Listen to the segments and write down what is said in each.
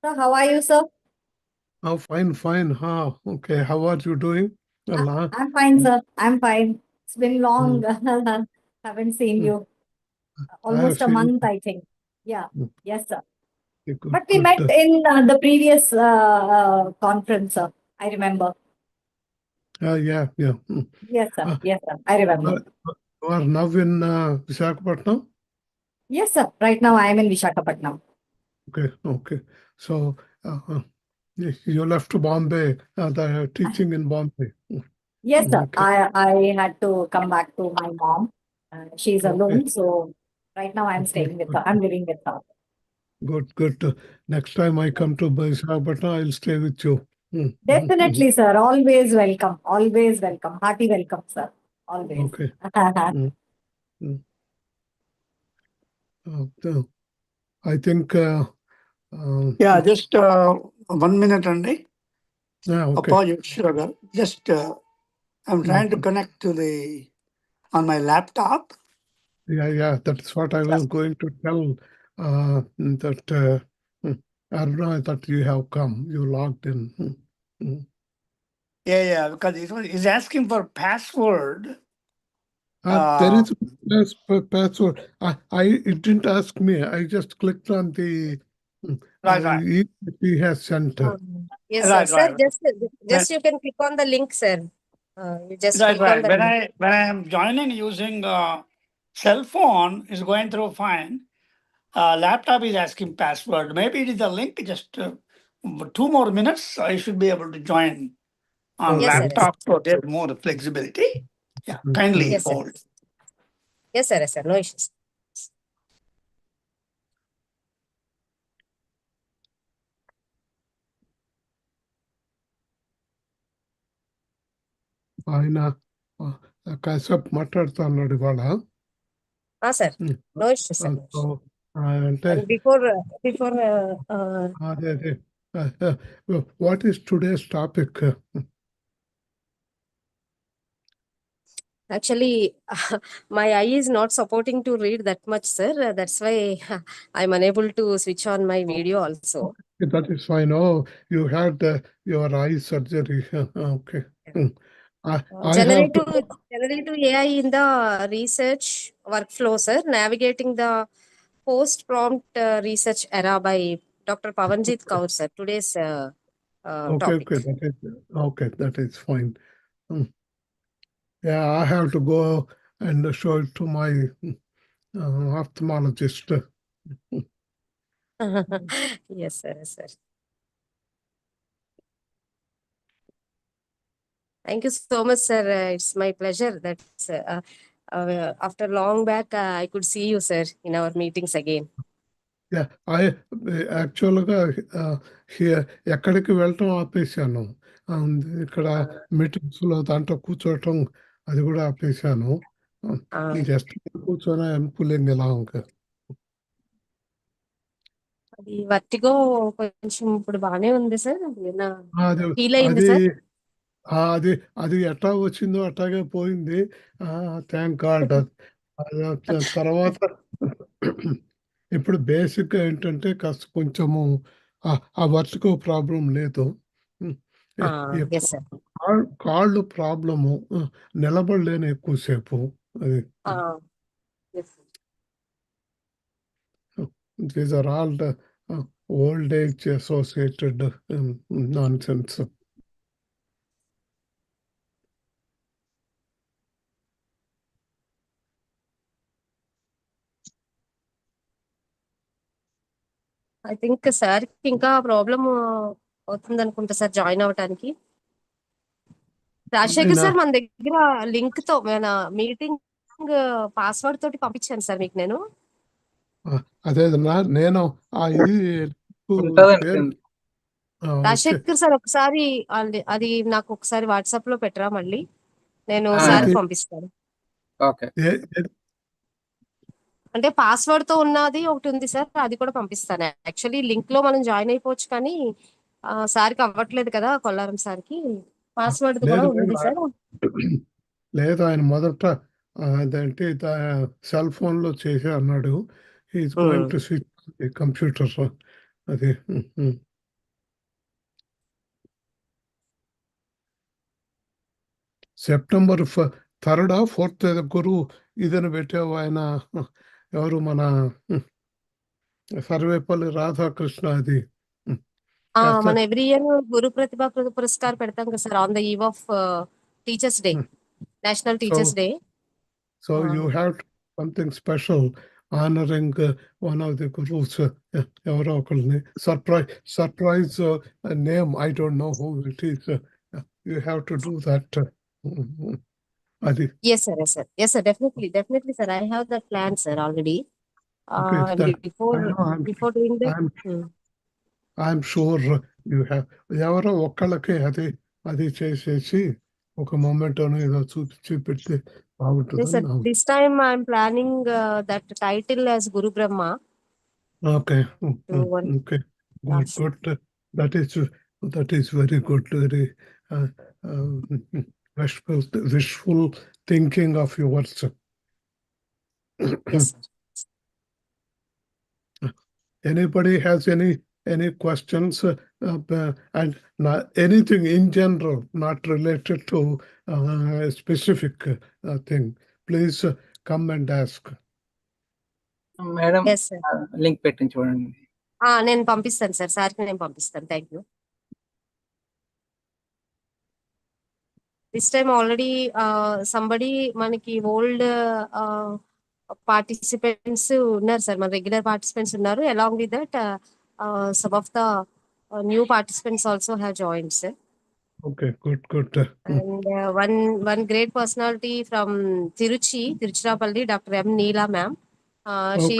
So how are you, sir? Oh, fine, fine. Okay. How are you doing? Well, I'm fine, sir. I'm fine. It's been long. mm, Haven't seen mm. you. I have Almost a seen. month, I think. Yeah. Mm, Yes, sir. Good, But we good. met in the previous conference, sir. I remember. Yeah, yeah. Yes, sir. Uh, Yes, sir. I remember. uh, you are now in Visakhapatnam? Yes, sir. Right now, I am in Vishakhapatnam. Okay, okay. So you left Bombay, the teaching in Bombay. Yes, sir. Okay, I had to come back to my mom. She's okay, alone, so right now I'm good, staying with good, her. I'm living with her. good, good. Next time I come to Visakhapatnam, I'll stay with you. Definitely, sir. Always welcome. Always welcome. Hearty welcome, sir. Always. Okay. Mm, mm. So I think. Yeah, just 1 minute only. Okay. Apologies, sugar. Just I'm trying to Mm. connect to the on my laptop. Yeah. That's what I was going to tell. That Aruna, that you have come, you logged in. Yeah, because it's asking for password. There Uh, is password. It didn't ask me. I just clicked on the right. he has sent. Yes, sir. Right, Sir, right. just you can click on the link, sir. You just Right, click on right. the link. When I am joining using cell phone, is going through fine. Laptop is asking password. Maybe it is a link. Just 2 more minutes. I should be able to join on Yes, Okay. sir. Yes, laptop, so there's more flexibility. Yeah, Mm. kindly yes, sir. hold. Yes, sir. Yes, sir. No issues. ఆయన కాసేపు మాట్లాడుతున్నాడు ఇవాళ. Sir. No issues, sir. No so issues. అంటే And before అదే what is today's topic? actually, my eye is not supporting to read that much, sir. That's why I'm unable to switch on my video also. That is fine. Oh, you had your eye surgery. Okay. I have to. Generally to AI in the research workflow, sir, navigating the post-prompt research era by Dr. Pavanjit Kaur, sir. Today's Okay, topic. that is fine. Mm. Yeah, I have to go and show it to my ophthalmologist. Yes, sir. Yes, sir. Thank you so much, sir. It's my pleasure that after long back, I could see you, sir, in our meetings again. Yeah, I యాక్చువల్గా ఎక్కడికి వెళ్ళటం ఆపేశాను. ఇక్కడ మీటింగ్స్లో దాంట్లో కూర్చోవటం అది కూడా ఆపేశాను. Just కూర్చొని పులింగ్ ఇలా ఇంకా అది వర్టిగో కొంచెం ఇప్పుడు బాగానే ఉంది సార్. ఫీల్ అయింది అది సార్. అది అది ఎట్లా వచ్చిందో అట్లాగే పోయింది. Thank God. తర్వాత ఇప్పుడు బేసిక్గా ఏంటంటే కొంచెము ఆ వర్టిగో ప్రాబ్లం లేదు. Yes sir. కాళ్ళు ప్రాబ్లము, నిలబడలేను ఎక్కువసేపు. అది these are all the old age associated nonsense. I think sir ఇంకా ప్రాబ్లమ్ అవుతుంది అనుకుంటా సార్ జాయిన్ అవటానికి. రాజశేఖర్ సార్ మన దగ్గర లింక్ తో మన మీటింగ్ పాస్వర్డ్ తోటి పంపించాను సార్ మీకు నేను. అదే నేను ఇది పేరు రాజశేఖర్ సార్ ఒకసారి అది నాకు ఒకసారి వాట్సాప్ లో పెట్టరా మళ్ళీ నేను సార్ పంపిస్తాను. అంటే పాస్వర్డ్ తో ఉన్నది ఒకటి ఉంది సార్, అది కూడా పంపిస్తాను. యాక్చువల్లీ లింక్ లో మనం జాయిన్ అయిపోవచ్చు కానీ సార్కి అవ్వట్లేదు కదా, కొల్లారం సార్కి. పాస్వర్డ్ కూడా ఉంది సార్. లేదు, ఆయన మొదట అదేంటి సెల్ ఫోన్ లో చేసి అన్నాడు. Is going to switch computer. అది సెప్టెంబర్ 3rd, 4th గురు ఇదని పెట్టావు. ఆయన ఎవరు మన సర్వేపల్లి రాధాకృష్ణ అది. Yes, మన sir. ఎవ్రీ ఇయర్ గురు ప్రతిభ పురస్కార్ పెడతాం కదా sir on the eve of teachers day, national teachers day. So you have something special honoring one of the gurus. ఎవరో ఒకరిని surprise name. I don't know who it is. You have to do that. అది. Yes, sir. Yes, sir. Yes, sir. Definitely, sir. I have that plan, sir, already. Okay, Before doing that. I'm sure you have. ఎవరో ఒక్కళ్ళకి అది చేసేసి ఒక moment ఏదో చూపెడితే Yes, బాగుంటుంది. sir. This time I'm planning that title as Guru Brahma. Okay. Okay. Good. That is very good. Very wishful thinking of yours. Yes, sir. Anybody has any questions and anything in general, not related to a specific thing, please come and ask. Madam, Yes, sir. Link పెట్టించి చూడండి. నేను పంపిస్తాను sir, సార్కి నేను పంపిస్తాను. Thank you. This time already somebody మనకి old participants ఉన్నారు sir, మన రెగ్యులర్ పార్టిసిపెంట్స్ ఉన్నారు. Along with that some of the new participants also have joined sir. Okay, good. And one great personality from Tiruchirappalli, Dr. M. Neela ma'am. Okay.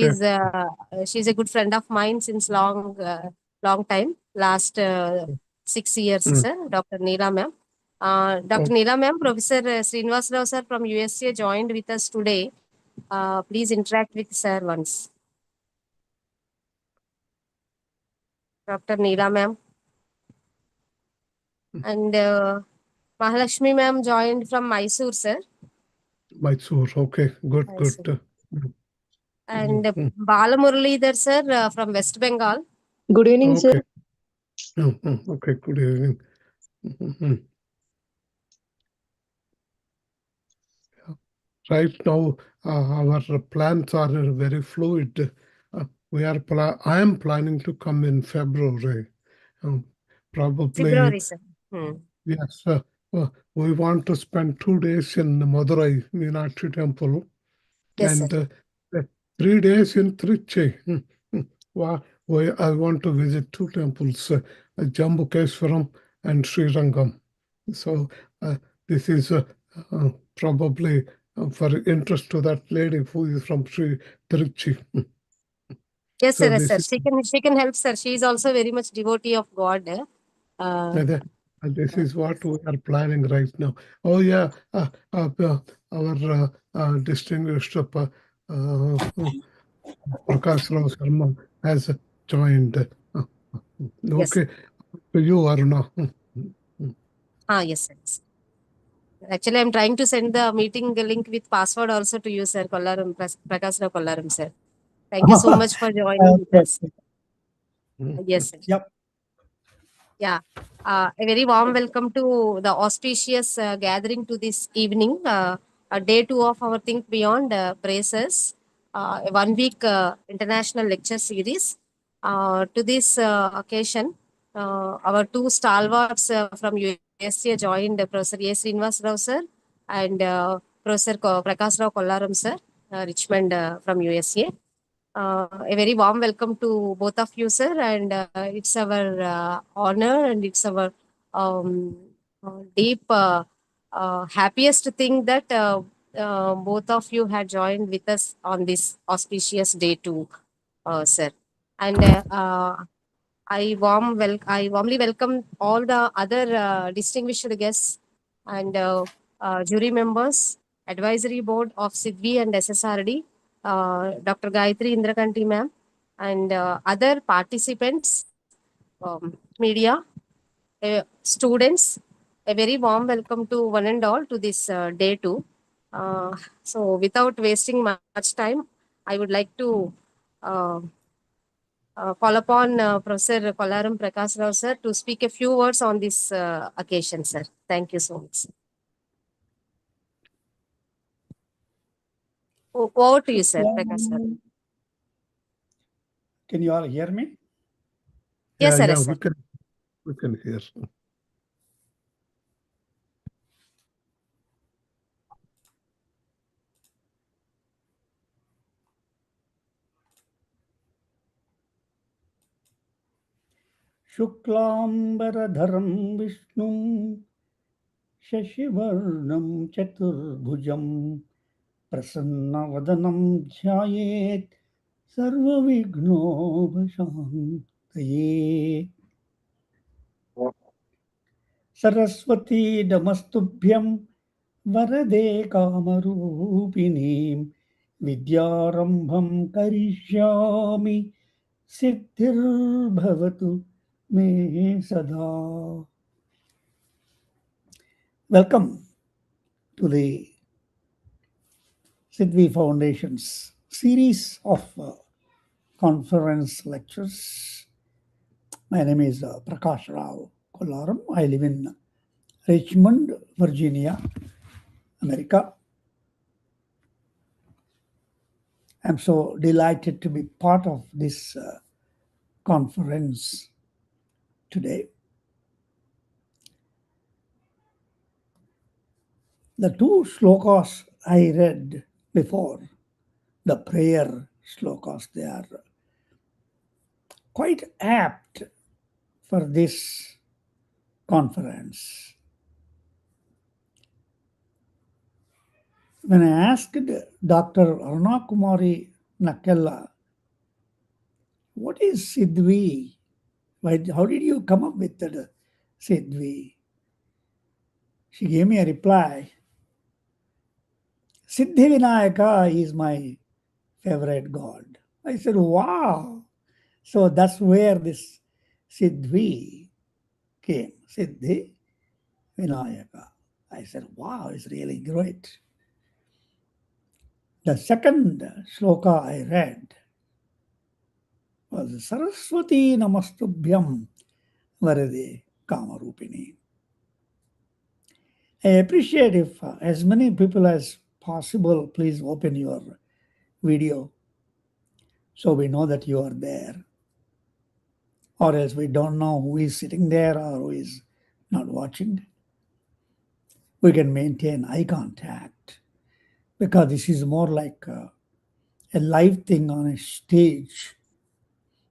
She's a good friend of mine since long time, last 6 years, sir. Dr. Neela ma'am. Dr. Neela ma'am, Professor Srinivas Rao sir from USA joined with us today. Please interact with sir once. Dr. Neela ma'am. And Mahalakshmi ma'am joined from Mysore, sir. Mysore, okay, good. And Balamuralidhar sir from West Bengal. Good evening, sir. Okay, good evening. Right now, our plans are very fluid. I am planning to come in February. Probably. February, sir. Yes, we want to spend 2 days in Madurai Meenakshi Temple. Yes, and sir. 3 days in Trichy. I want to visit 2 temples, Jambukeswaram and Srirangam. So this is probably for interest to that lady who is from Trichy. Yes, So sir. Yes, sir. She can help, sir. She is also very much devotee of God. And this is what we are planning right now. Oh yeah, our distinguished Prakash Rao Sharma has joined. Okay, to you, Aruna. Yes, sir. Actually, I'm trying to send the meeting link with password also to you, sir. Kollaram, Prakash Rao Kollaram, sir. Thank you so much for joining with us. Yes, sir. Yep. Yeah. A very warm welcome to the auspicious gathering to this evening, day 2 of our Think Beyond Braces, a 1-week international lecture series. To this occasion, our 2 stalwarts from USA joined, Professor A. Srinivas Rao sir and Professor Prakash Rao Kollaram sir, Richmond from USA. A very warm welcome to both of you, sir, and it's our honor and it's our deep happiest thing that both of you had joined with us on this auspicious day too, sir. And I warmly welcome all the other distinguished guests and jury members, advisory board of Sidvi and SSRD, Dr. Gayatri Indrakanti ma'am, and other participants, media, students. A very warm welcome to one and all to this day 2. So without wasting much time, I would like to call upon Professor Kollaram Prakash Rao sir to speak a few words on this occasion, sir. Thank you so much. Over to you, sir. Prakash sir. Can you all hear me? Yes, sir. Yeah, Yes, sir. we can hear. शुक्लाम्बरधरं विष्णुं शशिवर्णं चतुर्भुजं प्रसन्नवदनं ध्यायेत् सर्वविघ्नोपशान्तये। सरस्वती नमस्तुभ्यं वरदे कामरूपिणीं विद्यारम्भं करिष्यामि सिद्धिर्भवतु मे सदा. Welcome to the Sidvi Foundation's series of conference lectures. My name is Prakash Rao Kollaram. I live in Richmond, Virginia, America. I'm so delighted to be part of this conference today. The two shlokas I read before, the prayer shlokas, they are quite apt for this conference. When I asked Dr. Aruna Kumari Nakella, what is Sidvi? How did you come up with that Sidvi? She gave me a reply. Siddhi Vinayaka is my favorite god. I said, wow. So that's where this Sidvi came. Siddhi Vinayaka. I said, wow, it's really great. The second shloka I read was Saraswati Namastubhyam Varade Kamarupini. I appreciate if as many people as possible, please open your video so we know that you are there. Or else we don't know who is sitting there or who is not watching. We can maintain eye contact because this is more like a live thing on a stage.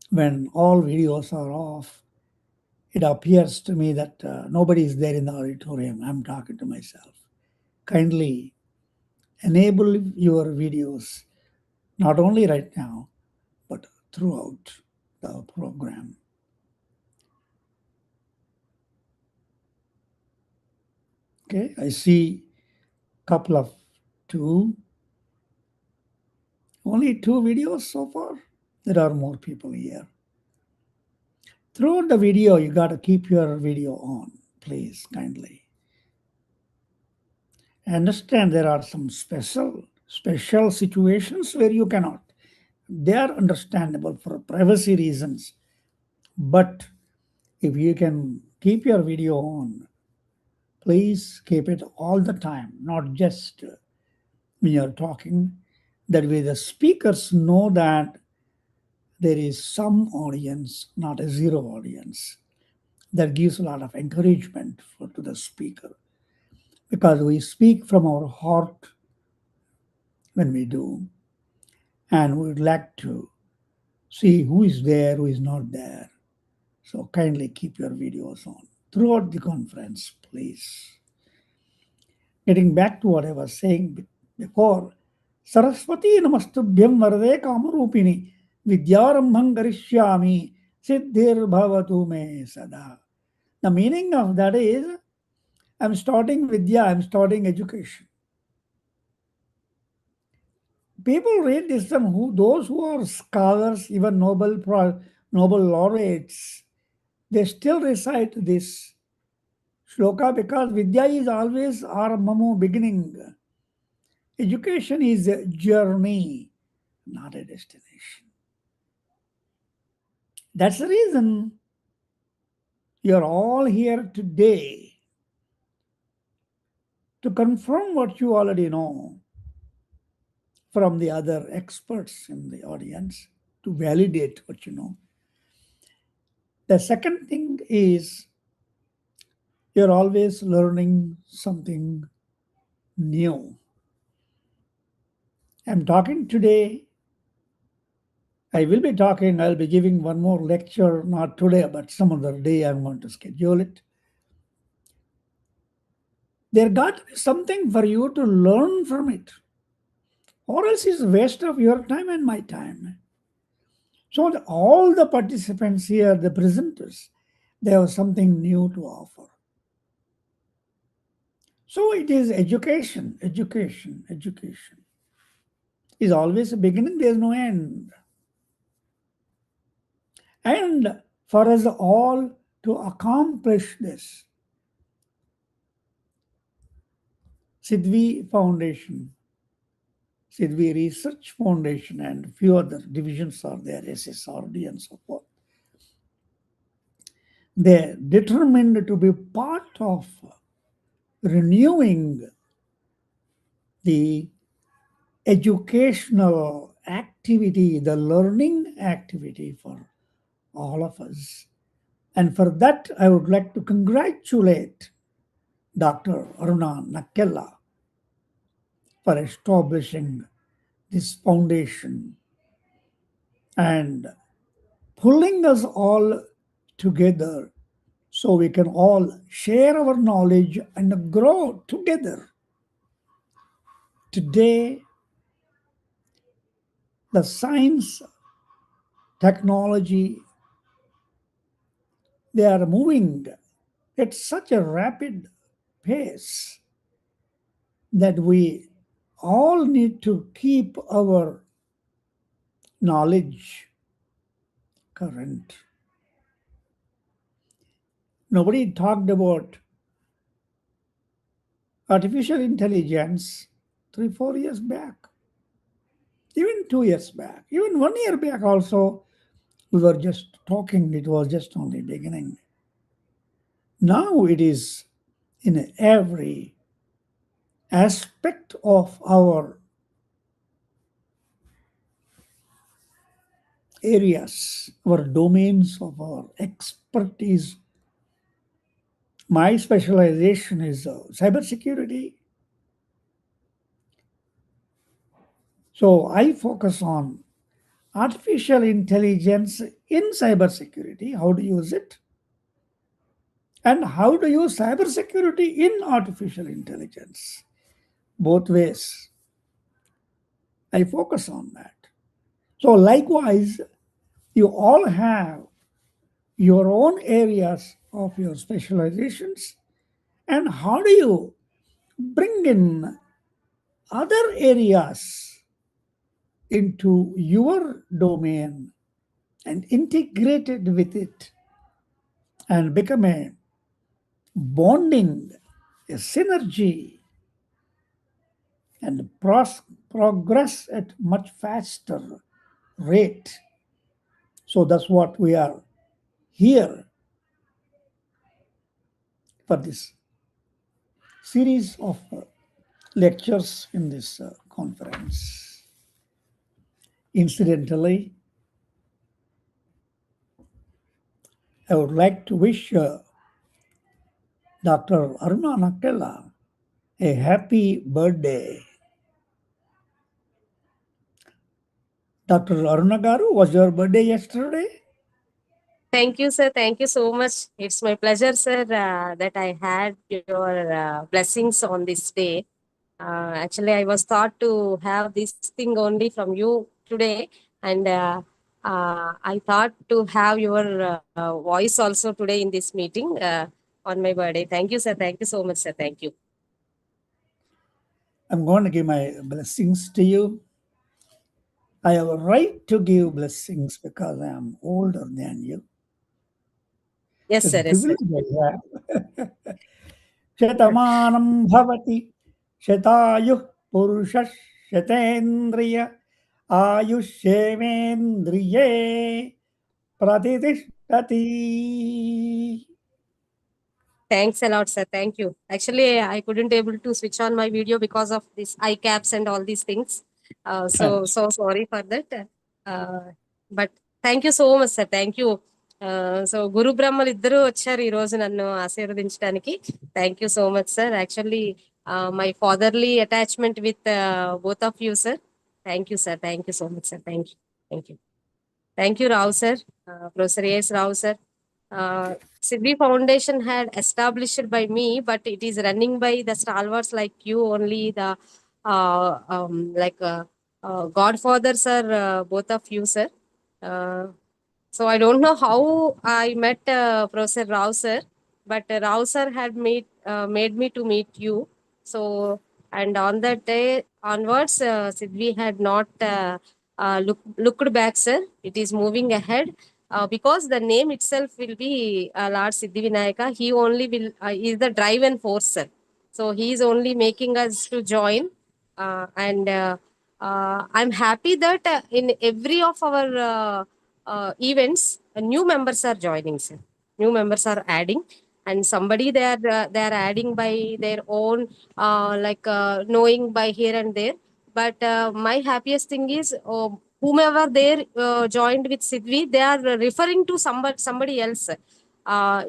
When all videos are off, it appears to me that nobody is there in the auditorium. I'm talking to myself. Kindly enable your videos, not only right now, but throughout the program. Okay, I see a couple of only two videos so far. There are more people here. Throughout the video, you got to keep your video on, please, kindly. I understand there are some special situations where you cannot. They are understandable for privacy reasons. But if you can keep your video on, please keep it all the time, not just when you're talking. That way the speakers know that there is some audience, not a zero audience. That gives a lot of encouragement to the speaker, because we speak from our heart when we do, and we would like to see who is there, who is not there. So kindly keep your videos on throughout the conference, please. Getting back to what I was saying before, Saraswati Namastubhyam Varade Kamarupini Vidyarambham Karishyami Siddhir Bhavatu Me Sada. The meaning of that is, I'm starting Vidya, I'm starting education. People read this, and those who are scholars, even Nobel laureates, they still recite this shloka because Vidya is always Arambhamu, beginning. Education is a journey, not a destination. That's the reason you're all here today, to confirm what you already know from the other experts in the audience to validate what you know. The second thing is you're always learning something new. I'm talking today. I'll be giving one more lecture, not today, but some other day I'm going to schedule it. There got to be something for you to learn from it, or else it's a waste of your time and my time. So all the participants here, the presenters, they have something new to offer. So it is education, education, education. Is always a beginning, there's no end. And for us all to accomplish this, Sidvi Foundation, Sidvi Research Foundation, and few other divisions are there, SSRD and so forth. They're determined to be part of renewing the educational activity, the learning activity for all of us. And for that, I would like to congratulate Dr. Aruna Nakella for establishing this foundation and pulling us all together so we can all share our knowledge and grow together. Today, the science, technology, they are moving at such a rapid pace that we all need to keep our knowledge current. Nobody talked about artificial intelligence 3-4 years back, even 2 years back, even 1 year back also. We were just talking, it was just only beginning. Now it is in every aspect of our areas, our domains of our expertise. My specialization is cybersecurity. So I focus on artificial intelligence in cybersecurity, how to use it, and how to use cybersecurity in artificial intelligence. Both ways. I focus on that. So likewise, you all have your own areas of your specializations, and how do you bring in other areas into your domain and integrate it with it and become a bonding, a synergy, and progress at much faster rate. So that's what we are here for this series of lectures in this conference. Incidentally, I would like to wish Dr. Aruna Nakella a happy birthday. Dr. Aruna Garu, was your birthday yesterday? Thank you, sir. Thank you so much. It's my pleasure, sir, that I had your blessings on this day. Actually, I was thought to have this thing only from you today, and I thought to have your voice also today in this meeting on my birthday. Thank you, sir. Thank you so much, sir. Thank you. I'm going to give my blessings to you. I have a right to give blessings because I am older than you. Yes, It's sir. a Yes, sir. privilege I have. Shatamanam bhavati, shatayuh purushah shatendriya, ayushevendriye pratitishthati. Thanks a lot, sir. Thank you. Actually, I couldn't able to switch on my video because of this eye caps and all these things. So sorry for that. But thank you so much, sir. Thank you. So గురు బ్రహ్మలు ఇద్దరు వచ్చారు ఈ రోజు నన్ను ఆశీర్వదించడానికి. Thank you so much sir. Actually my fatherly attachment with both of you sir. Thank you sir. Thank you so much sir. Thank you. Thank you. Thank you, Rao sir, Professor A.S. Rao sir. Sidvi Foundation had established by me, but it is running by the stalwarts like you only, the godfathers are both of you, sir. So I don't know how I met Professor Rao sir, but Rao sir had made me to meet you. So, and on that day onwards, Sidvi had not looked back, sir. It is moving ahead. Because the name itself will be Lord Siddhivinayaka. He only will is the drive and force, sir. So he is only making us to join, and I'm happy that in every of our events, new members are joining, sir. New members are adding, and somebody they are adding by their own, knowing by here and there. But my happiest thing is whomever there joined with Sidvi, they are referring to somebody else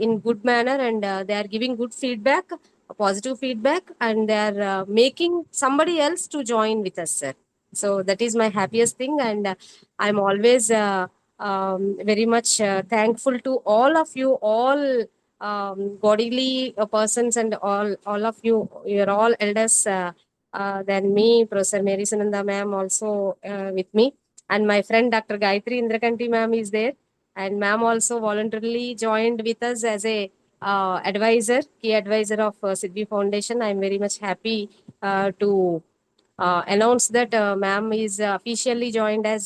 in good manner, and they are giving good feedback, positive feedback, and they are making somebody else to join with us, sir. So that is my happiest thing, and I'm always very much thankful to all of you, all godly persons, and all of you. You're all elders than me. Professor Mary Sunanda ma'am also with me, and my friend Dr. Gayatri Indrakanti ma'am is there, and ma'am also voluntarily joined with us as a advisor, key advisor of Sidvi Foundation. I'm very much happy to announce that ma'am is officially joined as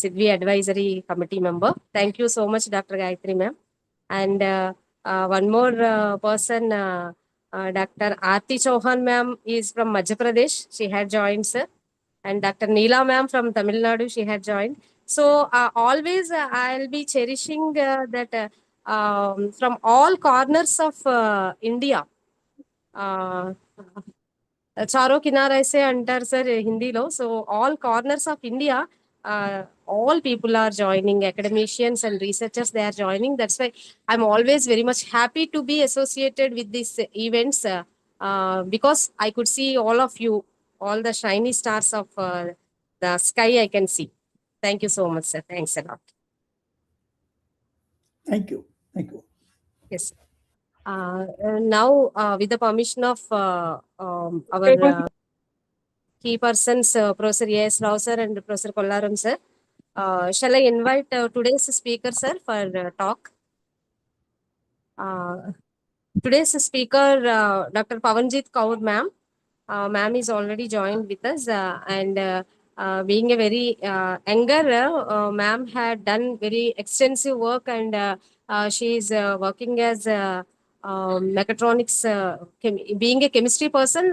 Sidvi Advisory Committee member. Thank you so much, Dr. Gayatri ma'am. And one more person, Dr. Aarti Chauhan ma'am is from Madhya Pradesh. She had joined, sir. And Dr. Neela ma'am from Tamil Nadu, she had joined. So always I'll be cherishing that from all corners of India. చారో కినార్ ఐసే అంటారు sir హిందీలో. So all corners of India, all people are joining, academicians and researchers, they are joining. That's why I'm always very much happy to be associated with these events, because I could see all of you, all the shiny stars of the sky I can see. Thank you so much, sir. Thanks a lot. Thank you. Thank you. Yes. Now, with the permission of our key persons, Professor A.S. Rao sir and Professor Kollaram sir, shall I invite today's speaker, sir, for talk? Today's speaker, Dr. Pavanjit Kaur ma'am. Ma'am is already joined with us, and being a very younger, ma'am had done very extensive work, and she is working as mechatronics, being a chemistry person.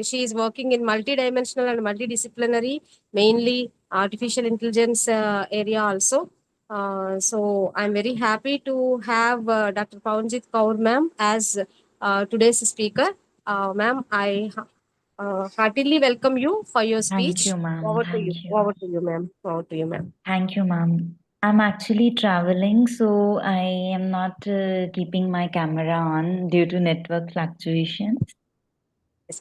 She is working in multidimensional and multidisciplinary, mainly artificial intelligence area also. So I'm very happy to have Dr. Pavanjit Kaur ma'am as today's speaker. Ma'am, I heartily welcome you for your speech. Thank you, ma'am. Over to you. Thank you. Over to you, ma'am. Over to you, ma'am. Thank you, ma'am. I'm actually traveling, so I am not keeping my camera on due to network fluctuations. Yes.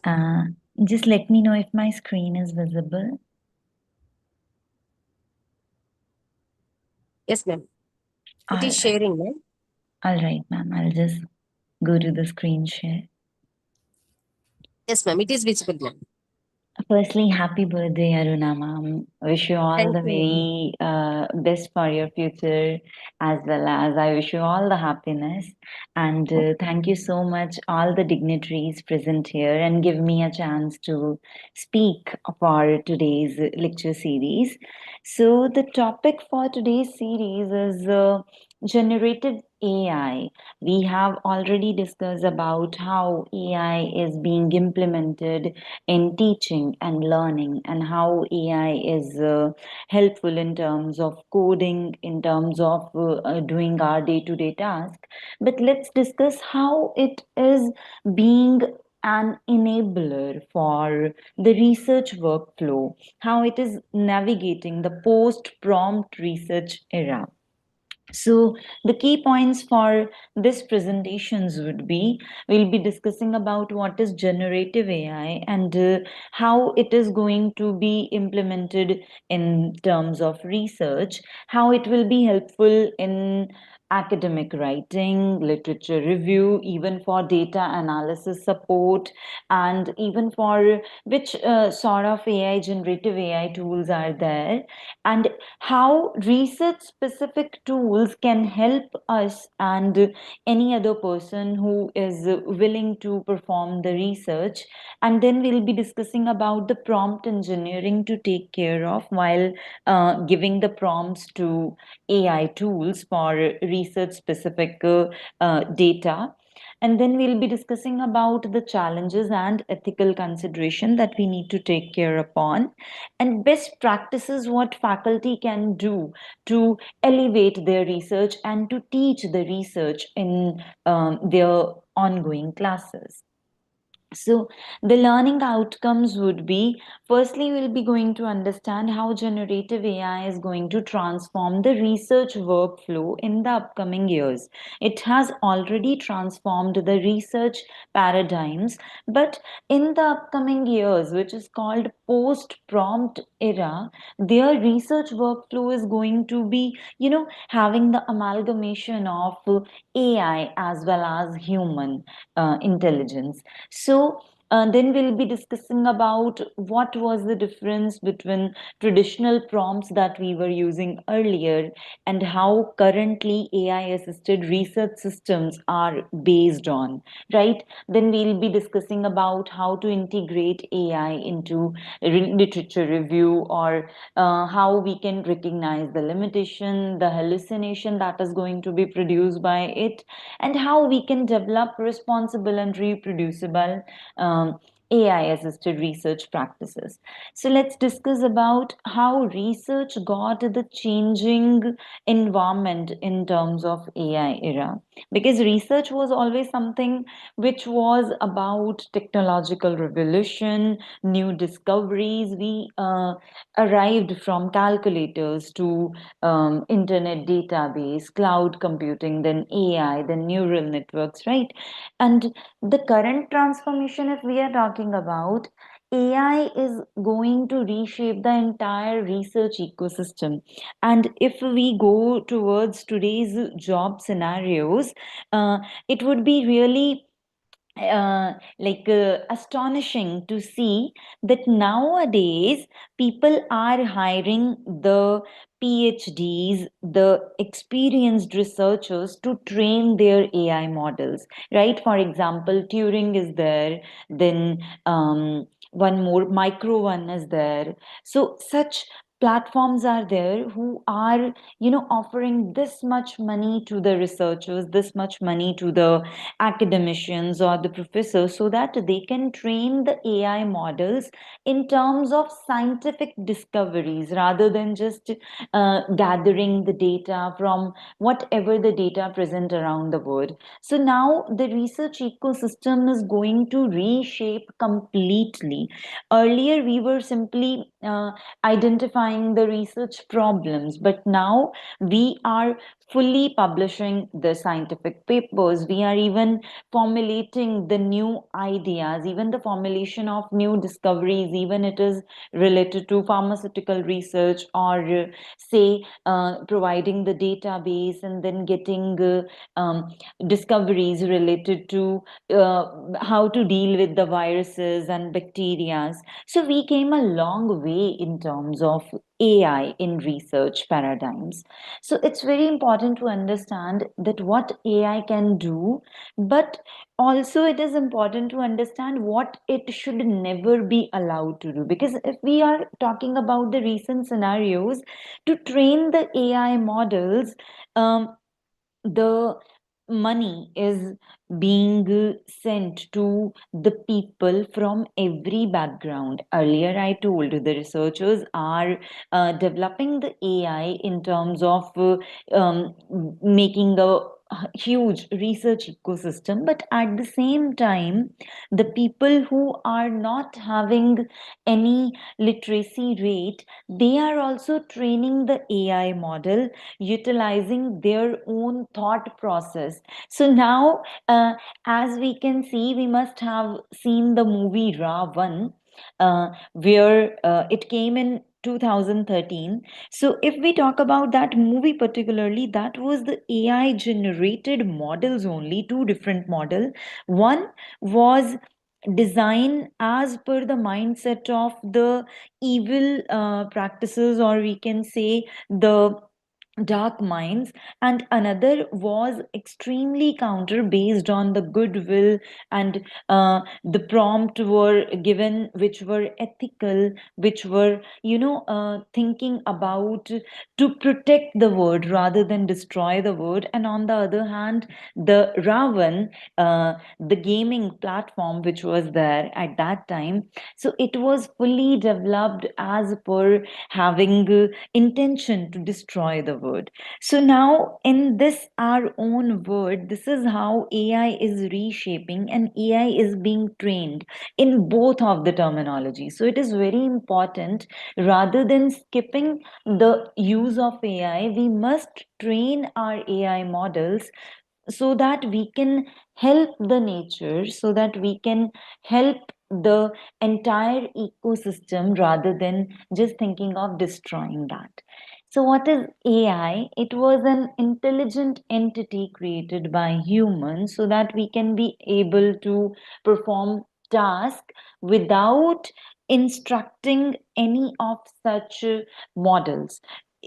Just let me know if my screen is visible. Yes, ma'am. It All is right. sharing, ma'am. All right, ma'am. I'll just go to the screen share. Yes, ma'am. It is visible, ma'am. Firstly, happy birthday, Aruna ma'am. Wish you all Thank the you. very best for your future, as well as I wish you all the happiness. And thank you so much, all the dignitaries present here, and give me a chance to speak for today's lecture series. So the topic for today's series is generative AI. We have already discussed about how AI is being implemented in teaching and learning, and how AI is helpful in terms of coding, in terms of doing our day-to-day task. But let's discuss how it is being an enabler for the research workflow, how it is navigating the post-prompt research era. So the key points for this presentations would be, we'll be discussing about what is generative AI and how it is going to be implemented in terms of research, how it will be helpful in academic writing, literature review, even for data analysis support, and even for which sort of AI, generative AI tools are there, and how research specific tools can help us and any other person who is willing to perform the research. And then we'll be discussing about the prompt engineering to take care of while giving the prompts to AI tools for research specific data. And then we'll be discussing about the challenges and ethical consideration that we need to take care upon, and best practices what faculty can do to elevate their research and to teach the research in their ongoing classes. So the learning outcomes would be, firstly, we'll be going to understand how generative AI is going to transform the research workflow in the upcoming years. It has already transformed the research paradigms, but in the upcoming years, which is called post-prompt era, their research workflow is going to be, having the amalgamation of AI as well as human intelligence. So then we'll be discussing about what was the difference between traditional prompts that we were using earlier and how currently AI assisted research systems are based on, right? Then we'll be discussing about how to integrate AI into literature review, or how we can recognize the limitation, the hallucination that is going to be produced by it, and how we can develop responsible and reproducible AI assisted research practices. So let's discuss about how research got the changing environment in terms of AI era, because research was always something which was about technological revolution, new discoveries. We arrived from calculators to internet database, cloud computing, then AI, then neural networks, right? And the current transformation, if we are talking about, AI is going to reshape the entire research ecosystem. And if we go towards today's job scenarios, it would be really astonishing to see that nowadays people are hiring the PhDs, the experienced researchers to train their AI models, right? For example, Turing is there, then one more micro one is there. So such platforms are there who are offering this much money to the researchers, this much money to the academicians or the professors, so that they can train the AI models in terms of scientific discoveries rather than just gathering the data from whatever the data present around the world. So now the research ecosystem is going to reshape completely. Earlier, we were simply identifying the research problems, but now we are fully publishing the scientific papers. We are even formulating the new ideas, even the formulation of new discoveries, even it is related to pharmaceutical research, or say providing the database and then getting discoveries related to how to deal with the viruses and bacteria. So we came a long way in terms of AI in research paradigms. So it's very important to understand that what AI can do, but also it is important to understand what it should never be allowed to do. Because if we are talking about the recent scenarios, to train the AI models, the money is being sent to the people from every background. Earlier, I told the researchers are developing the AI in terms of making a huge research ecosystem, but at the same time, the people who are not having any literacy rate, they are also training the AI model, utilizing their own thought process. So now, as we can see, we must have seen the movie Ravan, where it came in 2013. So if we talk about that movie particularly, that was the AI generated models only, two different model. One was designed as per the mindset of the evil practices, or we can say the dark minds, and another was extremely counter based on the goodwill, and the prompt were given which were ethical, which were thinking about to protect the word rather than destroy the word. And on the other hand, the Ravan, the gaming platform which was there at that time, so it was fully developed as per having intention to destroy the word. So now, in this our own word, this is how AI is reshaping, and AI is being trained in both of the terminology. So it is very important, rather than skipping the use of AI, we must train our AI models so that we can help the nature, so that we can help the entire ecosystem rather than just thinking of destroying that. So, what is AI? It was an intelligent entity created by humans so that we can be able to perform tasks without instructing any of such models.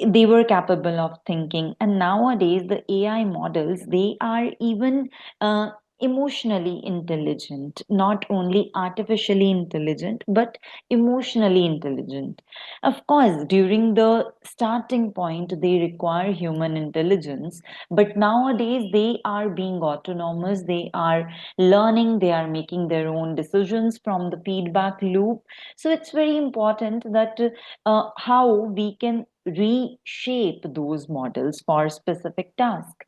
They were capable of thinking. And nowadays, the AI models, they are even emotionally intelligent, not only artificially intelligent, but emotionally intelligent. Of course, during the starting point, they require human intelligence, but nowadays they are being autonomous, they are learning, they are making their own decisions from the feedback loop. So it's very important that how we can reshape those models for specific tasks.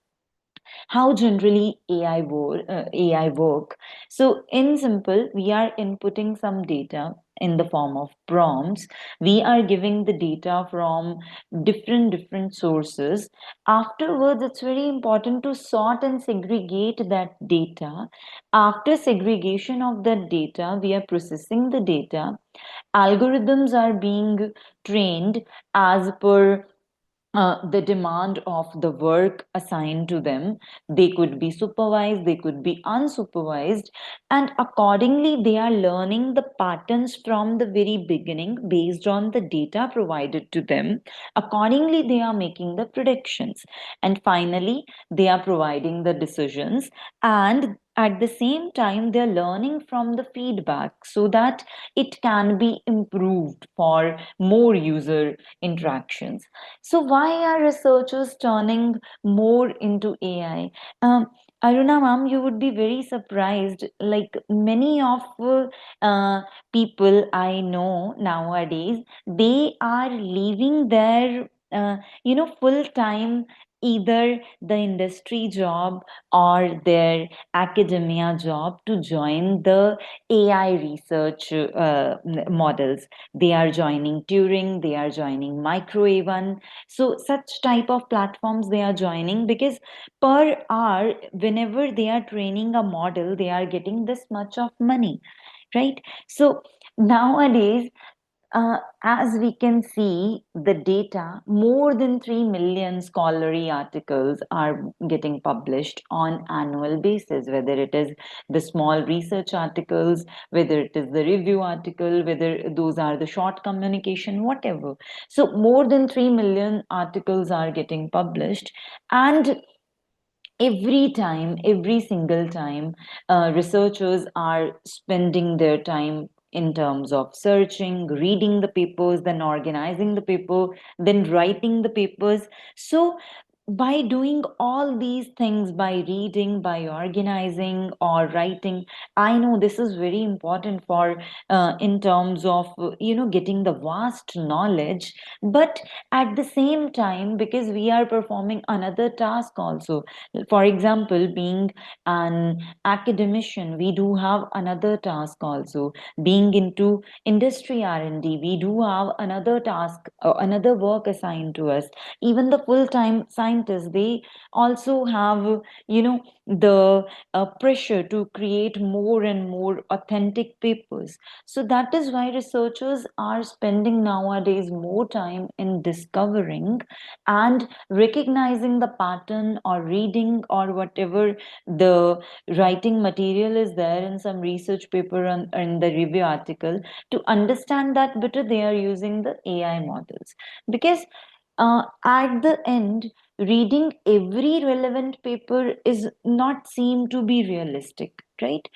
How generally AI work? So in simple, we are inputting some data in the form of prompts. We are giving the data from different sources. Afterwards, it's very important to sort and segregate that data. After segregation of that data, we are processing the data. Algorithms are being trained as per the demand of the work assigned to them. They could be supervised, they could be unsupervised, and accordingly, they are learning the patterns from the very beginning based on the data provided to them. Accordingly, they are making the predictions, and finally, they are providing the decisions. And at the same time, they're learning from the feedback so that it can be improved for more user interactions. So, why are researchers turning more into AI? Aruna ma'am, you would be very surprised. Like many of people I know nowadays, they are leaving their full time, either the industry job or their academia job, to join the AI research models. They are joining Turing, they are joining Micro A1. So such type of platforms they are joining, because per hour, whenever they are training a model, they are getting this much of money, right? So nowadays, as we can see the data, more than 3 million scholarly articles are getting published on annual basis, whether it is the small research articles, whether it is the review article, whether those are the short communication, whatever. So more than 3 million articles are getting published, and every single time, researchers are spending their time in terms of searching, reading the papers, then organizing the paper, then writing the papers. So by doing all these things, by reading, by organizing or writing, I know this is very important for in terms of getting the vast knowledge, but at the same time, because we are performing another task also. For example, being an academician, we do have another task also. Being into industry R&D, we do have another task, another work assigned to us. Even the full-time scientists, they also have the pressure to create more and more authentic papers. So that is why researchers are spending nowadays more time in discovering and recognizing the pattern, or reading, or whatever the writing material is there in some research paper and in the review article. To understand that better, they are using the AI models, because at the end, reading every relevant paper is not seem to be realistic, right?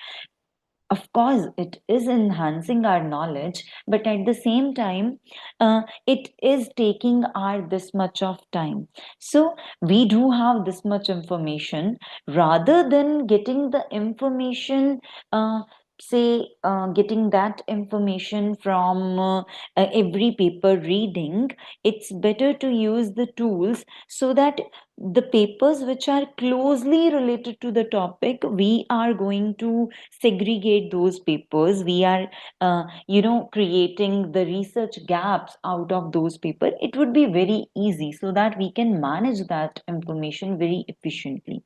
Of course, it is enhancing our knowledge, but at the same time, it is taking our this much of time. So we do have this much information. Rather than getting the information, say getting that information from every paper reading, it's better to use the tools, so that the papers which are closely related to the topic, we are going to segregate those papers. We are creating the research gaps out of those papers. It would be very easy, so that we can manage that information very efficiently.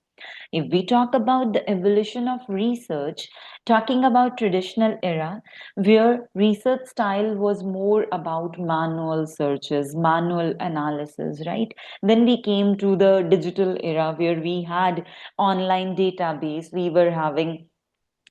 If we talk about the evolution of research, talking about traditional era, where research style was more about manual searches, manual analysis, right? Then we came to the digital era, where we had online database, we were having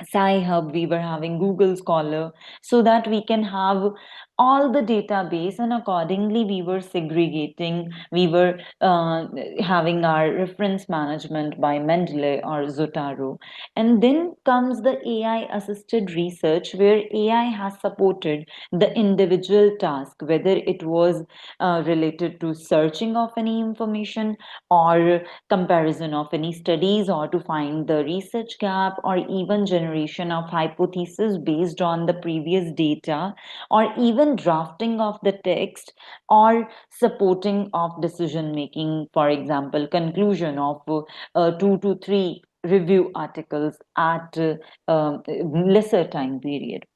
Sci-Hub, we were having Google Scholar, so that we can have all the database, and accordingly we were segregating, we were having our reference management by Mendeley or Zotaro. And then comes the AI assisted research, where AI has supported the individual task, whether it was related to searching of any information, or comparison of any studies, or to find the research gap, or even generation of hypothesis based on the previous data, or even drafting of the text, or supporting of decision making, for example conclusion of 2 to 3 review articles at lesser time period.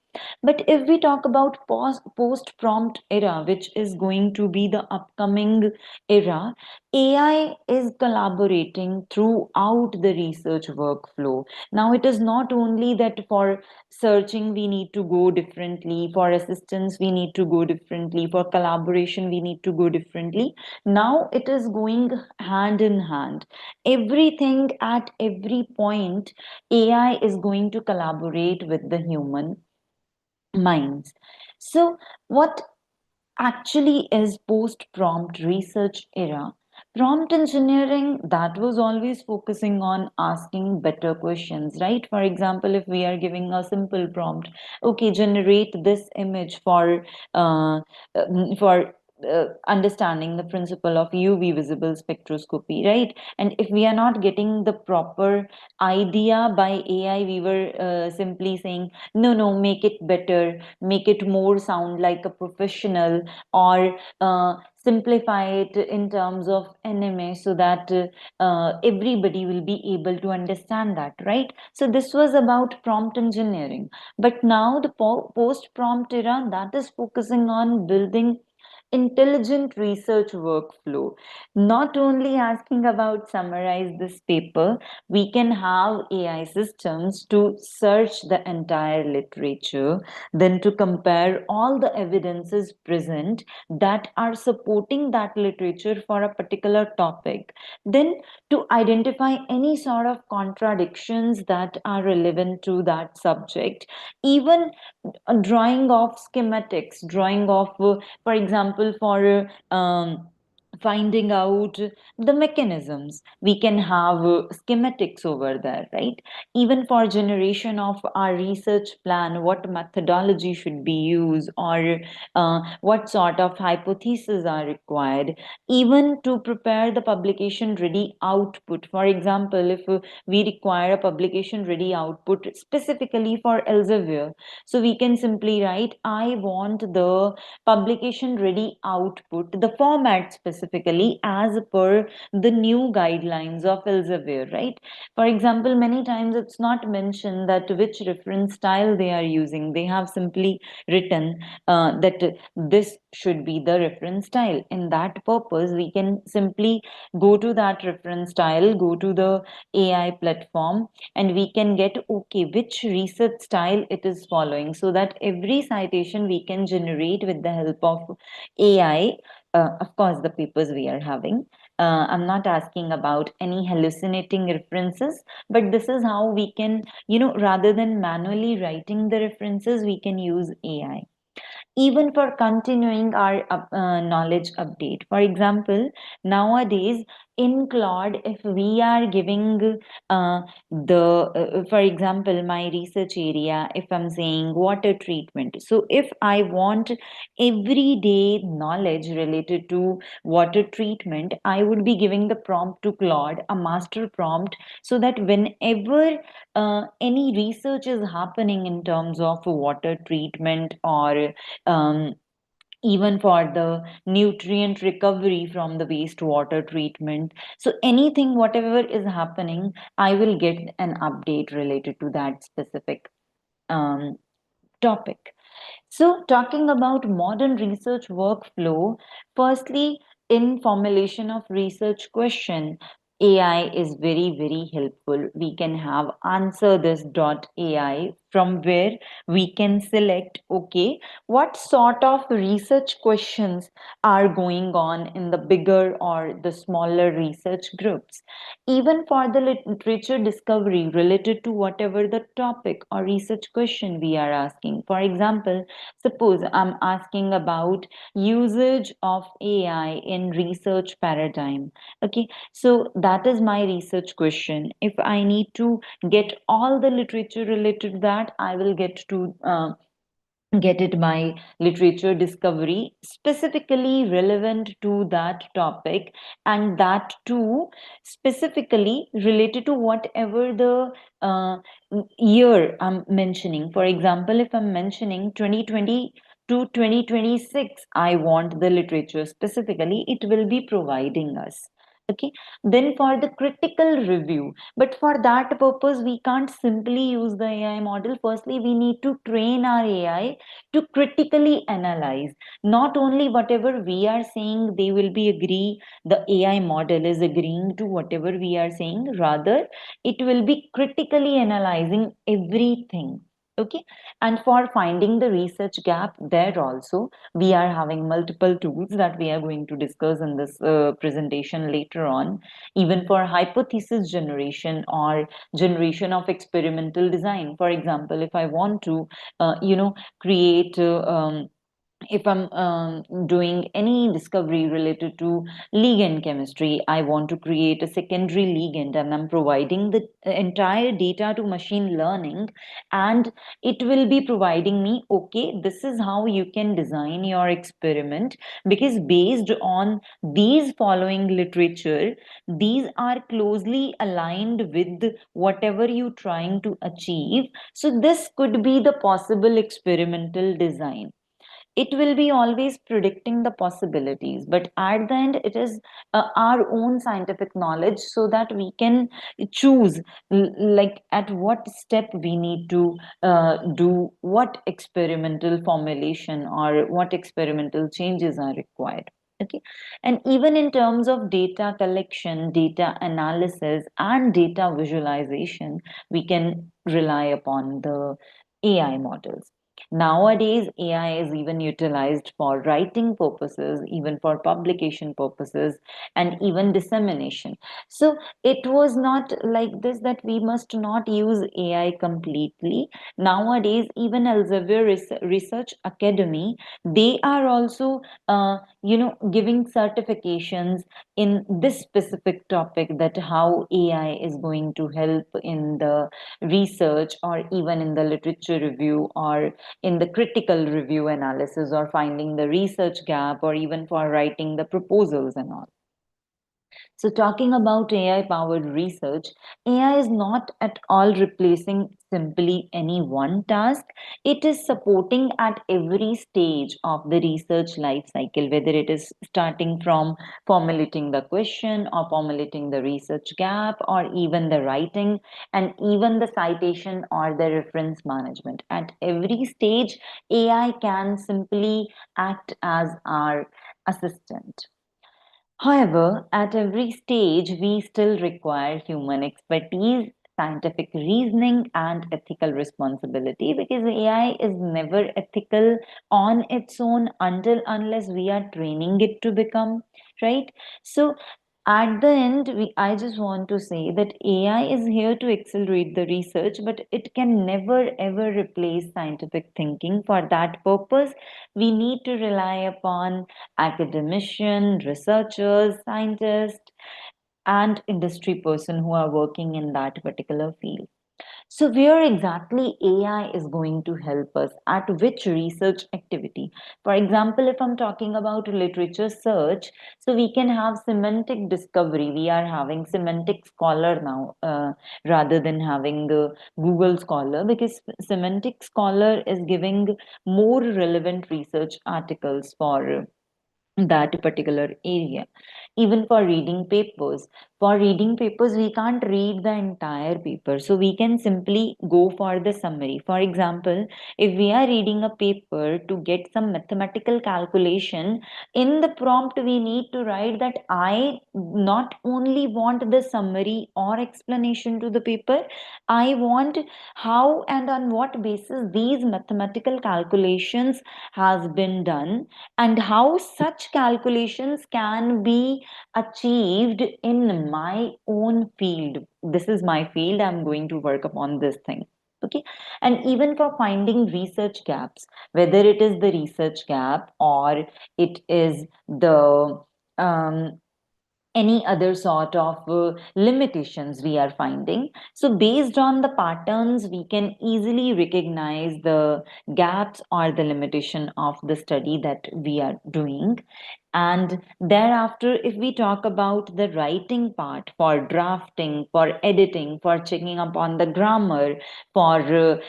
But if we talk about post prompt era, which is going to be the upcoming era, AI is collaborating throughout the research workflow. Now, it is not only that for searching we need to go differently, for assistance we need to go differently, for collaboration we need to go differently. Now it is going hand in hand. Everything at every point, AI is going to collaborate with the human minds. So, what actually is post prompt research era? Prompt engineering, that was always focusing on asking better questions, right? For example, if we are giving a simple prompt, okay, generate this image for understanding the principle of UV visible spectroscopy, right? And if we are not getting the proper idea by AI, we were simply saying, no, no, make it better, make it more sound like a professional, or simplify it in terms of anime, so that everybody will be able to understand that, right? So this was about prompt engineering. But now the post prompt era, that is focusing on building intelligent research workflow. Not only asking about summarize this paper, we can have AI systems to search the entire literature, then to compare all the evidences present that are supporting that literature for a particular topic, then to identify any sort of contradictions that are relevant to that subject, even drawing of schematics, drawing of for example, for finding out the mechanisms. We can have schematics over there, right? Even for generation of our research plan, what methodology should be used, or what sort of hypotheses are required, even to prepare the publication ready output. For example, if we require a publication ready output specifically for Elsevier, so we can simply write, I want the publication ready output, the format specifically as per the new guidelines of Elsevier, right? For example, many times it's not mentioned that which reference style they are using. They have simply written that this should be the reference style. In that purpose, we can simply go to that reference style, go to the AI platform, and we can get, okay, which research style it is following, so that every citation we can generate with the help of AI. Of course, the papers we are having. I'm not asking about any hallucinating references, but this is how we can, rather than manually writing the references, we can use AI even for continuing our knowledge update. For example, nowadays in Claude, if we are giving for example, my research area, if I'm saying water treatment, so if I want everyday knowledge related to water treatment, I would be giving the prompt to Claude, a master prompt, so that whenever any research is happening in terms of water treatment, or um, even for the nutrient recovery from the wastewater treatment. So anything, whatever is happening, I will get an update related to that specific um, topic. So, talking about modern research workflow, firstly, in formulation of research question, AI is very, very helpful. We can have answer this dot AI, from where we can select, okay, what sort of research questions are going on in the bigger or the smaller research groups. Even for the literature discovery related to whatever the topic or research question we are asking. For example, suppose I'm asking about usage of AI in research paradigm. Okay, so that is my research question. If I need to get all the literature related to that, I will get it by literature discovery specifically relevant to that topic, and that too specifically related to whatever the uh, year I'm mentioning. For example, if I'm mentioning 2020 to 2026, I want the literature specifically, it will be providing us. Okay, then for the critical review, but for that purpose we can't simply use the AI model. Firstly, we need to train our AI to critically analyze. Not only whatever we are saying they will be agree, the AI model is agreeing to whatever we are saying, rather it will be critically analyzing everything. Okay, and for finding the research gap, there also we are having multiple tools that we are going to discuss in this presentation later on. Even for hypothesis generation or generation of experimental design, for example, if I want to create if I'm doing any discovery related to ligand chemistry, I want to create a secondary ligand, and I'm providing the entire data to machine learning, and it will be providing me, okay, this is how you can design your experiment, because based on these following literature, these are closely aligned with whatever you're trying to achieve. So, this could be the possible experimental design. It will be always predicting the possibilities, but at the end it is our own scientific knowledge, so that we can choose like at what step we need to do what experimental formulation or what experimental changes are required. Okay, and even in terms of data collection, data analysis, and data visualization, we can rely upon the AI models. Nowadays, AI is even utilized for writing purposes, even for publication purposes, and even dissemination. So it was not like this that we must not use AI completely. Nowadays, even Elsevier Research Academy, they are also giving certifications in this specific topic, that how AI is going to help in the research or even in the literature review or in the critical review analysis or finding the research gap or even for writing the proposals and all. So, talking about AI powered research, AI is not at all replacing simply any one task. It is supporting at every stage of the research life cycle, whether it is starting from formulating the question or formulating the research gap or even the writing and even the citation or the reference management. At every stage, AI can simply act as our assistant. However, at every stage, we still require human expertise, scientific reasoning, and ethical responsibility, because AI is never ethical on its own until unless we are training it to become, right? So, at the end, I just want to say that AI is here to accelerate the research, but it can never ever replace scientific thinking. For that purpose, we need to rely upon academician, researchers, scientists, and industry person who are working in that particular field. So, where exactly AI is going to help us? At which research activity? For example, if I'm talking about literature search, so we can have semantic discovery. We are having semantic scholar now, rather than having Google Scholar, because semantic scholar is giving more relevant research articles for that particular area. Even for reading papers, we can't read the entire paper, so we can simply go for the summary. For example, if we are reading a paper to get some mathematical calculation, in the prompt we need to write that I not only want the summary or explanation to the paper, I want how and on what basis these mathematical calculations has been done and how such calculations can be achieved in my own field. This is my field, I'm going to work upon this thing. Okay, and even for finding research gaps, whether it is the research gap or it is the any other sort of limitations we are finding. So, based on the patterns, we can easily recognize the gaps or the limitation of the study that we are doing. And thereafter, if we talk about the writing part for drafting, for editing, for checking upon the grammar, for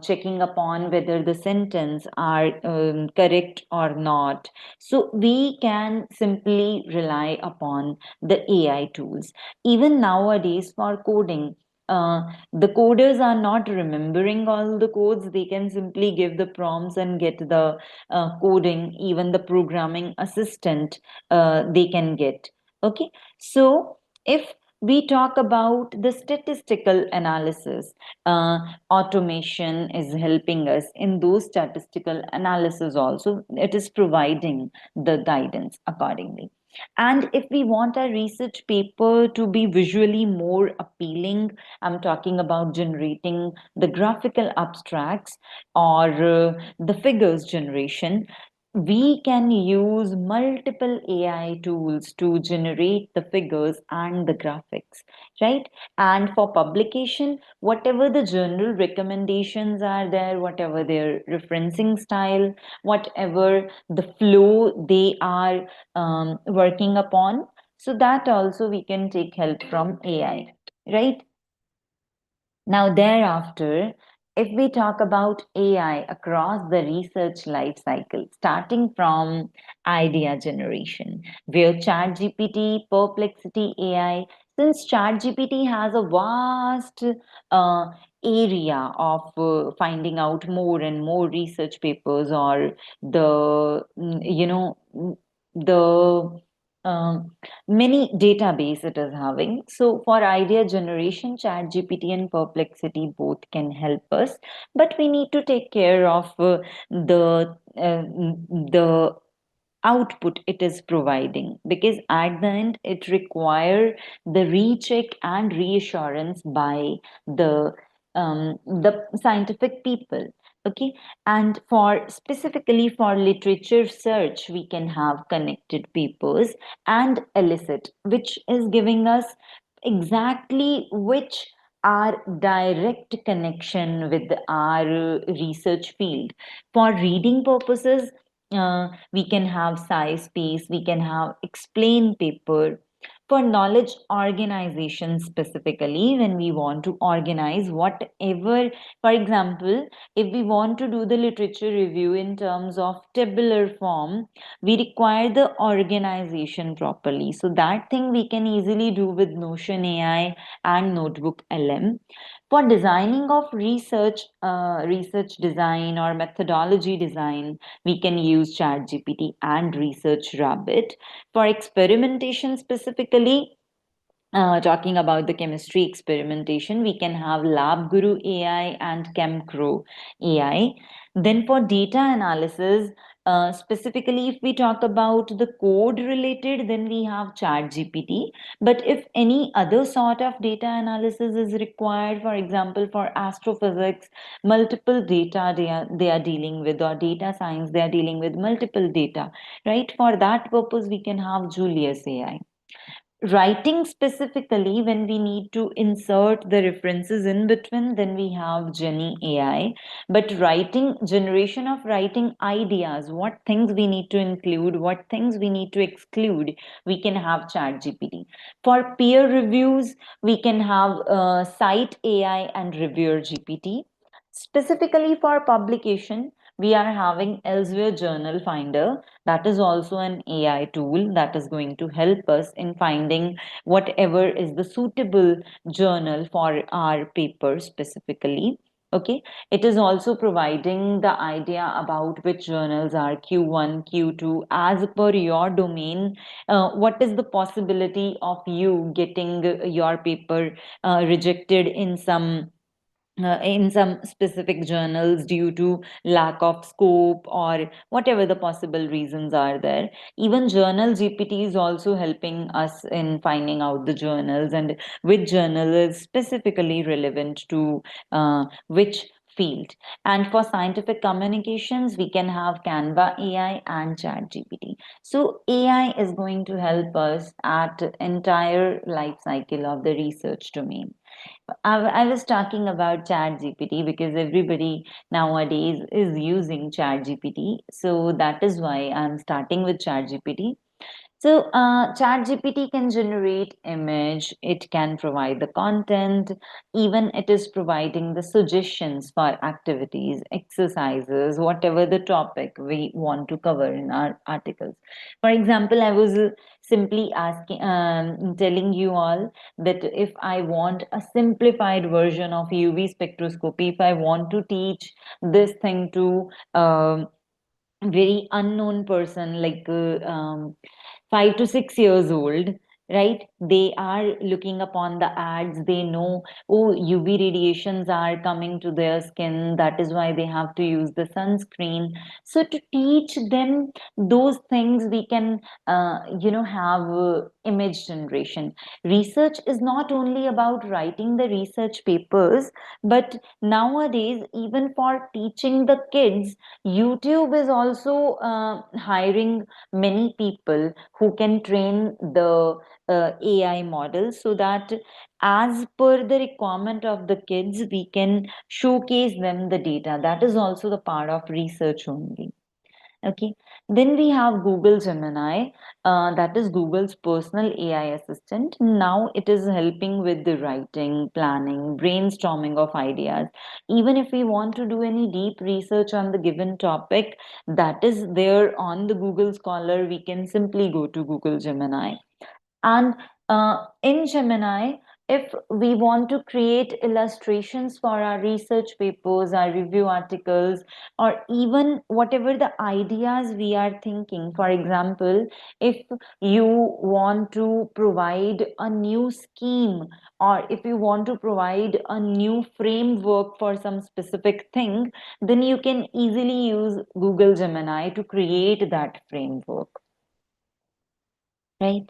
checking upon whether the sentence are correct or not, so we can simply rely upon the AI tools. Even nowadays, for coding, the coders are not remembering all the codes. They can simply give the prompts and get the coding. Even the programming assistant, they can get. Okay, so if we talk about the statistical analysis, uh, automation is helping us in those statistical analysis also. It is providing the guidance accordingly. And if we want a research paper to be visually more appealing, I'm talking about generating the graphical abstracts or the figures generation. We can use multiple AI tools to generate the figures and the graphics, right? And for publication, whatever the journal recommendations are there, whatever their referencing style, whatever the flow they are working upon, so that also we can take help from AI, right? Now, thereafter, if we talk about AI across the research life cycle, starting from idea generation, where ChatGPT, Perplexity AI, since ChatGPT has a vast uh, area of finding out more and more research papers or the, the many database it is having. So for idea generation, ChatGPT and Perplexity both can help us, but we need to take care of the output it is providing, because at the end it require the recheck and reassurance by the scientific people. Okay, and for specifically for literature search, we can have connected papers and elicit, which is giving us exactly which are direct connection with our research field. For reading purposes, we can have size space, we can have explain paper. For knowledge organization, specifically when we want to organize whatever, for example, if we want to do the literature review in terms of tabular form, we require the organization properly. So that thing we can easily do with Notion AI and Notebook LM. For designing of research design or methodology design, we can use ChatGPT and Research Rabbit. For experimentation specifically, talking about the chemistry experimentation, we can have LabGuru AI and ChemCrow AI. Then for data analysis, specifically if we talk about the code related, then we have ChatGPT. But if any other sort of data analysis is required, for example, for astrophysics, multiple data they are dealing with, or data science, they are dealing with multiple data, right? For that purpose, we can have Julius AI. Writing specifically, when we need to insert the references in between, then we have Jenny AI. But writing, generation of writing ideas, what things we need to include, what things we need to exclude, we can have ChatGPT. For peer reviews, we can have Cite AI and Reviewer GPT. Specifically for publication, we are having Elsewhere Journal Finder. That is also an AI tool that is going to help us in finding whatever is the suitable journal for our paper specifically. Okay, it is also providing the idea about which journals are Q1, Q2, as per your domain. What is the possibility of you getting your paper rejected in some specific journals due to lack of scope or whatever the possible reasons are there. Even journal GPT is also helping us in finding out the journals and which journal is specifically relevant to which field. And for scientific communications, we can have Canva AI and ChatGPT. So AI is going to help us at entire life cycle of the research domain. I was talking about ChatGPT because everybody nowadays is using ChatGPT. So that is why I'm starting with ChatGPT. So ChatGPT can generate image, it can provide the content, even it is providing the suggestions for activities, exercises, whatever the topic we want to cover in our articles. For example, I was simply asking, telling you all that if I want a simplified version of UV spectroscopy, if I want to teach this thing to very unknown person like 5 to 6 years old, right? They are looking upon the ads, they know, oh, UV radiations are coming to their skin, that is why they have to use the sunscreen. So to teach them those things, we can have image generation. Research is not only about writing the research papers, but nowadays even for teaching the kids, YouTube is also hiring many people who can train the AI models so that as per the requirement of the kids, we can showcase them the data. That is also the part of research only. Okay, then we have Google Gemini, that is Google's personal AI assistant. Now it is helping with the writing, planning, brainstorming of ideas. Even if we want to do any deep research on the given topic that is there on the Google Scholar, we can simply go to Google Gemini. And in Gemini, if we want to create illustrations for our research papers, our review articles, or even whatever the ideas we are thinking, for example, if you want to provide a new scheme, or if you want to provide a new framework for some specific thing, then you can easily use Google Gemini to create that framework, right?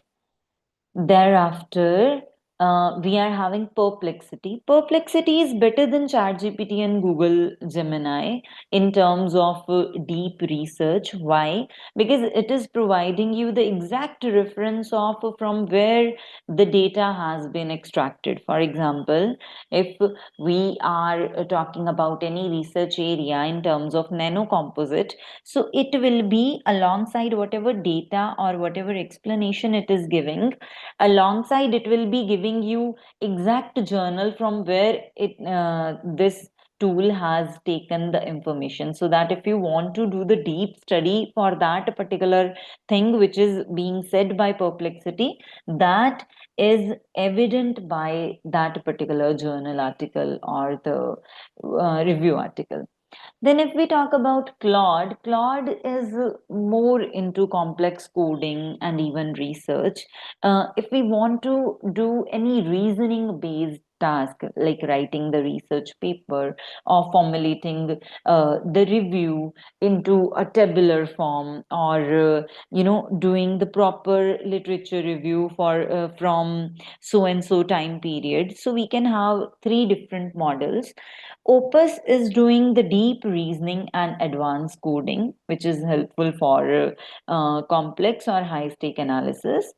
Thereafter, we are having Perplexity. Perplexity is better than ChatGPT and Google Gemini in terms of deep research. Why? Because it is providing you the exact reference of from where the data has been extracted. For example, if we are talking about any research area in terms of nanocomposite, so it will be alongside whatever data or whatever explanation it is giving, alongside it will be giving you exact journal from where this tool has taken the information, so that if you want to do the deep study for that particular thing which is being said by Perplexity, that is evident by that particular journal article or the review article. Then, if we talk about Claude, Claude is more into complex coding and even research. If we want to do any reasoning based task like writing the research paper or formulating the review into a tabular form, or doing the proper literature review for from so and so time period, so we can have three different models. Opus is doing the deep reasoning and advanced coding, which is helpful for complex or high stake analysis,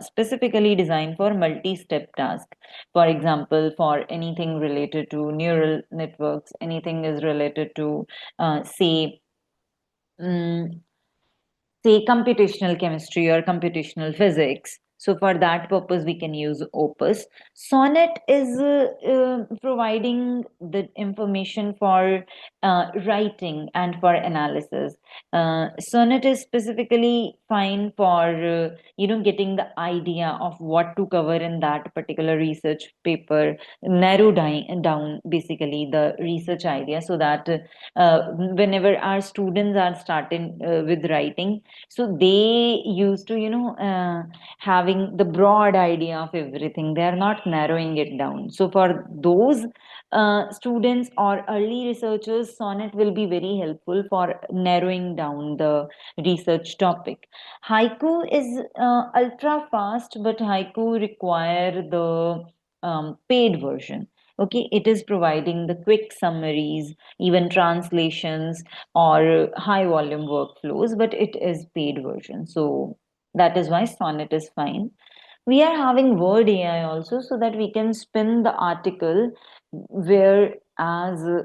specifically designed for multi step tasks. For example, for anything related to neural networks, anything is related to, say, mm, say computational chemistry or computational physics. So for that purpose, we can use Opus. Sonnet is providing the information for writing and for analysis. Sonnet is specifically fine for getting the idea of what to cover in that particular research paper, narrow down basically the research idea, so that whenever our students are starting with writing, so they used to having the broad idea of everything, they are not narrowing it down. So for those students or early researchers, Sonnet will be very helpful for narrowing down the research topic. Haiku is ultra fast, but Haiku require the paid version. Okay, it is providing the quick summaries, even translations or high volume workflows, but it is paid version. So that is why Sonnet is fine. We are having Word AI also, so that we can spin the article, whereas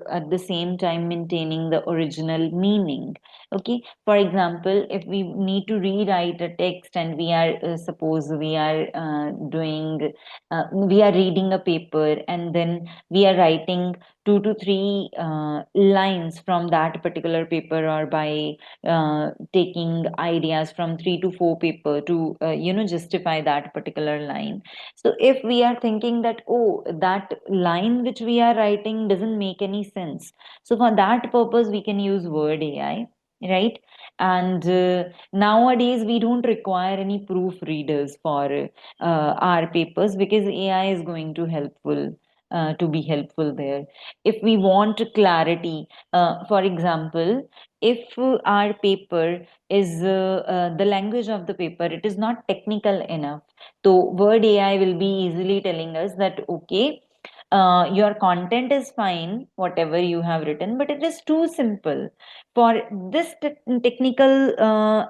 at the same time maintaining the original meaning. Okay, for example, if we need to rewrite a text and we are suppose we are doing we are reading a paper, and then we are writing 2 to 3 lines from that particular paper, or by taking ideas from 3 to 4 paper to justify that particular line. So if we are thinking that, oh, that line which we are writing doesn't make any sense, so for that purpose we can use Word AI, right? And nowadays we don't require any proofreaders for our papers, because AI is going to be helpful there. If we want clarity, for example, if our paper is the language of the paper, it is not technical enough, so Word AI will be easily telling us that, okay, your content is fine, whatever you have written, but it is too simple. For this technical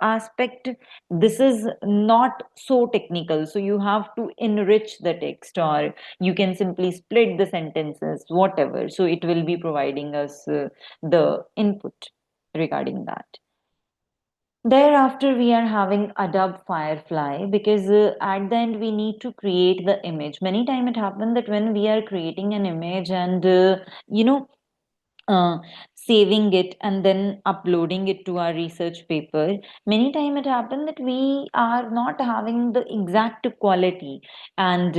aspect, this is not so technical. So you have to enrich the text, or you can simply split the sentences, whatever. So it will be providing us the input regarding that. Thereafter, we are having Adobe Firefly, because at the end we need to create the image. Many time it happens that when we are creating an image and uh, saving it and then uploading it to our research paper, many time it happens that we are not having the exact quality, and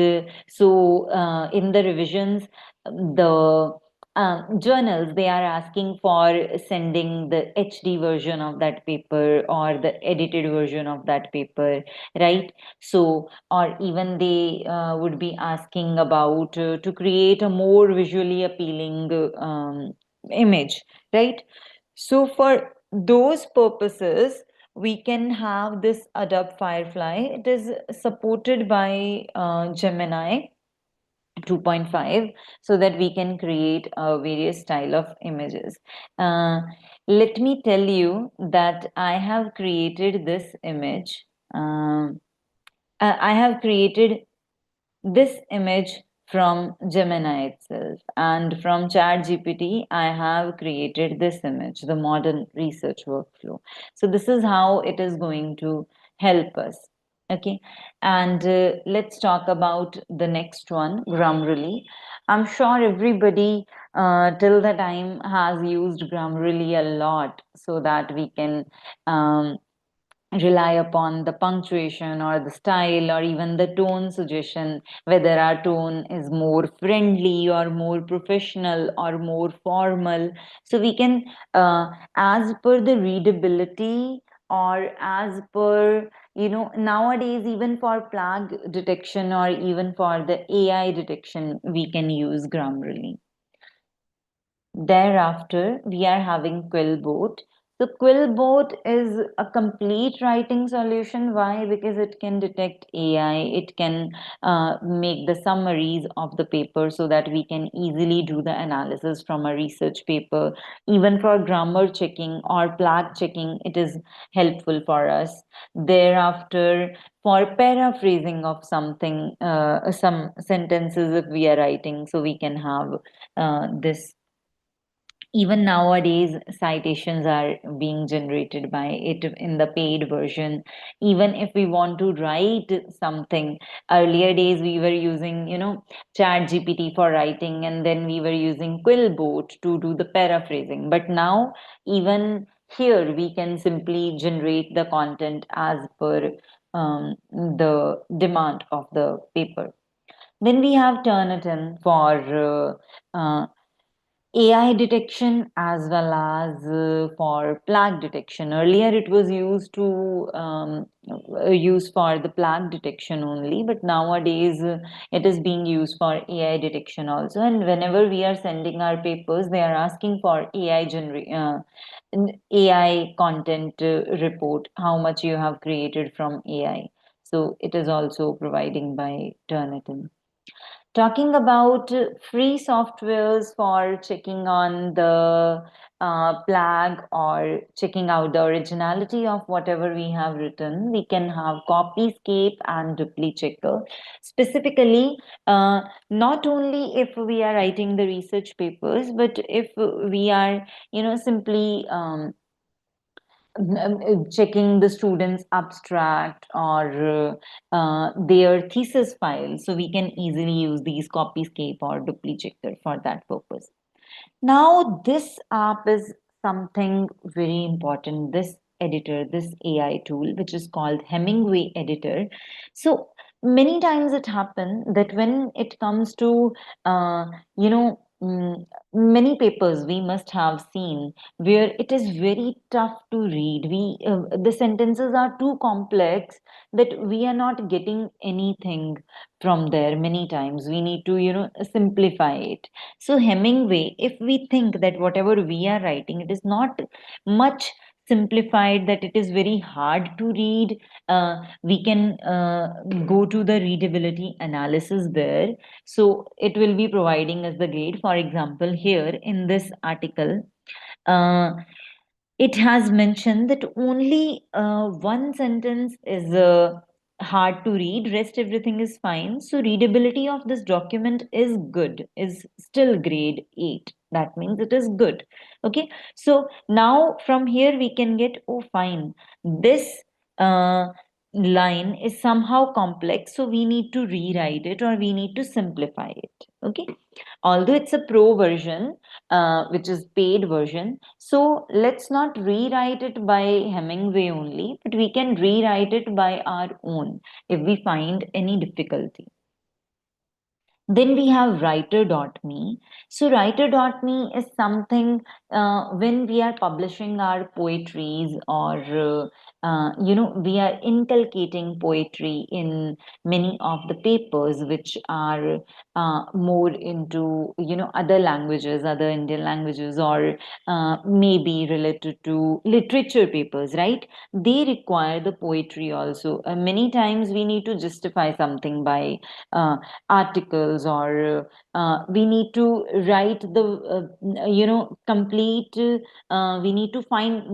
so in the revisions, the journals, they are asking for sending the HD version of that paper or the edited version of that paper, right? So, or even they would be asking about to create a more visually appealing image, right? So for those purposes, we can have this Adobe Firefly. It is supported by Gemini, 2.5 so that we can create various style of images. Let me tell you that I have created this image. I have created this image from Gemini itself, and from ChatGPT I have created this image, the modern research workflow. So this is how it is going to help us. Okay, and let's talk about the next one, Grammarly. I'm sure everybody till the time has used Grammarly a lot, so that we can rely upon the punctuation or the style or even the tone suggestion, whether our tone is more friendly or more professional or more formal. So we can, as per the readability, or as per, nowadays even for flag detection or even for the AI detection, we can use Grammarly. Thereafter, we are having Quillbot. So Quillbot is a complete writing solution. Why? Because it can detect AI. It can make the summaries of the paper so that we can easily do the analysis from a research paper. Even for grammar checking or flag checking, it is helpful for us. Thereafter, for paraphrasing of something, some sentences if we are writing, so we can have this. Even nowadays citations are being generated by it in the paid version. Even if we want to write something, earlier days we were using, chat gpt for writing, and then we were using quillbot to do the paraphrasing. But now even here we can simply generate the content as per the demand of the paper. Then we have Turnitin for AI detection as well as for plague detection. Earlier, it was used to use for the plague detection only, but nowadays it is being used for AI detection also. And whenever we are sending our papers, they are asking for AI content report, how much you have created from AI. So it is also providing by Turnitin. Talking about free softwares for checking on the flag or checking out the originality of whatever we have written, we can have Copyscape and Duplichecker. Specifically, not only if we are writing the research papers, but if we are, simply checking the students' abstract or their thesis file. So we can easily use these Copyscape or Duplichecker for that purpose. Now, this app is something very important. This editor, this AI tool, which is called Hemingway Editor. So many times it happens that when it comes to, many papers we must have seen where it is very tough to read. The sentences are too complex that we are not getting anything from there. Many times we need to, simplify it. So Hemingway, if we think that whatever we are writing, it is not much simplified, that it is very hard to read, we can go to the readability analysis there. So it will be providing us the grade. For example, here in this article, uh, it has mentioned that only one sentence is hard to read, rest everything is fine. So readability of this document is good, is still grade 8. That means it is good. Okay, so now from here we can get, oh fine, this uh, line is somehow complex, so we need to rewrite it or we need to simplify it. Okay, although it's a pro version, which is paid version. So let's not rewrite it by Hemingway only, but we can rewrite it by our own if we find any difficulty. Then we have writer.me. So writer.me is something when we are publishing our poetries or we are inculcating poetry in many of the papers which are more into, other languages, other Indian languages, or maybe related to literature papers, right? They require the poetry also. Many times we need to justify something by articles, or we need to write the, complete, we need to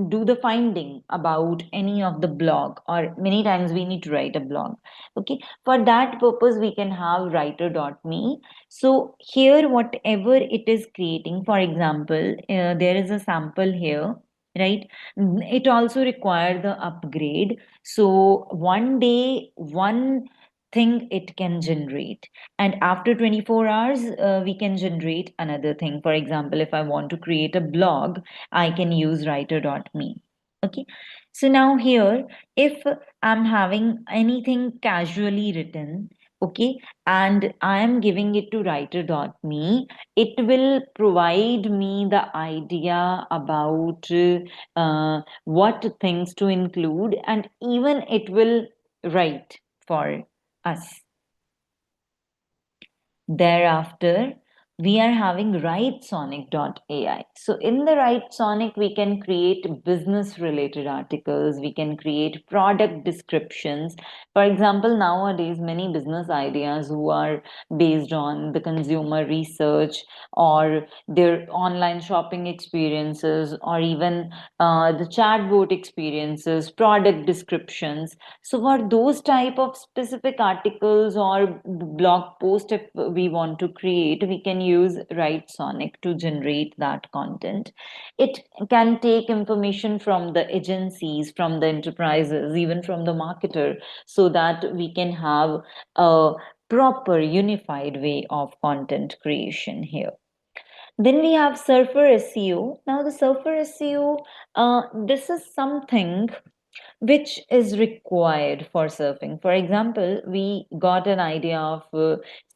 do the finding about any of the blog, or many times we need to write a blog. Okay, for that purpose we can have writer.me. So here whatever it is creating, for example, there is a sample here, right? It also require the upgrade. So one day one thing it can generate, and after 24 hours we can generate another thing. For example, if I want to create a blog, I can use writer.me. Okay, so now here, if I'm having anything casually written, okay, and I am giving it to writer.me, it will provide me the idea about what things to include, and even it will write for us. Thereafter, we are having writesonic.ai. So in the writesonic, we can create business related articles, we can create product descriptions. For example, nowadays, many business ideas who are based on the consumer research, or their online shopping experiences, or even the chatbot experiences, product descriptions. So for those type of specific articles or blog post, if we want to create, we can use writesonic to generate that content. It can take information from the agencies, from the enterprises, even from the marketer, so that we can have a proper unified way of content creation here. Then we have Surfer SEO. Now the Surfer SEO, this is something which is required for surfing. For example, we got an idea of,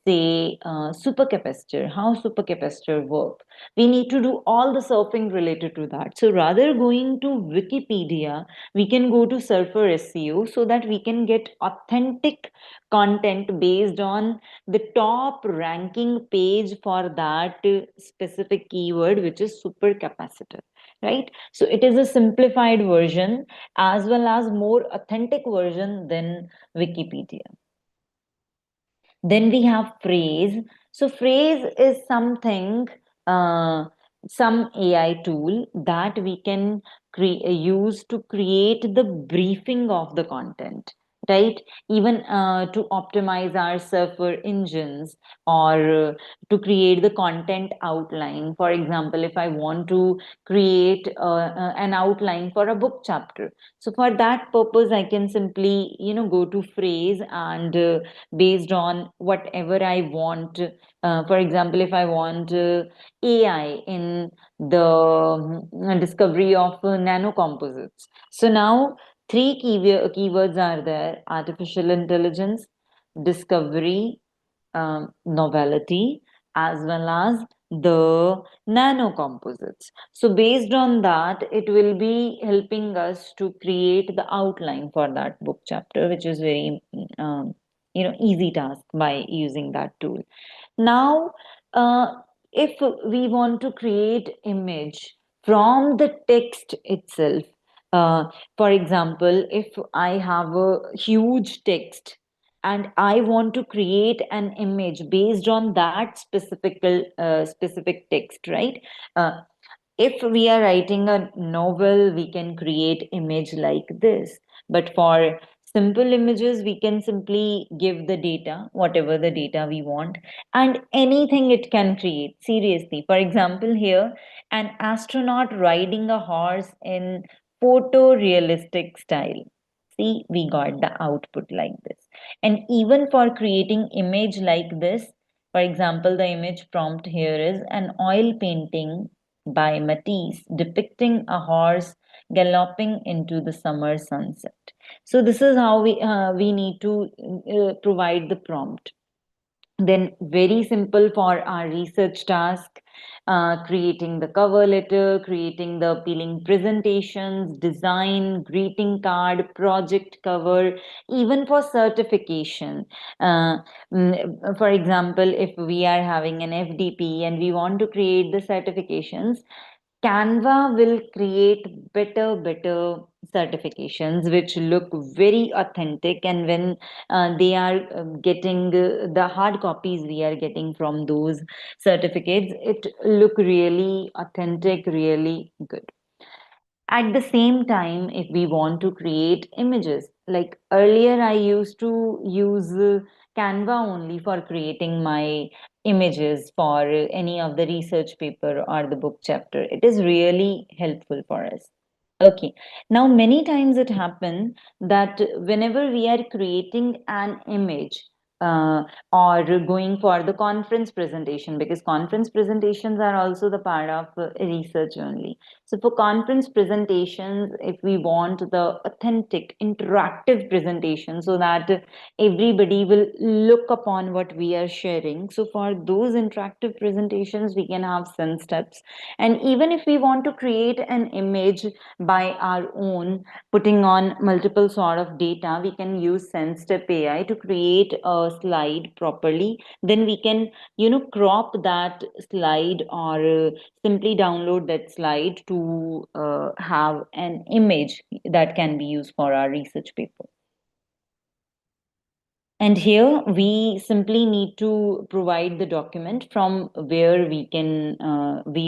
say, supercapacitor, how supercapacitor work. We need to do all the surfing related to that. So rather going to Wikipedia, we can go to Surfer SEO so that we can get authentic content based on the top ranking page for that specific keyword, which is supercapacitor, right? So it is a simplified version as well as more authentic version than Wikipedia. Then we have phrase. So phrase is something, some AI tool that we can use to create the briefing of the content, right? Even to optimize our server engines, or to create the content outline. For example, if I want to create an outline for a book chapter, so for that purpose I can simply go to phrase, and based on whatever I want, for example, if I want AI in the discovery of nanocomposites, so now three keywords are there: artificial intelligence, discovery, novelty, as well as the nanocomposites. So based on that, it will be helping us to create the outline for that book chapter, which is very easy task by using that tool. Now, if we want to create image from the text itself, uh, for example, if I have a huge text and I want to create an image based on that specific text, right? If we are writing a novel, we can create image like this. But for simple images, we can simply give the data, whatever the data we want, and anything it can create. Seriously. For example, here, an astronaut riding a horse in photorealistic style. See, we got the output like this. And even for creating image like this, for example, the image prompt here is an oil painting by Matisse depicting a horse galloping into the summer sunset. So this is how we need to provide the prompt. Then very simple for our research task, creating the cover letter, creating the appealing presentations, design, greeting card, project cover, even for certification. Uh, for example, if we are having an FDP and we want to create the certifications, Canva will create better certifications which look very authentic, and when they are getting the hard copies we are getting from those certificates, it look really authentic, really good. At the same time, if we want to create images, like earlier I used to use Canva only for creating my images for any of the research paper or the book chapter. It is really helpful for us. Okay, now many times it happens that whenever we are creating an image, uh, or going for the conference presentation, because conference presentations are also the part of research only. So for conference presentations, if we want the authentic, interactive presentation so that everybody will look upon what we are sharing. So for those interactive presentations, we can have sense steps. And even if we want to create an image by our own, putting on multiple sort of data, we can use SenseStep AI to create a slide properly. Then we can, crop that slide, or simply download that slide to have an image that can be used for our research paper. And here we simply need to provide the document from where we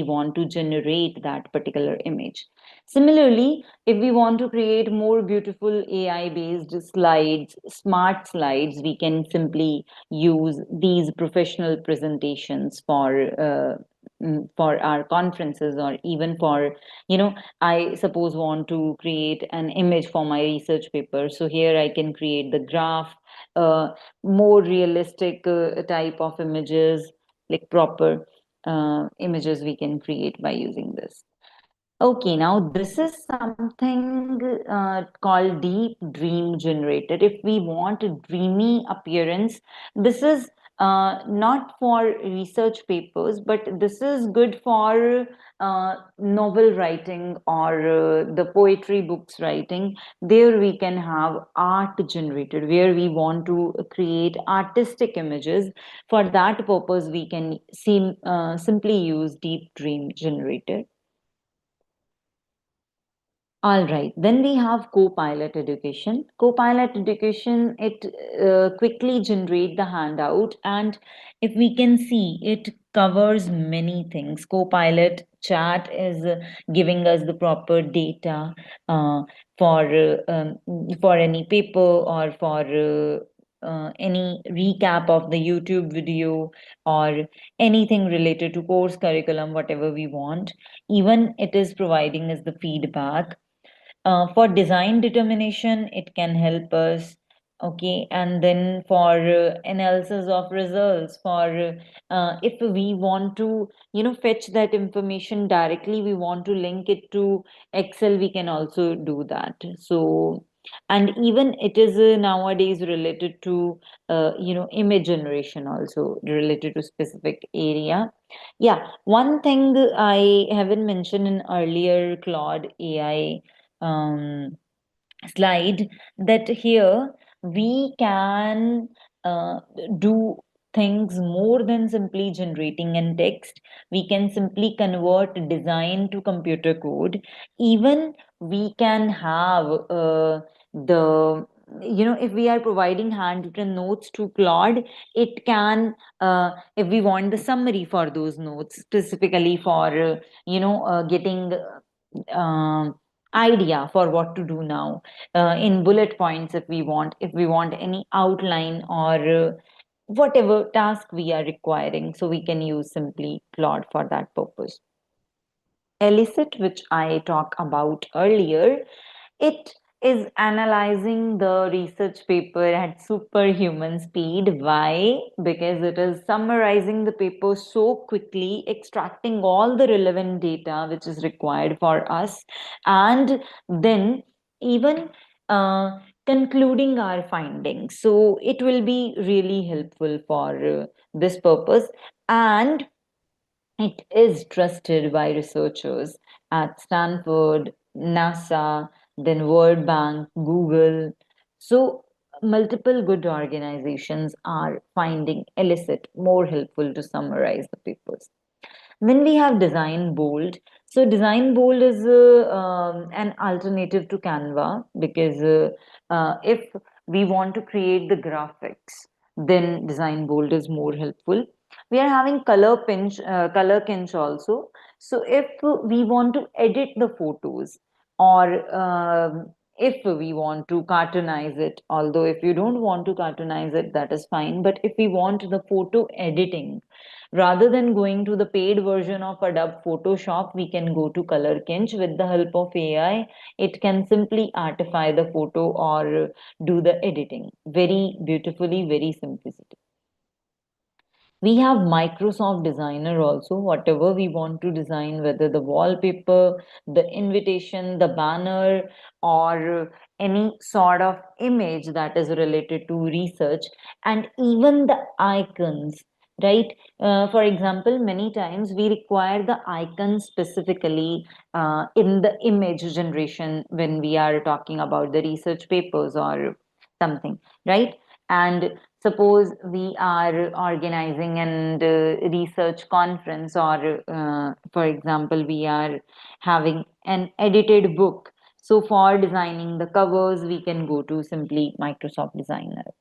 want to generate that particular image. Similarly, if we want to create more beautiful AI-based slides, smart slides, we can simply use these professional presentations for our conferences, or even for, I suppose want to create an image for my research paper. So here I can create the graph, more realistic type of images, like proper images we can create by using this. Okay, now this is something called Deep Dream Generator. If we want a dreamy appearance, this is not for research papers, but this is good for novel writing, or the poetry books writing. There we can have art generated, where we want to create artistic images. For that purpose, we can simply use Deep Dream Generator. All right, then we have Copilot Education. Copilot Education, it quickly generate the handout, and if we can see, it covers many things. Copilot chat is giving us the proper data uh, for any paper, or for any recap of the YouTube video, or anything related to course curriculum, whatever we want. Even it is providing us the feedback. For design determination, it can help us. Okay, and then for analysis of results, for if we want to, fetch that information directly, we want to link it to Excel, we can also do that. So, and even it is nowadays related to, image generation, also related to specific area. Yeah, one thing I haven't mentioned in earlier Claude AI um, slide, that here we can uh, do things more than simply generating an text. We can simply convert design to computer code. Even we can have the if we are providing handwritten notes to Claude, it can, if we want the summary for those notes, specifically for getting um idea for what to do now, in bullet points, if we want any outline, or whatever task we are requiring, so we can use simply Claude for that purpose. Elicit, which I talked about earlier, it is analyzing the research paper at superhuman speed. Why? Because it is summarizing the paper so quickly, extracting all the relevant data which is required for us, and then even concluding our findings. So it will be really helpful for this purpose, and it is trusted by researchers at Stanford, NASA, then World Bank, Google. So multiple good organizations are finding Elicit more helpful to summarize the papers. Then we have Design Bold. So Design Bold is an alternative to Canva, because if we want to create the graphics, then Design Bold is more helpful. We are having Color Pinch also. So if we want to edit the photos, or if we want to cartoonize it, although if you don't want to cartoonize it, that is fine. But if we want the photo editing, rather than going to the paid version of Adobe Photoshop, we can go to Color Kinch. With the help of AI, it can simply artify the photo or do the editing very beautifully, very simplicity. We have Microsoft Designer also. Whatever we want to design, whether the wallpaper, the invitation, the banner, or any sort of image that is related to research, and even the icons, right? For example, many times we require the icons specifically in the image generation when we are talking about the research papers or something, right? And suppose we are organizing and research conference, or for example, we are having an edited book. So for designing the covers, we can go to simply Microsoft Designer.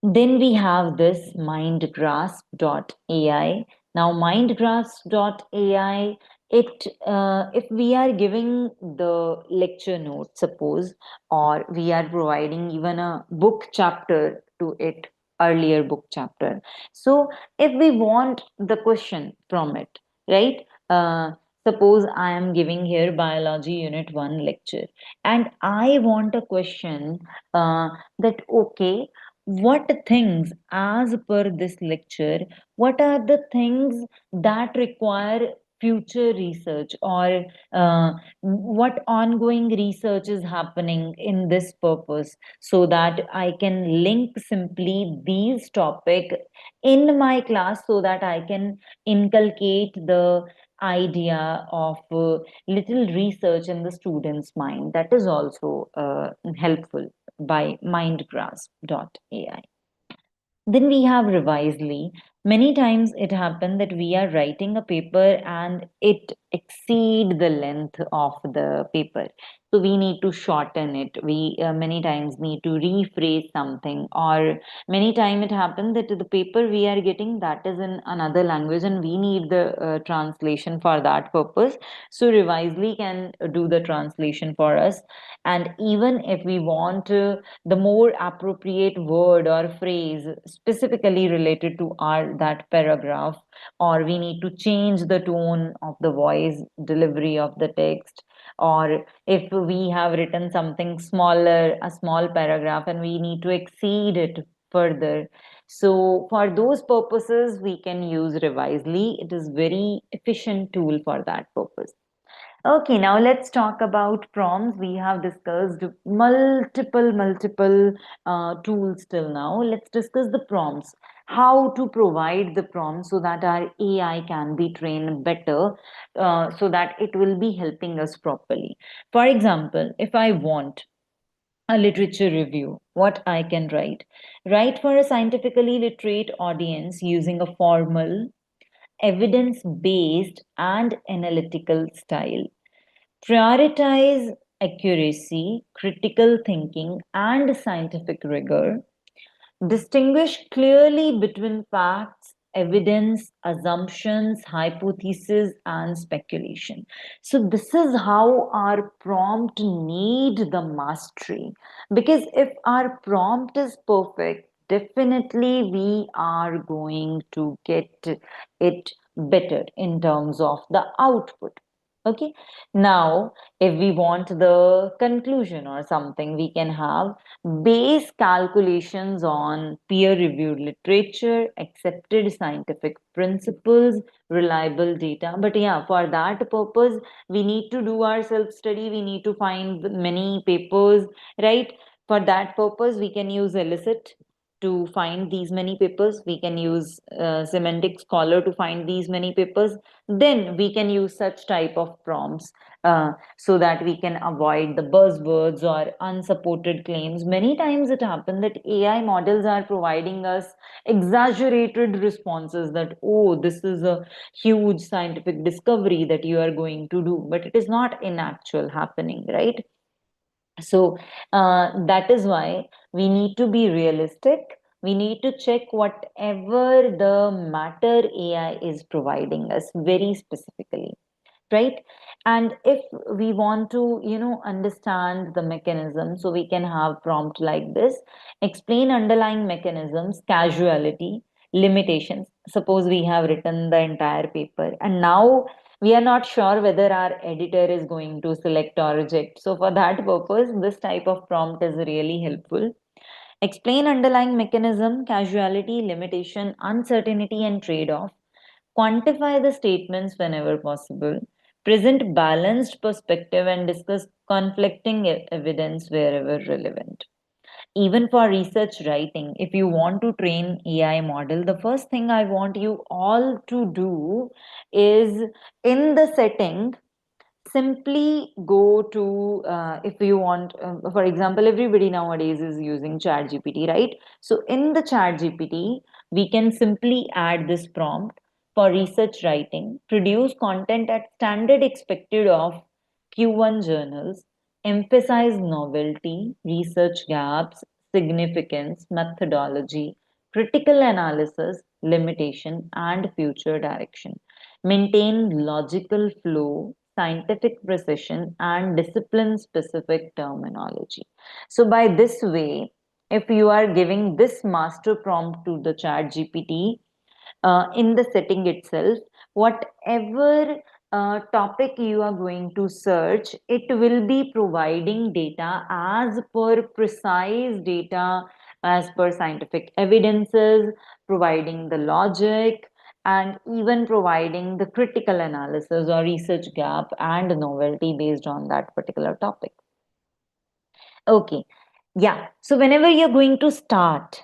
Then we have this mindgrasp.ai. Now, mindgrasp.ai, if we are giving the lecture note, suppose, or we are providing even a book chapter to it, earlier book chapter. So if we want the question from it, right? Suppose I am giving here Biology Unit 1 lecture, and I want a question that, okay, what things, as per this lecture, what are the things that require future research, or what ongoing research is happening in this purpose, so that I can link simply these topic in my class, so that I can inculcate the idea of little research in the student's mind. That is also helpful by mindgrasp.ai. Then we have Revisely. Many times it happens that we are writing a paper and it exceed the length of the paper. So we need to shorten it. We many times need to rephrase something, or many time it happens that the paper we are getting, that is in another language, and we need the translation for that purpose. So Revisely can do the translation for us. And even if we want the more appropriate word or phrase specifically related to our that paragraph, or we need to change the tone of the voice delivery of the text, or if we have written something smaller, a small paragraph, and we need to exceed it further, so for those purposes we can use Revisely. It is very efficient tool for that purpose. Okay, now let's talk about prompts. We have discussed multiple tools till now. Let's discuss the prompts. How to provide the prompts so that our AI can be trained better, so that it will be helping us properly. For example, if I want a literature review, what I can write? Write for a scientifically literate audience using a formal, evidence-based, and analytical style. Prioritize accuracy, critical thinking, and scientific rigor. Distinguish clearly between facts, evidence, assumptions, hypothesis, and speculation. So this is how our prompt need the mastery. Because if our prompt is perfect, definitely we are going to get it better in terms of the output. Okay. Now, if we want the conclusion or something, we can have base calculations on peer-reviewed literature, accepted scientific principles, reliable data. But yeah, for that purpose, we need to do our self-study. We need to find many papers, right? For that purpose, we can use Elicit to find these many papers. We can use Semantic Scholar to find these many papers. Then we can use such type of prompts so that we can avoid the buzzwords or unsupported claims. Many times it happens that AI models are providing us exaggerated responses that, oh, this is a huge scientific discovery that you are going to do, but it is not in actual happening, right? So that is why we need to be realistic. We need to check whatever the matter AI is providing us very specifically, right? And if we want to, understand the mechanism, so we can have prompt like this: explain underlying mechanisms, causality, limitations. Suppose we have written the entire paper and now we are not sure whether our editor is going to select or reject. So for that purpose, this type of prompt is really helpful. Explain underlying mechanism, causality, limitation, uncertainty, and trade-off. Quantify the statements whenever possible. Present balanced perspective and discuss conflicting evidence wherever relevant. Even for research writing, if you want to train AI model, the first thing I want you all to do is, in the setting, simply go to, if you want, for example, everybody nowadays is using chat gpt, right? So in the chat gpt, we can simply add this prompt: for research writing, produce content at standard expected of Q1 journals, emphasize novelty, research gaps, significance, methodology, critical analysis, limitation, and future direction. Maintain logical flow, scientific precision, and discipline specific terminology. So, by this way, if you are giving this master prompt to the chat GPT, in the setting itself, whatever topic you are going to search, it will be providing data as per precise data, as per scientific evidences, providing the logic, and even providing the critical analysis or research gap and novelty based on that particular topic. Okay. Yeah. So whenever you're going to start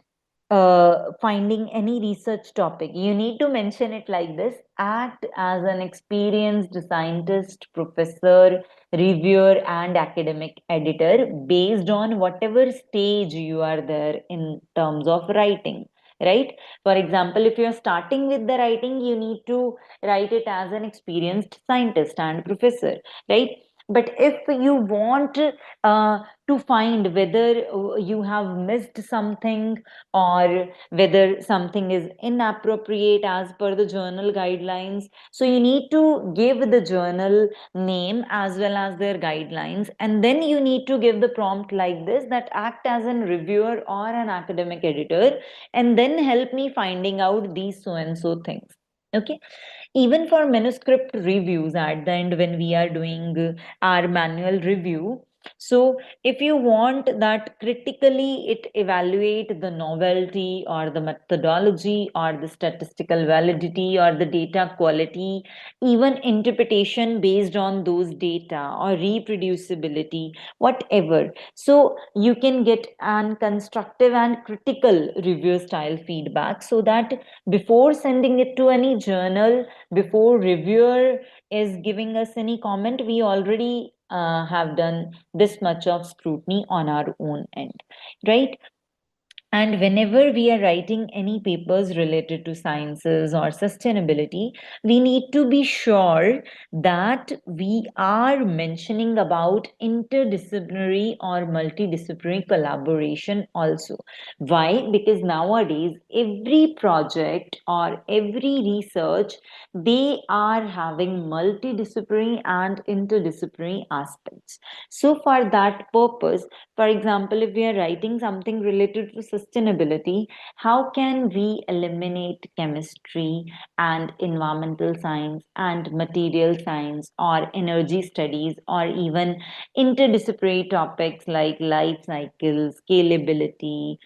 finding any research topic, you need to mention it like this: act as an experienced scientist, professor, reviewer, and academic editor based on whatever stage you are there in terms of writing. Right? For example, if you're starting with the writing, you need to write it as an experienced scientist and professor, right? But if you want to find whether you have missed something or whether something is inappropriate as per the journal guidelines, so you need to give the journal name as well as their guidelines, and then you need to give the prompt like this: that act as an reviewer or an academic editor and then help me finding out these so and so things. Okay. Even for manuscript reviews, at the end when we are doing our manual review, so if you want that critically it evaluate the novelty or the methodology or the statistical validity or the data quality, even interpretation based on those data or reproducibility, whatever, so you can get an constructive and critical review style feedback, so that before sending it to any journal, before reviewer is giving us any comment, we already have done this much of scrutiny on our own end, right? And whenever we are writing any papers related to sciences or sustainability, we need to be sure that we are mentioning about interdisciplinary or multidisciplinary collaboration also. Why? Because nowadays, every project or every research, they are having multidisciplinary and interdisciplinary aspects. So for that purpose, for example, if we are writing something related to sustainability, how can we eliminate chemistry and environmental science and material science or energy studies or even interdisciplinary topics like life cycle, scalability,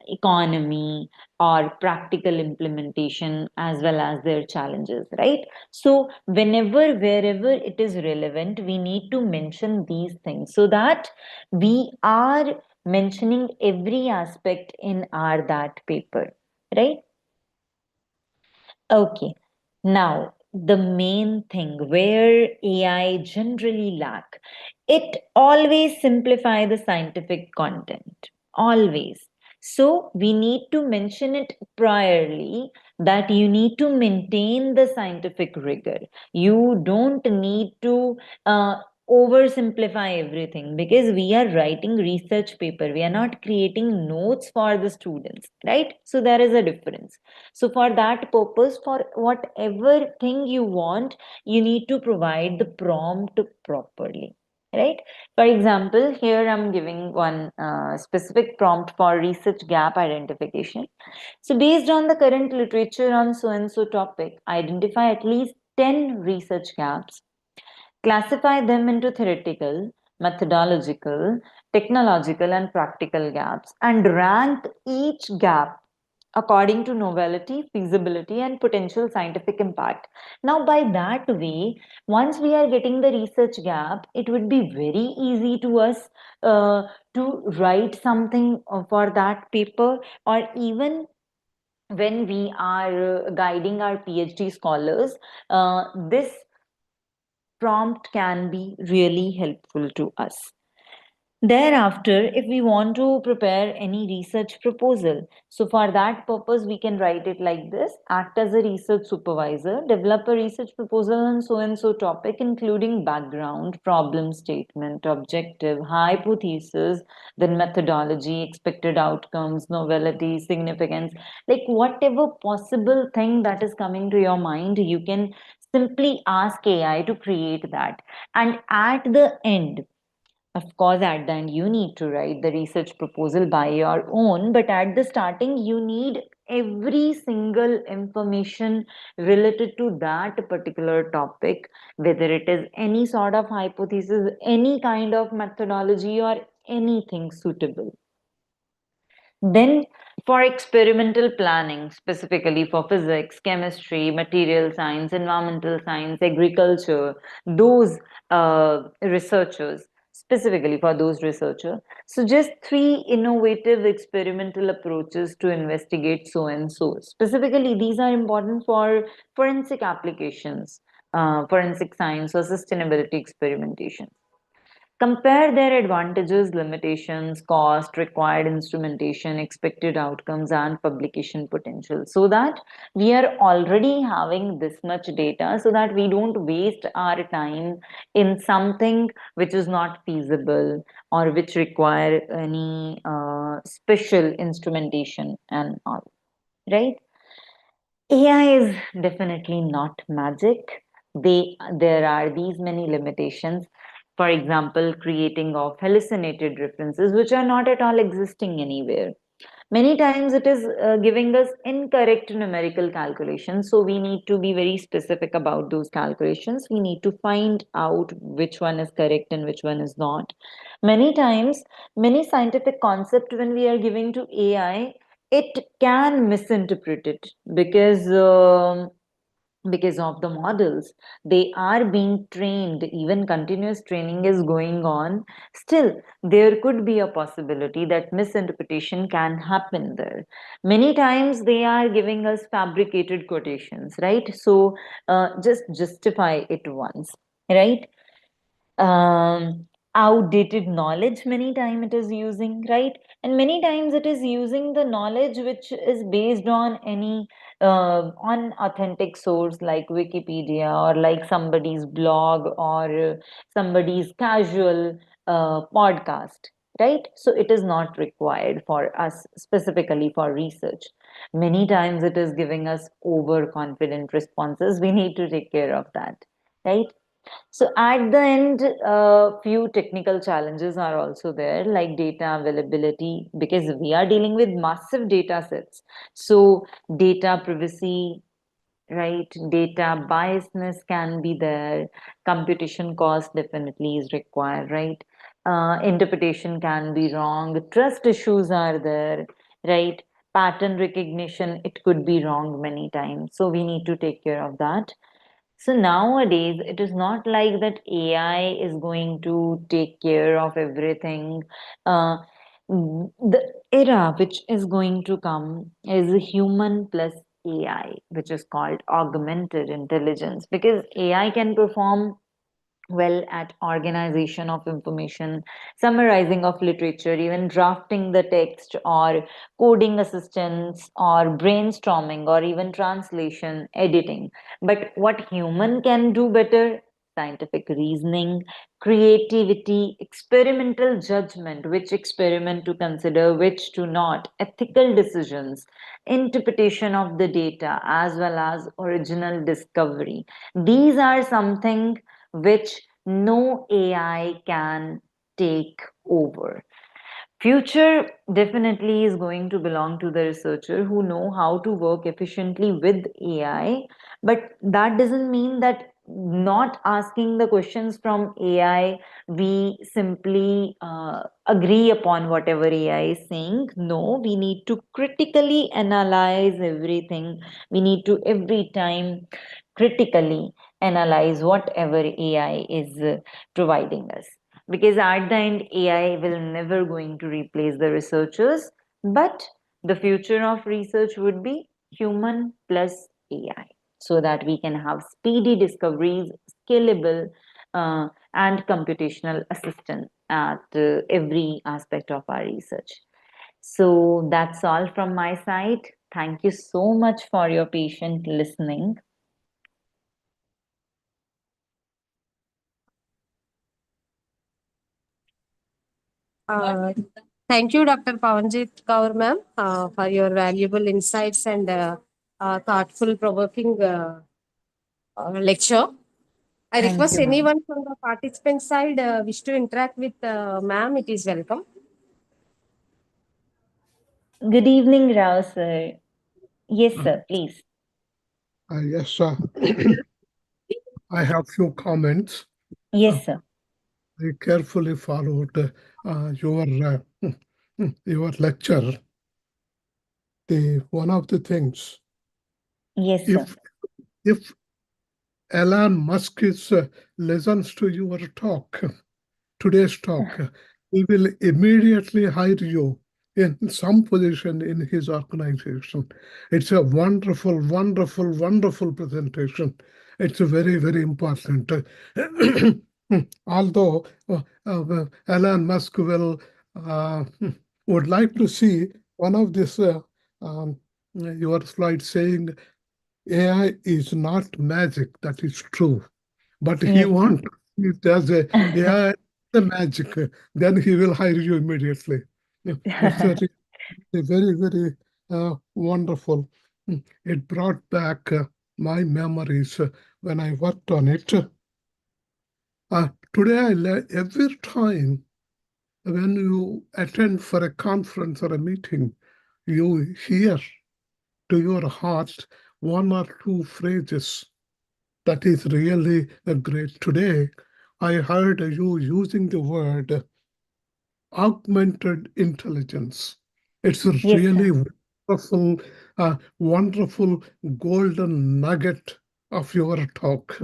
economy, or practical implementation, as well as their challenges, right? So whenever, wherever it is relevant, we need to mention these things so that we are mentioning every aspect in our that paper, right? Okay. Now, the main thing where AI generally lack, it always simplify the scientific content. Always. So we need to mention it priorly that you need to maintain the scientific rigor. You don't need to oversimplify everything because we are writing research paper. We are not creating notes for the students, right? So there is a difference. So for that purpose, for whatever thing you want, you need to provide the prompt properly, right? For example, here I'm giving one specific prompt for research gap identification. So based on the current literature on so and so topic, identify at least 10 research gaps, classify them into theoretical, methodological, technological, and practical gaps, and rank each gap according to novelty, feasibility, and potential scientific impact. Now, by that way, once we are getting the research gap, it would be very easy to us to write something for that paper, or even when we are guiding our PhD scholars, this prompt can be really helpful to us. Thereafter, if we want to prepare any research proposal, so for that purpose, we can write it like this: act as a research supervisor, develop a research proposal on so and so topic, including background, problem statement, objective, hypothesis, then methodology, expected outcomes, novelty, significance, like whatever possible thing that is coming to your mind, you can simply ask AI to create that. And at the end, of course, at the end, you need to write the research proposal by your own, but at the starting, you need every single information related to that particular topic, whether it is any sort of hypothesis, any kind of methodology, or anything suitable. Then, for experimental planning, specifically for physics, chemistry, material science, environmental science, agriculture, those researchers, specifically for those researchers, suggest 3 innovative experimental approaches to investigate so and so. Specifically, these are important for forensic applications, forensic science, or sustainability experimentation. Compare their advantages, limitations, cost, required instrumentation, expected outcomes, and publication potential, so that we are already having this much data so that we don't waste our time in something which is not feasible or which require any special instrumentation and all, right? AI is definitely not magic. There are these many limitations. For example, creating of hallucinated references, which are not at all existing anywhere. Many times it is giving us incorrect numerical calculations. So we need to be very specific about those calculations. We need to find out which one is correct and which one is not. Many times, many scientific concept when we are giving to AI, it can misinterpret it because of the models. They are being trained, even continuous training is going on. Still, there could be a possibility that misinterpretation can happen there. Many times they are giving us fabricated quotations, right? So just justify it once, right? Outdated knowledge many time it is using, right? And many times it is using the knowledge which is based on any unauthentic source like Wikipedia, or like somebody's blog, or somebody's casual podcast, right? So it is not required for us specifically for research. Many times it is giving us overconfident responses. We need to take care of that, right? So at the end, few technical challenges are also there, like data availability, because we are dealing with massive data sets. So data privacy, right? Data biasness can be there. Computation cost definitely is required, right? Interpretation can be wrong. Trust issues are there, right? Pattern recognition, it could be wrong many times. So we need to take care of that. So nowadays, it is not like that AI is going to take care of everything. Uh, the era which is going to come is human plus AI, which is called augmented intelligence, because AI can perform well at organization of information, summarizing of literature, even drafting the text, or coding assistance, or brainstorming, or even translation, editing. But what human can do better? Scientific reasoning, creativity, experimental judgment, which experiment to consider, which to not, ethical decisions, interpretation of the data, as well as original discovery. These are something which no AI can take over. Future definitely is going to belong to the researcher who know how to work efficiently with AI, but that doesn't mean that not asking the questions from AI, we simply agree upon whatever AI is saying. No, we need to critically analyze everything. We need to every time critically analyze whatever AI is providing us, because at the end AI will never going to replace the researchers, but the future of research would be human plus AI, so that we can have speedy discoveries, scalable, and computational assistance at every aspect of our research. So that's all from my side. Thank you so much for your patient listening. Uh, Thank you, Dr. Pavanjit Kaur ma'am, for your valuable insights and thoughtful, provoking lecture. I Thank request you, ma'am. anyone from the participant side wish to interact with ma'am, it is welcome. Good evening, Rao sir. Yes, sir, please. Yes, I have few comments. Yes, sir. I carefully followed your lecture. One of the things, Yes, sir. if Elon Musk listens to your talk, today's talk, he will immediately hire you in some position in his organization. It's a wonderful, wonderful, wonderful presentation. It's a very, very important. Although Elon Musk would like to see one of this your slide saying AI is not magic. That is true, but he Yes, wants it as a AI the magic. Then he will hire you immediately. It's a very, very wonderful. It brought back my memories when I worked on it. Today, every time when you attend for a conference or a meeting, you hear to your heart one or two phrases that is really great. Today, I heard you using the word augmented intelligence. It's a yes, really sir. wonderful, wonderful golden nugget of your talk.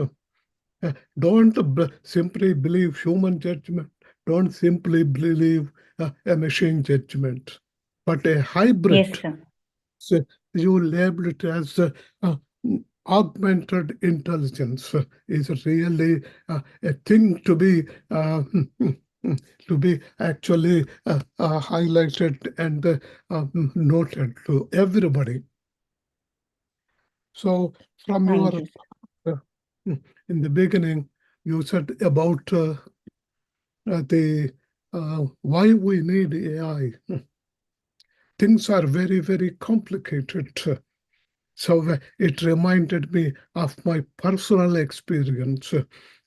Don't simply believe human judgment. Don't simply believe a machine judgment, but a Yes, hybrid. sir. So you label it as augmented intelligence is really a thing to be to be actually highlighted and noted to everybody. So from your Thank you, sir. uh, in the beginning, you said about the why we need AI. Things are very, very complicated. So it reminded me of my personal experience.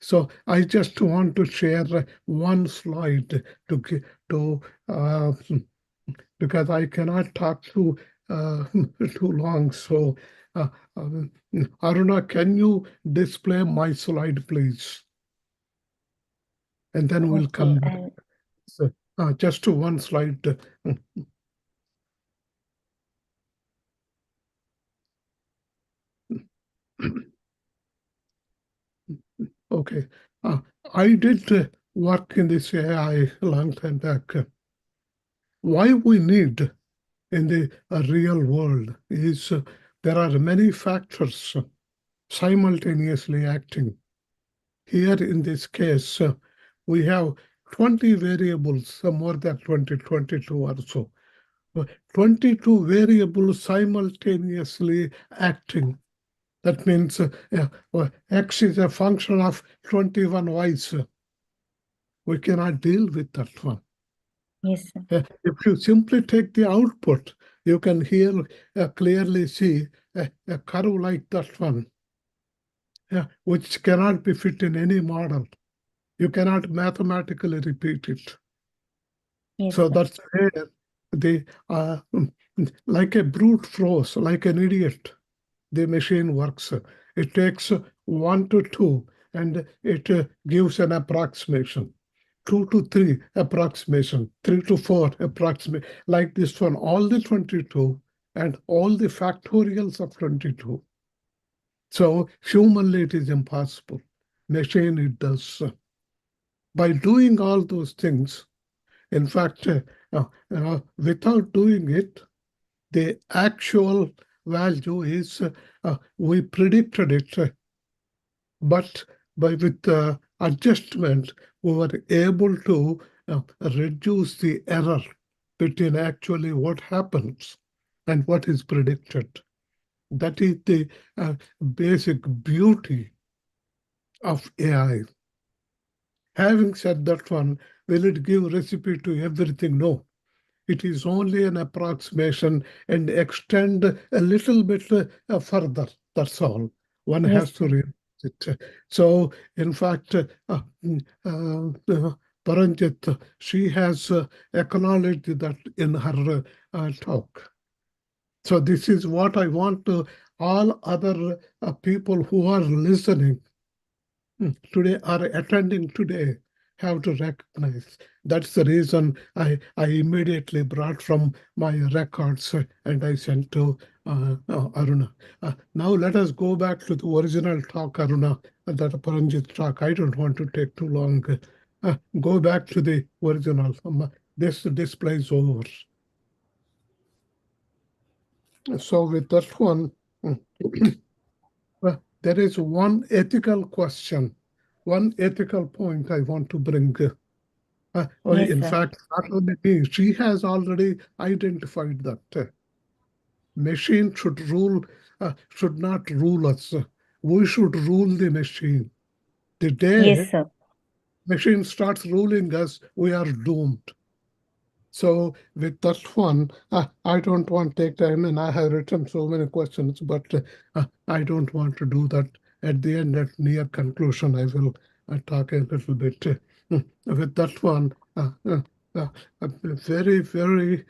So I just want to share one slide to because I cannot talk too too long. So Aruna, can you display my slide, please? And then we'll Okay, come back. So, just to one slide. Okay. I did work in this AI a long time back. Why we need in the real world is there are many factors simultaneously acting. Here in this case, we have 20 variables, more than 20, 22 or so. 22 variables simultaneously acting. That means X is a function of 21 Y's. We cannot deal with that one. Yes, sir. If you simply take the output, you can here clearly see a curve like that one, which cannot be fit in any model. You cannot mathematically repeat it. Yes, So sir. that's where the like a brute force, like an idiot, the machine works. It takes 1 to 2 and it gives an approximation. 2 to 3 approximation, 3 to 4 approximate, like this one, all the 22 and all the factorials of 22. So humanly it is impossible. Machine it does. By doing all those things, in fact, without doing it, the actual value is we predicted it, but with adjustment, we were able to reduce the error between actually what happens and what is predicted. That is the basic beauty of AI. Having said that one, will it give recipe to everything? No. It is only an approximation and extend a little bit further. That's all. One Yes, has to sir. realize it. So, in fact, Paranjit, she has acknowledged that in her talk. So this is what I want to all other people who are listening today or attending today have to recognize. That's the reason I immediately brought from my records and I sent to Aruna. Now let us go back to the original talk, Aruna, that Paranjit talk. I don't want to take too long. Go back to the original. This display is over. So with that one, there is one ethical question, one ethical point I want to bring. Yes, In sir. fact, not only me, she has already identified that machine should should not rule us. We should rule the machine. The day Yes, sir. machine starts ruling us, we are doomed. So with that one, I don't want to take time, and I have written so many questions, but I don't want to do that. At the end, at near conclusion, I will talk a little bit. With that one, I'm very, very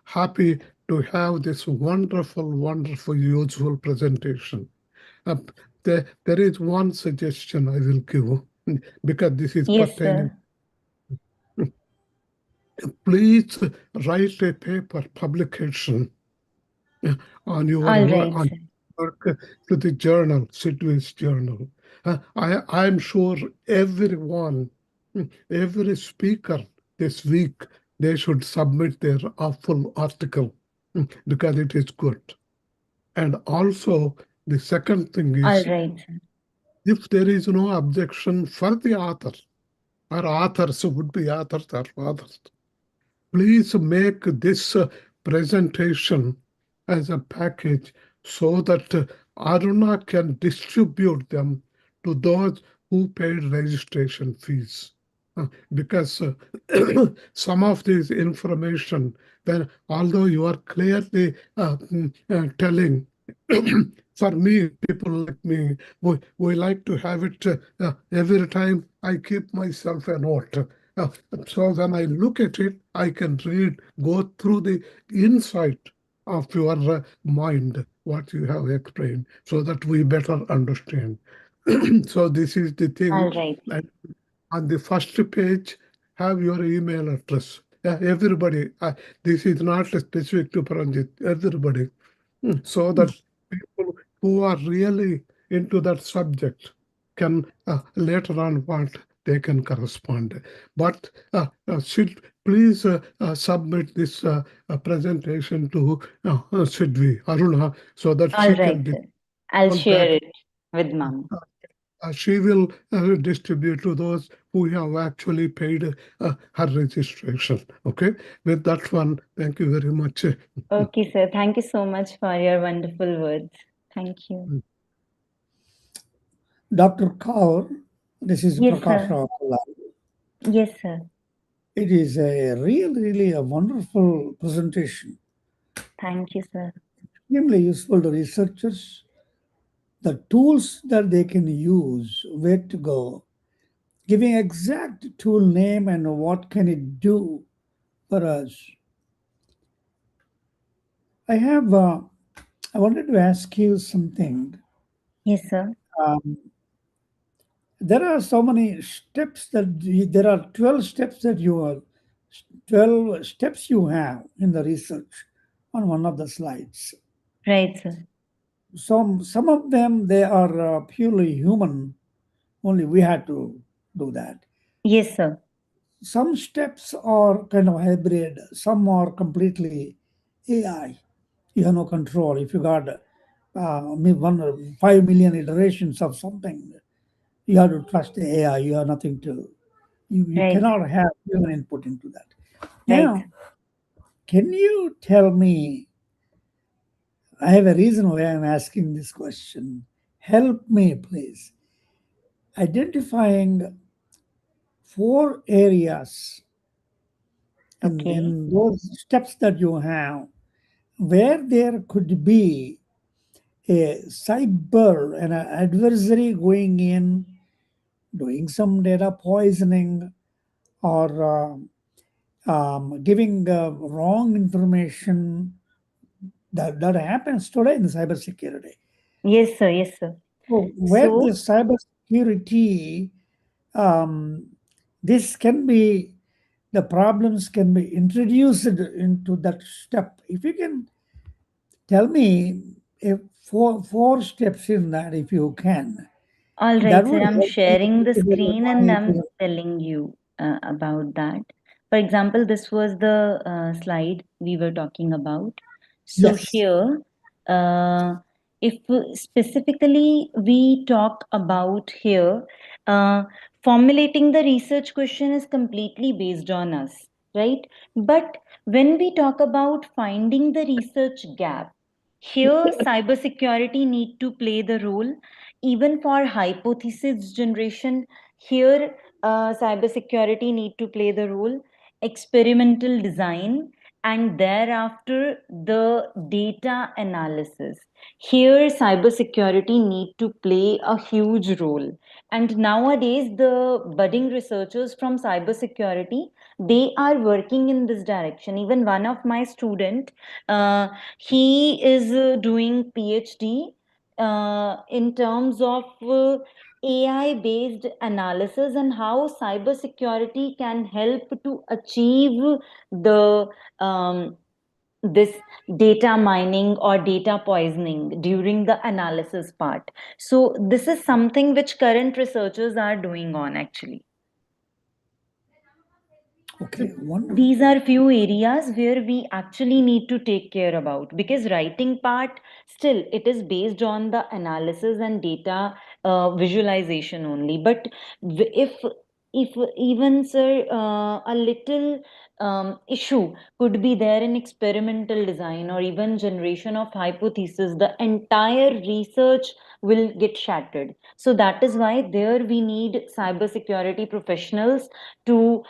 happy to have this wonderful, wonderful, useful presentation. Uh, there is one suggestion I will give, because this is Yes, pertaining. sir. Please write a paper publication on your All right, on sir. work to the journal, Sidvi's journal. I'm sure everyone, every speaker this week, they should submit their full article because it is good. And also, the second thing All is, right, sir. if there is no objection for the author, or authors would be authors or authors, please make this presentation as a package so that Aruna can distribute them to those who paid registration fees. Because some of this information, then although you are clearly telling For me, people like me, we like to have it every time I keep myself a note. Uh, so when I look at it, I can read, go through the insight of your mind, what you have explained, so that we better understand. So this is the All thing. right. And on the first page, have your email address. Everybody, this is not specific to Paranjit, everybody. So that people who are really into that subject can later on what they can correspond. But should please submit this presentation to Sidvi Aruna so that All she right, can sir. I'll share back. it with mom. She will distribute to those who have actually paid her registration. Okay, with that one, thank you very much. Okay, sir. Thank you so much for your wonderful words. Thank you. Dr. Kaur, this is Yes, Prakash sir. Rao. Yes, sir. It is a really a wonderful presentation, Thank you, sir. extremely useful to researchers. The tools that they can use, where to go, giving exact tool name and what can it do for us. I have, I wanted to ask you something. Yes, sir. Um, there are so many steps there are 12 steps that you are 12 steps you have in the research on one of the slides. Right, sir. Some of them they are purely human, only we had to do that. Yes, sir. Some steps are kind of hybrid, some are completely AI. You have no control. If you got 5 million iterations of something, you have to trust the AI. You have nothing to, you Right, cannot have human input into that. right. Now, can you tell me? I have a reason why I'm asking this question. Help me, please. Identifying 4 areas Okay. in those steps that you have where there could be a cyber and an adversary going in, doing some data poisoning, or giving wrong information that happens today in cybersecurity. Yes, sir. Yes, sir. So where the So, cybersecurity, um, this can be, the problems can be introduced into that step. If you can tell me if four steps in that, if you can, all that right, sir. would I'm help me sharing the with screen and my I'm presentation. telling you about that. For example, this was the slide we were talking about. So Yes. here, uh, if specifically we talk about here, uh, formulating the research question is completely based on us, right? But when we talk about finding the research gap, here cybersecurity need to play the role. Even for hypothesis generation, here cybersecurity need to play the role. Experimental design, and thereafter the data analysis, here cybersecurity need to play a huge role. And nowadays the budding researchers from cybersecurity, they are working in this direction. Even one of my student, he is doing PhD in terms of AI based analysis and how cybersecurity can help to achieve the this data mining or data poisoning during the analysis part. So this is something which current researchers are doing on actually. So Okay, wonderful. these are few areas where we actually need to take care about, because writing part still it is based on the analysis and data visualization only. But if even sir a little issue could be there in experimental design or even generation of hypothesis, the entire research will get shattered. So that is why there we need cybersecurity professionals to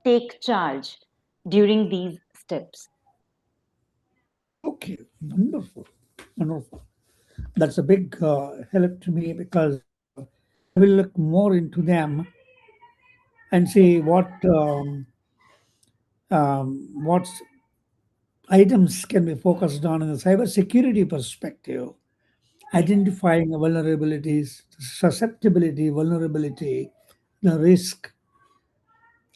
take charge during these steps. Okay, wonderful. Wonderful. That's a big help to me because I will look more into them and see what items can be focused on in the cybersecurity perspective, identifying the vulnerabilities, susceptibility, vulnerability, the risk,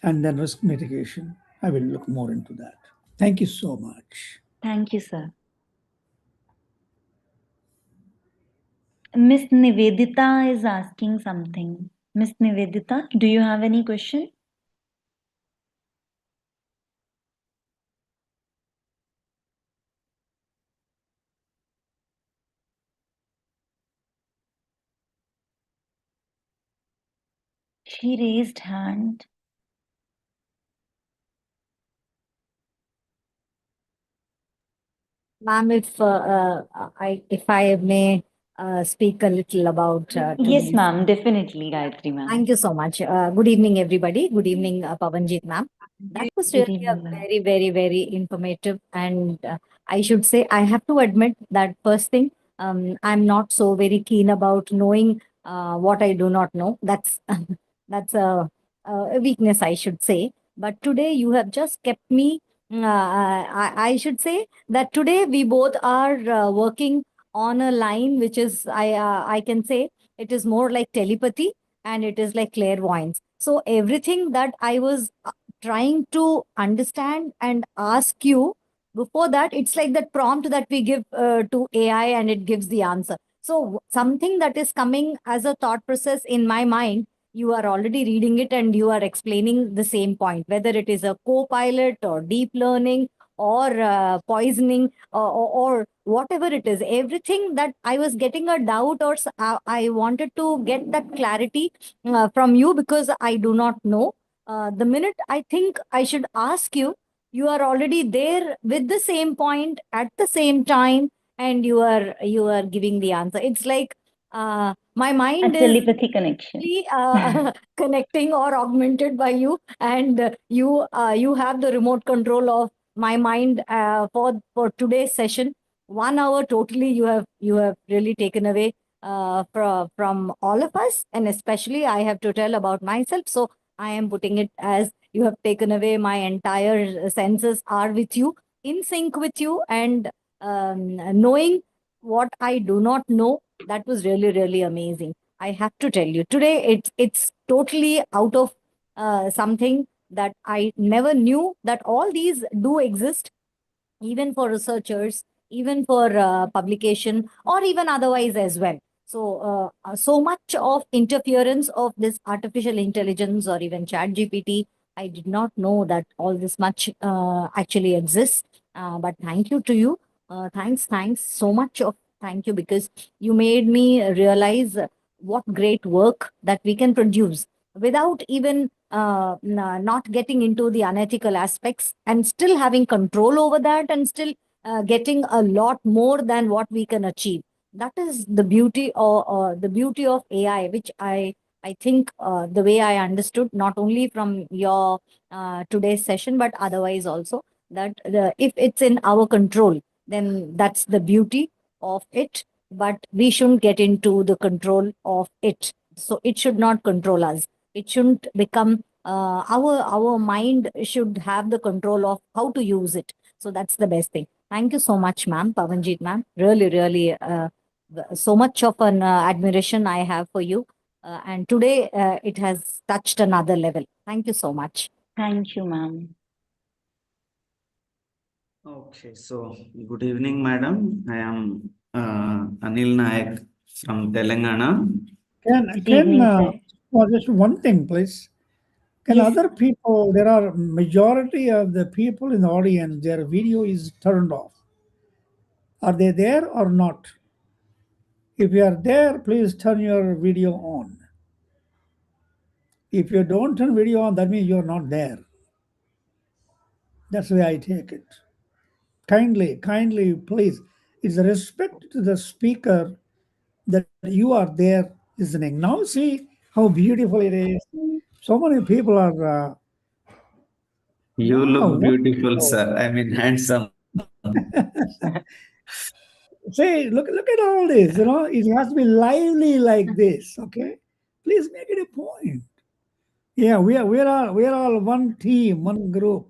and then risk mitigation. I will look more into that. Thank you so much. Thank you, sir. Miss Nivedita is asking something. Miss Nivedita, do you have any question? She raised hand. Ma'am, if I may speak a little about Yes, today's. ma'am, definitely, Gayatri ma'am. Thank you so much. Good evening, everybody. Good evening, Pavanjit ma'am. That was Good really a evening, ma'am. very, very, very informative. And I should say, I have to admit that first thing, I'm not so very keen about knowing what I do not know. That's that's a weakness, I should say. But today, you have just kept me. I should say that today we both are working on a line which is I can say it is more like telepathy and it is like clairvoyance. So everything that I was trying to understand and ask you before that, it's like that prompt that we give to AI and it gives the answer. So something that is coming as a thought process in my mind, you are already reading it and you are explaining the same point, whether it is a co-pilot or deep learning or poisoning or whatever it is, everything that I was getting a doubt or I wanted to get that clarity from you because I do not know. The minute I think I should ask you, you are already there with the same point at the same time, and you are giving the answer. It's like my A mind is telepathy connection. connecting or augmented by you, and you have the remote control of my mind for today's session. 1 hour totally you have really taken away from all of us, and especially I have to tell about myself. So I am putting it as you have taken away my entire senses are with you, in sync with you, and knowing what I do not know. That was really really amazing. I have to tell you today it's totally out of something that I never knew that all these do exist, even for researchers, even for publication, or even otherwise as well. So, so much of interference of this artificial intelligence or even chat GPT, I did not know that all this much actually exists. But thank you to you. Thanks so much of thank you because you made me realize what great work that we can produce without even not getting into the unethical aspects and still having control over that and still getting a lot more than what we can achieve. That is the beauty of AI, which I think the way I understood not only from your today's session but otherwise also, that if it's in our control, then that's the beauty of it. But we shouldn't get into the control of it, so it should not control us. It shouldn't become our mind should have the control of how to use it. So that's the best thing. Thank you so much, ma'am, Pavanjit ma'am. Really really so much of an admiration I have for you, and today it has touched another level. Thank you so much. Thank you, ma'am. Okay, so good evening, madam. I am Anil Nayak from Telangana. Good evening, sir. Just one thing, please. Can Yes. other people, there are majority of the people in the audience, their video is turned off. Are they there or not? If you are there, please turn your video on. If you don't turn video on, that means you're not there. That's the way I take it. Kindly, please. It's a respect to the speaker that you are there listening. Now see how beautiful it is. So many people are, You wow, look beautiful, wonderful. sir. I mean, handsome. Say, look at all this. It has to be lively like this. Okay, please make it a point. Yeah, we're all one team, one group.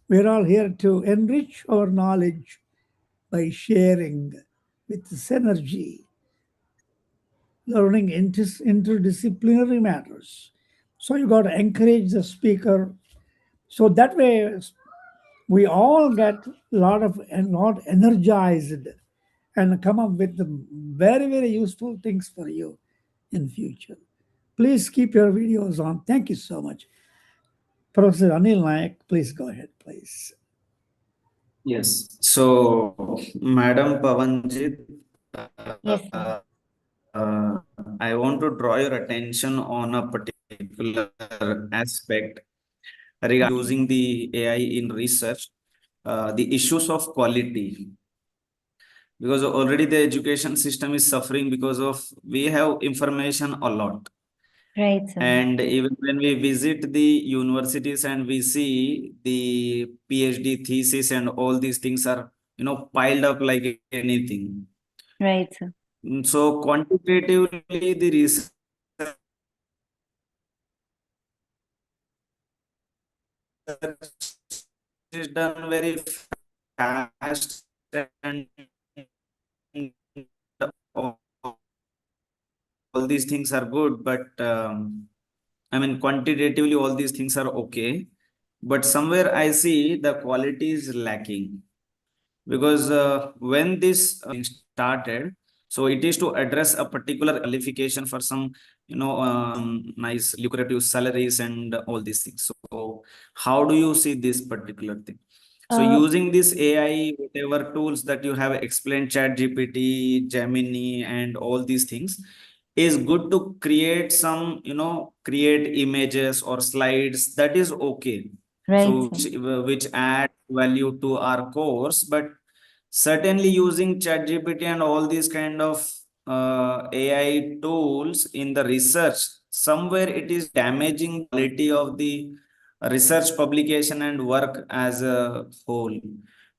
We're all here to enrich our knowledge by sharing with synergy, learning interdisciplinary matters. So you got to encourage the speaker. So that way we all get lot energized and come up with the very, very useful things for you in future. Please keep your videos on. Thank you so much. Professor Anil Nayak, please go ahead, please. Yes. So, Madam Pavanjit, Yes, sir. I want to draw your attention on a particular aspect regarding using the AI in research, the issues of quality. Because already the education system is suffering because of we have information a lot. Right, sir. And even when we visit the universities and we see the PhD thesis and all these things are, piled up like anything. Right, sir. So quantitatively, the research is done very fast and all, all these things are good, but I mean, quantitatively, all these things are okay. But somewhere I see the quality is lacking because when this started, so it is to address a particular qualification for some, nice lucrative salaries and all these things. So how do you see this particular thing? So Uh, using this AI, whatever tools that you have explained, Chat GPT, Gemini, and all these things, is good to create some, create images or slides. That is okay. right, So sir. which add value to our course, but certainly using ChatGPT and all these kind of AI tools in the research, somewhere it is damaging quality of the research publication and work as a whole.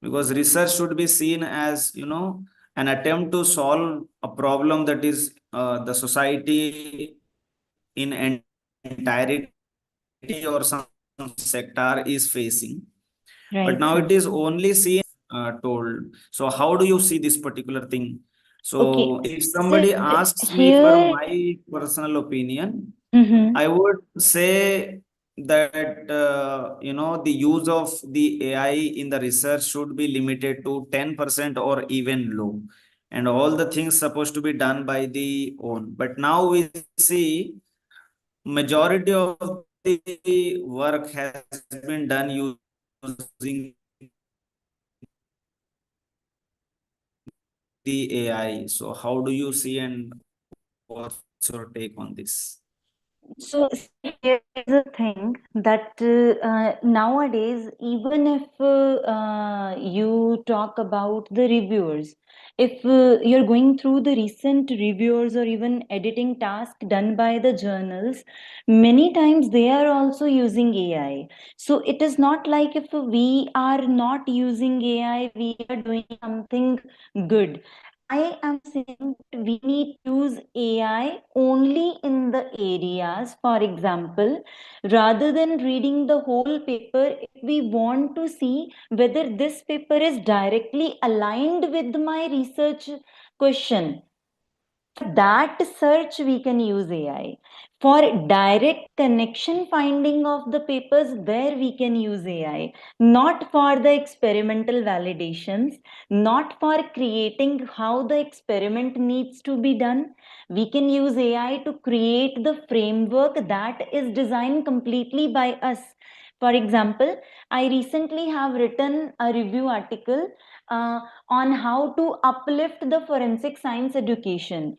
Because research should be seen as, an attempt to solve a problem that is the society in entirety or some sector is facing. But Right, now sir. it is only seen told. So how do you see this particular thing? Okay, So if sir, somebody asks me for here, my personal opinion, mm-hmm. I would say that the use of the AI in the research should be limited to 10% or even low, and all the things supposed to be done by the own. But now we see majority of the work has been done using the AI. So how do you see and what's your take on this? So here is the thing that nowadays, even if you talk about the reviewers, if you're going through the recent reviewers or even editing task done by the journals, many times they are also using AI. So it is not like if we are not using AI, we are doing something good. I am saying that we need to use AI only in the areas, for example, rather than reading the whole paper, if we want to see whether this paper is directly aligned with my research question, that search we can use AI. For direct connection finding of the papers, there we can use AI, not for the experimental validations, not for creating how the experiment needs to be done. We can use AI to create the framework that is designed completely by us. For example, I recently have written a review article on how to uplift the forensic science education.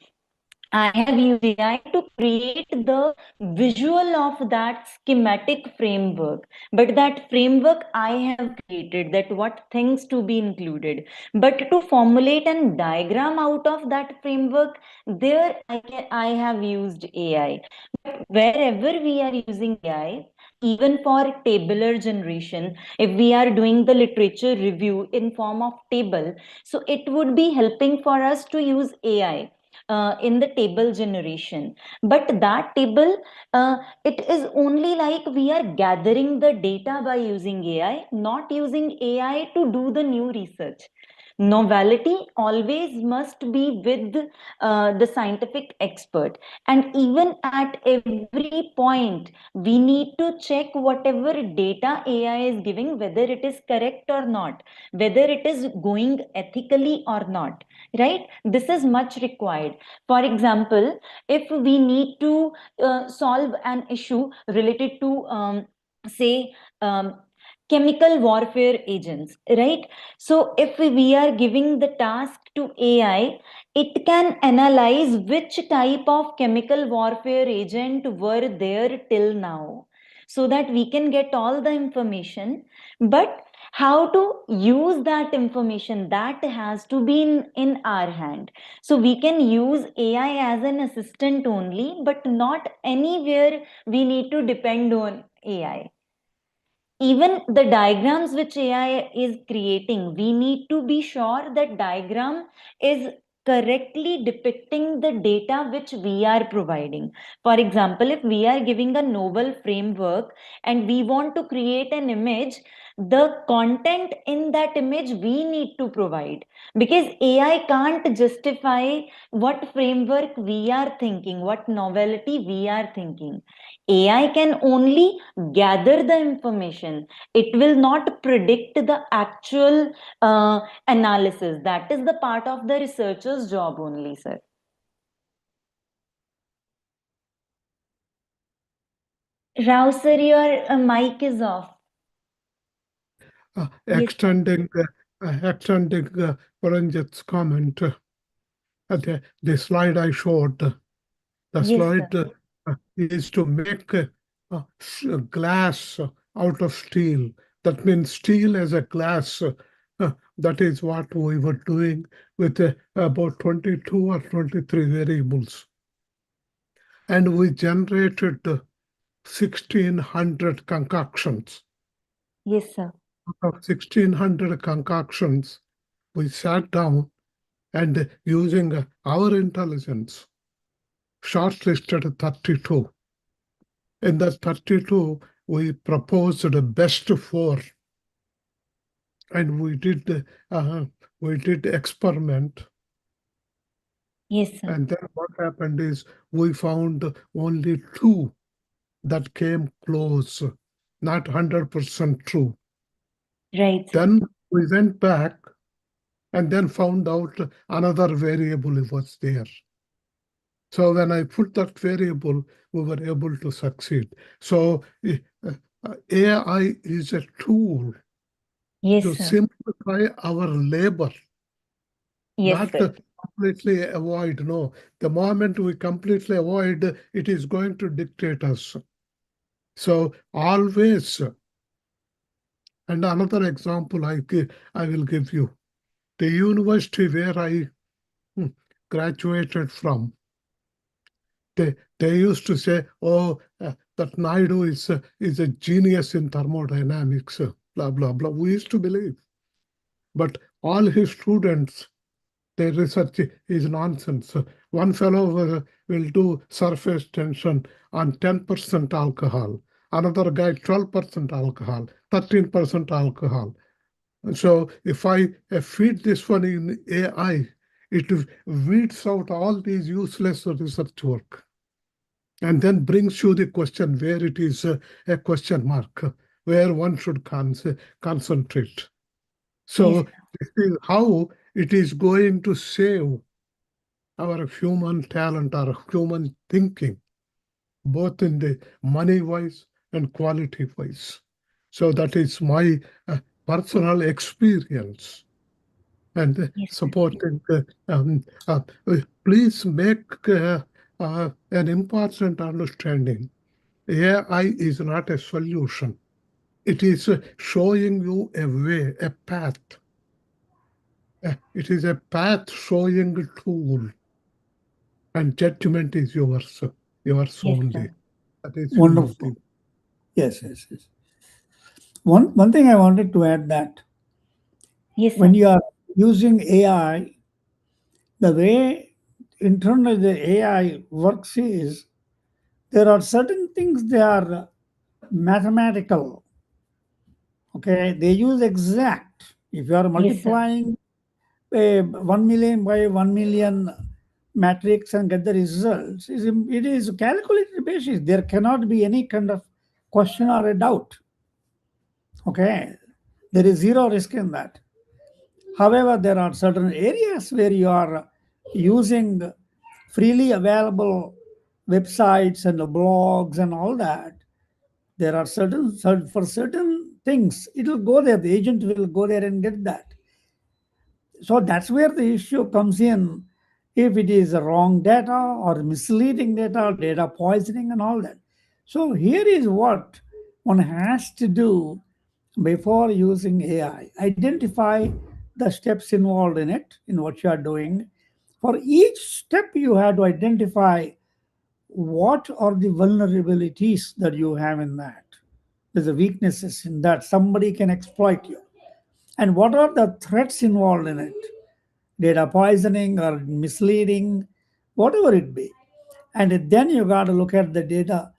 I have used AI to create the visual of that schematic framework. But that framework I have created, that what things to be included. But to formulate and diagram out of that framework, I have used AI. But wherever we are using AI, even for tabular generation, if we are doing the literature review in form of table, so it would be helping for us to use AI in the table generation. But that table, it is only like we are gathering the data by using AI, not using AI to do the new research. Novelty always must be with the scientific expert, and even at every point we need to check whatever data AI is giving, whether it is correct or not, whether it is going ethically or not, right? This is much required. For example, if we need to solve an issue related to say chemical warfare agents, right? So if we are giving the task to AI, it can analyze which type of chemical warfare agent were there till now, so that we can get all the information. But how to use that information, that has to be in our hand. So we can use AI as an assistant only, but not anywhere we need to depend on AI. Even the diagrams which AI is creating, we need to be sure that diagram is correctly depicting the data which we are providing. For example, if we are giving a novel framework and we want to create an image, the content in that image we need to provide, because AI can't justify what framework we are thinking, what novelty we are thinking. AI can only gather the information. It will not predict the actual analysis. That is the part of the researcher's job only, sir. Rao, sir, your mic is off. Yes, sir. Extending Paranjit's comment, the slide I showed, the Yes, slide sir. is to make glass out of steel. That means steel as a glass. That is what we were doing with about 22 or 23 variables. And we generated 1,600 concoctions. Yes, sir. Out of 1,600 concoctions, we sat down and using our intelligence, shortlisted 32. In that 32, we proposed the best 4. And we did experiment. Yes, sir. And then what happened is we found only 2 that came close, not 100% true. Right, sir. Then we went back and then found out another variable was there. So when I put that variable, we were able to succeed. So AI is a tool Yes, to sir. simplify our labor, Yes, not sir. completely avoid. No, the moment we completely avoid, it is going to dictate us. So always, and another example I will give you. The university where I graduated from, they used to say, oh, that Naidu is a genius in thermodynamics, blah, blah, blah. We used to believe. But all his students, their research is nonsense. One fellow will do surface tension on 10% alcohol. Another guy, 12% alcohol, 13% alcohol. So if I feed this one in AI, it weeds out all these useless research work and then brings you the question where it is a question mark, where one should concentrate. So Yes, this is how it is going to save our human talent, our human thinking, both in the money wise and quality wise. So that is my personal experience. And yes, sir. supporting, please make an important understanding. AI is not a solution. It is showing you a way, a path. It is a path showing a tool, and judgment is yours Yes, only. sir. That is Wonderful. humility. Yes, yes, yes. One thing I wanted to add that Yes, when sir. you are using AI, the way internally the AI works is there are certain things they are mathematical. Okay, they use exact. If you are Yes, sir. multiplying a 1 million by 1 million matrix and get the results, it is calculated basis. There cannot be any kind of question or a doubt. Okay, there is zero risk in that. However, there are certain areas where you are using freely available websites and blogs and all that. There are for certain things, it will go there. The agent will go there and get that. So that's where the issue comes in. If it is wrong data or misleading data, data poisoning, and all that. So here is what one has to do before using AI. Identify the steps involved in it, in what you are doing. For each step, you have to identify what are the vulnerabilities that you have in that. There's a weaknesses in that. Somebody can exploit you. And what are the threats involved in it? Data poisoning or misleading, whatever it be. And then you got to look at the data,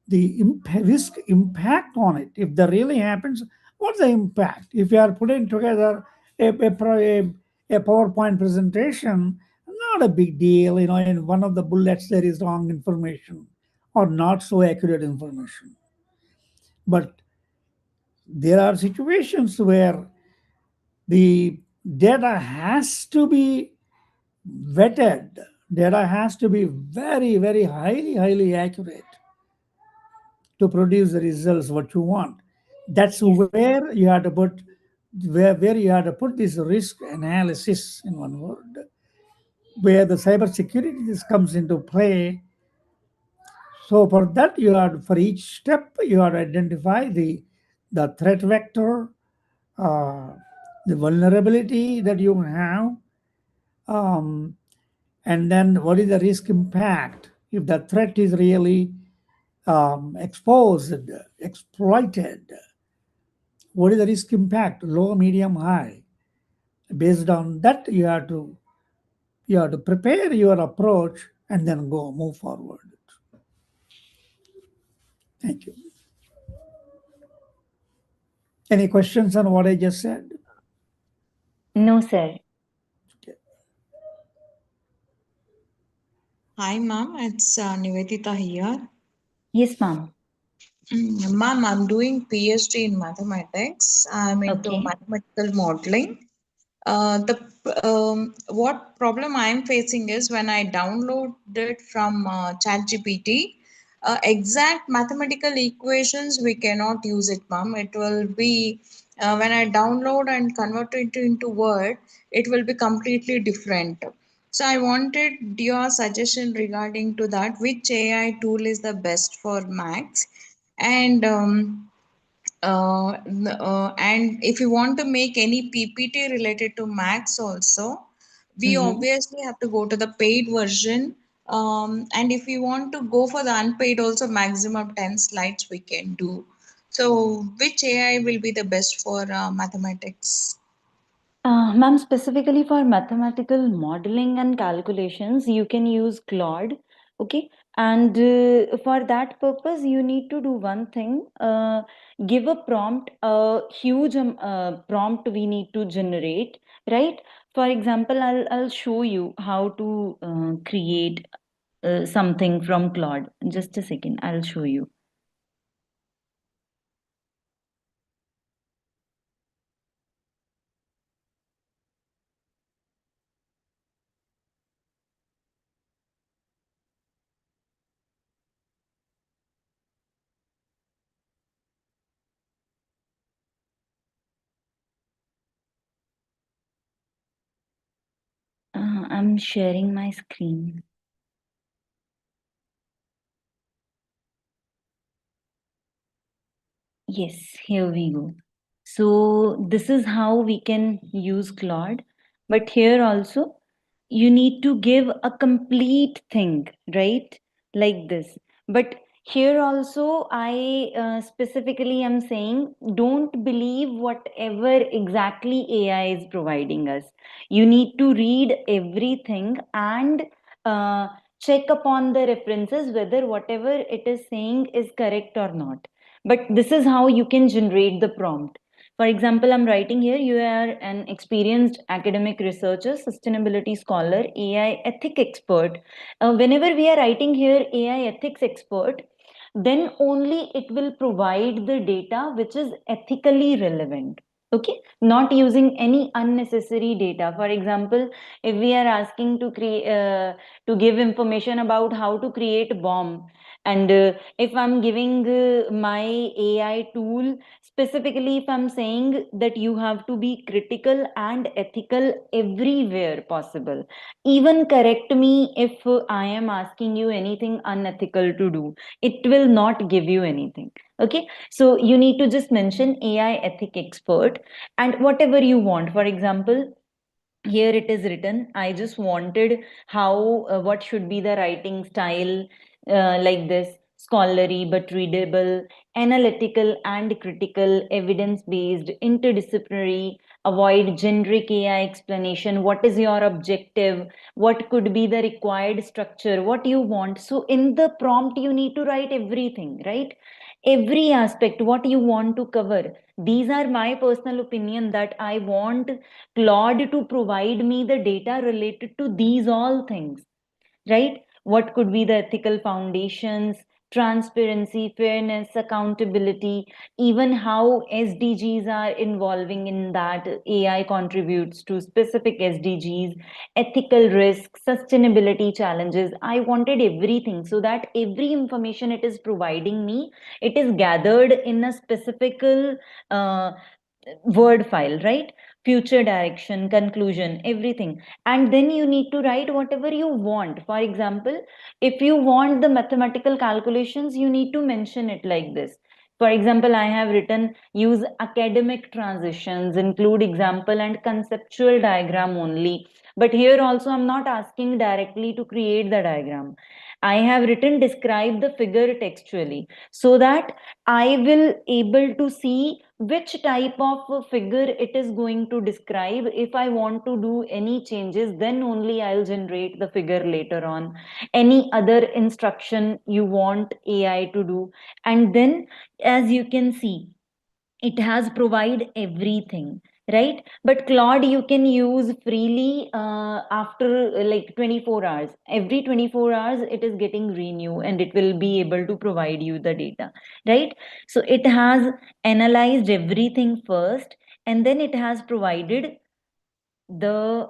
the risk impact on it. If that really happens, what's the impact? If you are putting together a PowerPoint presentation, not a big deal. In one of the bullets there is wrong information or not so accurate information. But there are situations where the data has to be vetted. Data has to be very, very highly accurate to produce the results what you want. That's Yes. where you have to put where you have to put this risk analysis in one word, where the cybersecurity this comes into play. So for that, you have for each step you have to identify the threat vector, uh, the vulnerability that you have, um, and then what is the risk impact if the threat is really exposed, exploited. What is the risk impact? Low, medium, high. Based on that, you have to prepare your approach and then move forward. Thank you. Any questions on what I just said? No, sir. Okay. Hi, ma'am. It's Nivedita here. Yes, ma'am. Ma'am, I'm doing PhD in mathematics. I'm into Okay. mathematical modeling. The what problem I'm facing is when I download it from ChatGPT, exact mathematical equations we cannot use it, ma'am. It will be when I download and convert it into Word, it will be completely different. So I wanted your suggestion regarding to that. Which AI tool is the best for Max? And and if you want to make any PPT related to Max also, we Mm-hmm. obviously have to go to the paid version. And if you want to go for the unpaid, also maximum 10 slides we can do. So, which AI will be the best for mathematics? Ma'am, specifically for mathematical modeling and calculations, you can use Claude. Okay. And for that purpose, you need to do one thing. Give a prompt, a huge prompt we need to generate, right? For example, I'll show you how to create something from Claude. Just a second, I'll show you. I'm sharing my screen. Yes, here we go. So this is how we can use Claude. But here also, you need to give a complete thing, right? Like this. But Here also, I specifically am saying, don't believe whatever exactly AI is providing us. You need to read everything and check upon the references whether whatever it is saying is correct or not. But this is how you can generate the prompt. For example, I'm writing here, you are an experienced academic researcher, sustainability scholar, AI ethic expert. Whenever we are writing here AI ethics expert, then only it will provide the data which is ethically relevant. Okay, not using any unnecessary data. For example, if we are asking to create to give information about how to create bomb, and if I'm giving my AI tool, specifically if I'm saying that you have to be critical and ethical everywhere possible, even correct me if I am asking you anything unethical to do, it will not give you anything. Okay, so you need to just mention AI ethic expert and whatever you want. For example, here it is written, I just wanted how what should be the writing style, like this: scholarly but readable, analytical and critical, evidence based, interdisciplinary, avoid generic AI explanation, what is your objective, what could be the required structure, what you want. So in the prompt you need to write everything, right? Every aspect what you want to cover. These are my personal opinion, that I want Claude to provide me the data related to these all things, right? What could be the ethical foundations, transparency, fairness, accountability, even how SDGs are involving in that. AI contributes to specific SDGs, ethical risks, sustainability challenges. I wanted everything so that every information it is providing me, it is gathered in a specific uh, word file, right? Future direction, conclusion, everything. And then you need to write whatever you want. For example, if you want the mathematical calculations, you need to mention it like this. For example, I have written use academic transitions, include example and conceptual diagram only. But here also I'm not asking directly to create the diagram. I have written describe the figure textually, so that I will able to see which type of figure it is going to describe. If I want to do any changes, then only I'll generate the figure later on. Any other instruction you want AI to do. And then, as you can see, it has provide everything, right? But Claude you can use freely after like 24 hours. Every 24 hours it is getting renew, and it will be able to provide you the data, right? So it has analyzed everything first, and then it has provided the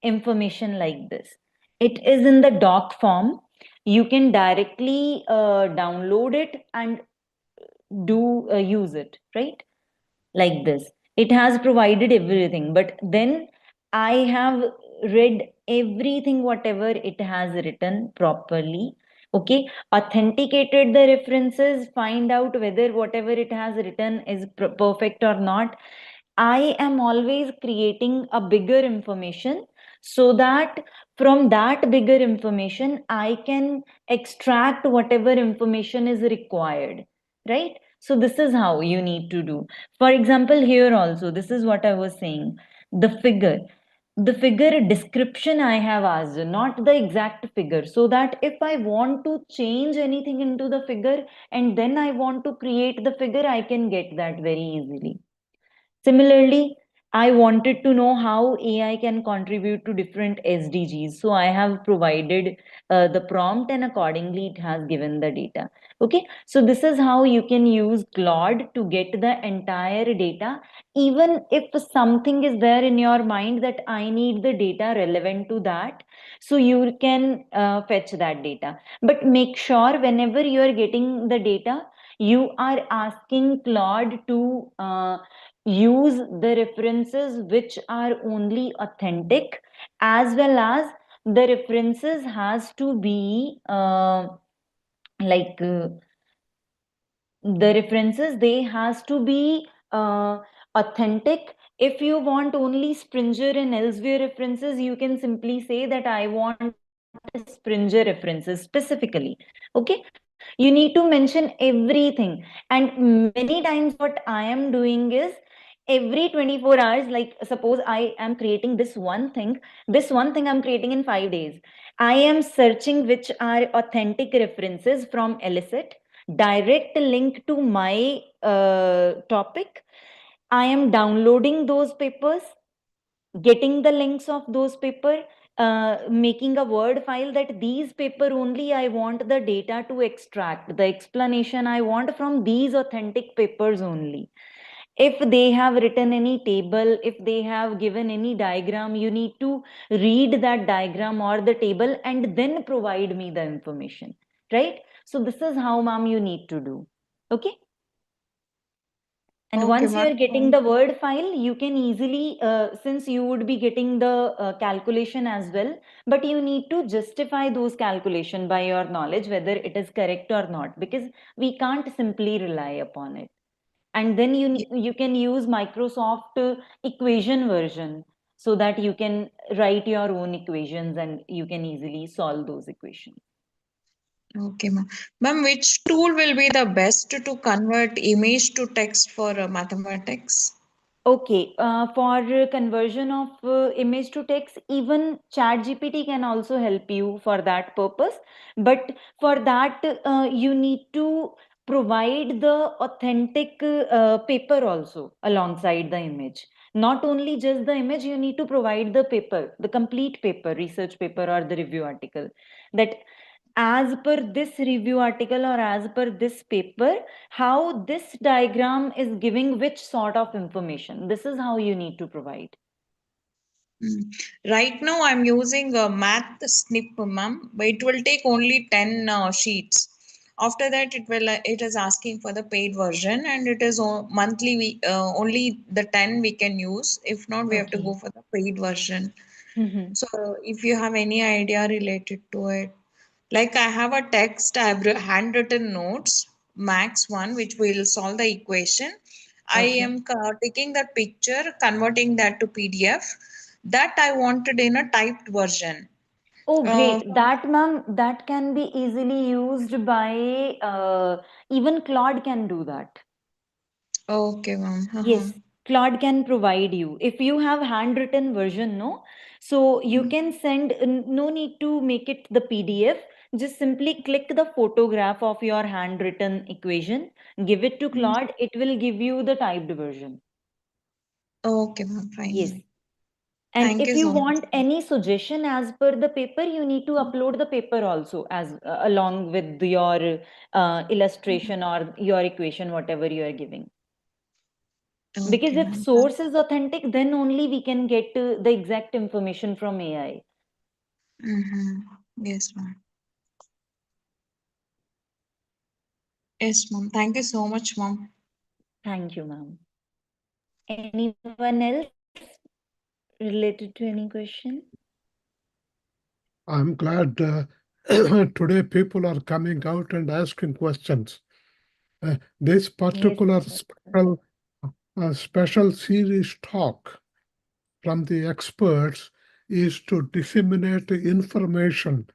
information like this. It is in the doc form. You can directly download it and do use it, right? Like this. It has provided everything, but then I have read everything, whatever it has written properly. Okay, authenticated the references, find out whether whatever it has written is perfect or not. I am always creating a bigger information, so that from that bigger information, I can extract whatever information is required, right? So this is how you need to do. For example, here also, this is what I was saying. The figure description I have asked, not the exact figure, so that if I want to change anything into the figure and then I want to create the figure, I can get that very easily. Similarly, I wanted to know how AI can contribute to different SDGs. So I have provided the prompt, and accordingly it has given the data. Okay, so this is how you can use Claude to get the entire data. Even if something is there in your mind that I need the data relevant to that, so you can fetch that data. But make sure whenever you are getting the data, you are asking Claude to use the references which are only authentic, as well as the references has to be like the references, they has to be authentic. If you want only Springer and Elsevier references, you can simply say that I want Springer references specifically. Okay, You need to mention everything. And many times what I am doing is every 24 hours, like suppose I am creating this one thing I'm creating in 5 days. I am searching which are authentic references from Elicit, direct link to my topic. I am downloading those papers, getting the links of those paper, making a word file that these paper only I want the data to extract, the explanation I want from these authentic papers only. If they have written any table, if they have given any diagram, you need to read that diagram or the table and then provide me the information, right? So this is how, ma'am, you need to do. Okay. And Okay, once you ma'am. are getting the word file, you can easily, since you would be getting the calculation as well, but you need to justify those calculation by your knowledge, whether it is correct or not, because we can't simply rely upon it. And then you can use Microsoft equation version so that you can write your own equations and you can easily solve those equations. Okay, ma'am. Ma'am, which tool will be the best to convert image to text for mathematics? Okay, for conversion of image to text, even ChatGPT can also help you for that purpose. But for that, you need to provide the authentic paper also alongside the image. Not only just the image, you need to provide the paper, the complete paper, research paper or the review article. That as per this review article or as per this paper, how this diagram is giving which sort of information. This is how you need to provide. Right now, I'm using a math snip, ma'am, but it will take only 10 sheets. After that, it is asking for the paid version, and it is monthly. Only the 10 we can use. If not, we have to Okay. go for the paid version. Mm-hmm. So, if you have any idea related to it, like I have a text, I have handwritten notes, max one, which will solve the equation. I Okay. am taking that picture, converting that to PDF. That I wanted in a typed version. Oh, Uh, great. That, ma'am, that can be easily used by even Claude can do that. okay, ma'am. Yes, Claude can provide you. If you have handwritten version, no, so you can send, no need to make it the PDF. Just simply click the photograph of your handwritten equation, give it to Claude, it will give you the typed version. Okay, ma'am. Fine, Yes. ma'am. And Thank if you you so much. want any suggestion as per the paper, you need to upload the paper also as along with your illustration or your equation, whatever you are giving. Because Okay, if ma'am. source is authentic, then only we can get the exact information from AI. Yes, ma'am. Yes, ma'am. Thank you so much, ma'am. Thank you, ma'am. Anyone else related to any question? I'm glad today people are coming out and asking questions. This particular Yes. special series talk from the experts is to disseminate information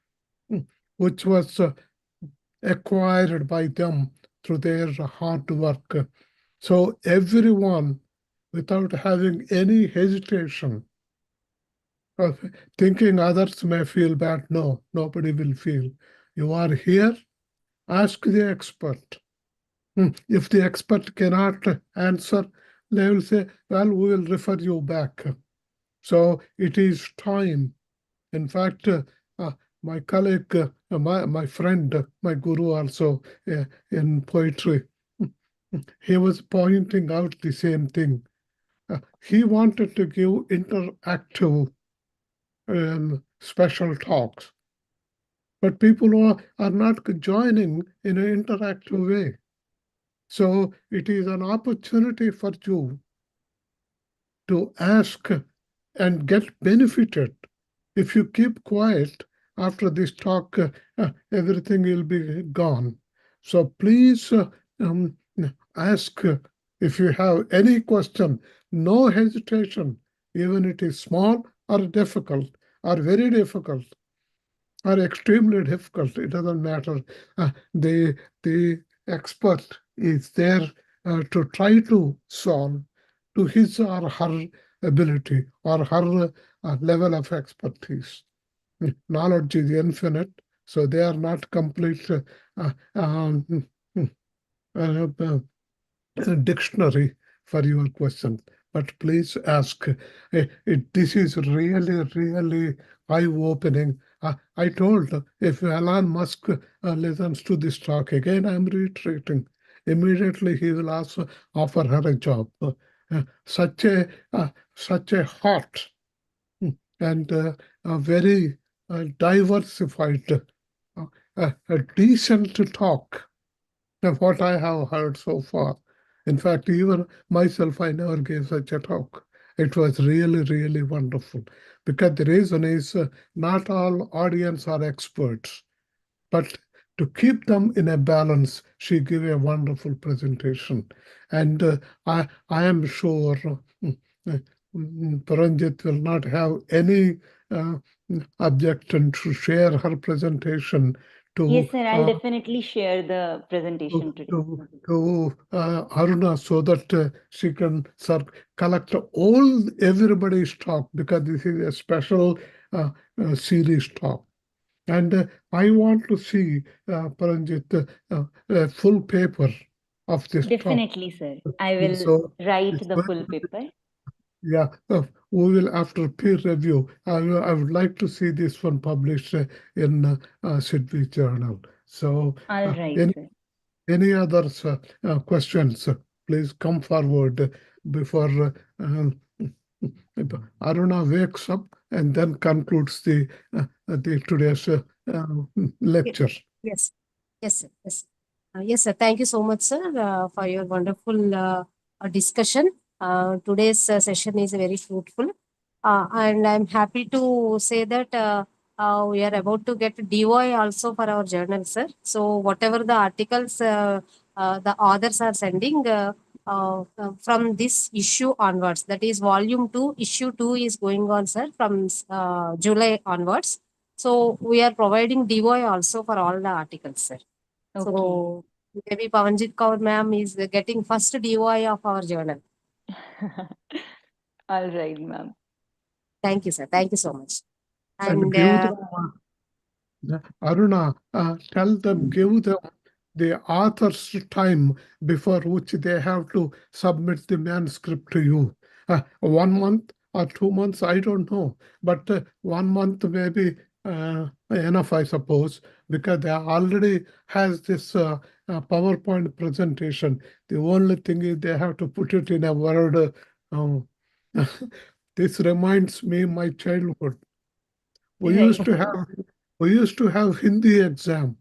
which was acquired by them through their hard work. So everyone, without having any hesitation of thinking others may feel bad, no, nobody will feel. You are here, ask the expert. If the expert cannot answer, they will say, well, we will refer you back. So it is time. In fact, my colleague, my friend, my guru also in poetry, he was pointing out the same thing. He wanted to give interactive special talks, but people are not joining in an interactive way. So it is an opportunity for you to ask and get benefited. If you keep quiet after this talk, everything will be gone. So please ask if you have any question, no hesitation, even it is small or difficult or very difficult. are extremely difficult. It doesn't matter. The expert is there to try to solve to his or her ability or her level of expertise. Knowledge is infinite, so they are not complete dictionary for your question. But please ask. This is really, really eye-opening. I told if Elon Musk listens to this talk again, I'm reiterating. Immediately he will also offer her a job. Such a hot and a very diversified, a decent talk of what I have heard so far. In fact, even myself, I never gave such a talk. It was really, really wonderful. Because the reason is not all audience are experts, but to keep them in a balance, she gave a wonderful presentation. And I am sure Paranjit will not have any objection to share her presentation to Yes, sir. I'll definitely share the presentation today. to Aruna so that she can collect everybody's talk, because this is a special series talk. And I want to see, Paranjit, a full paper of this talk. Definitely, sir. I will So write it's the going full to be- paper. Yeah, we will, after peer review, I would like to see this one published in Sidvi Journal. So All right, sir. any other questions, please come forward before Aruna wakes up and then concludes the today's lecture. Yes. Yes, sir. Yes. Yes, sir. Thank you so much, sir, for your wonderful discussion. Today's session is very fruitful. And I'm happy to say that we are about to get DOI also for our journal, sir. So whatever the articles the authors are sending from this issue onwards, that is volume 2, issue 2 is going on, sir, from July onwards. So we are providing DOI also for all the articles, sir. Okay. So maybe Pavanjit Kaur ma'am is getting first DOI of our journal. All right, ma'am. Thank you, sir. Thank you so much. And And give them, Aruna, tell them, give them the author's time before which they have to submit the manuscript to you. 1 month or 2 months, I don't know. But 1 month may be enough, I suppose, because they already has this PowerPoint presentation. The only thing is they have to put it in a word. This reminds me of my childhood. We Right. used to have Hindi exam.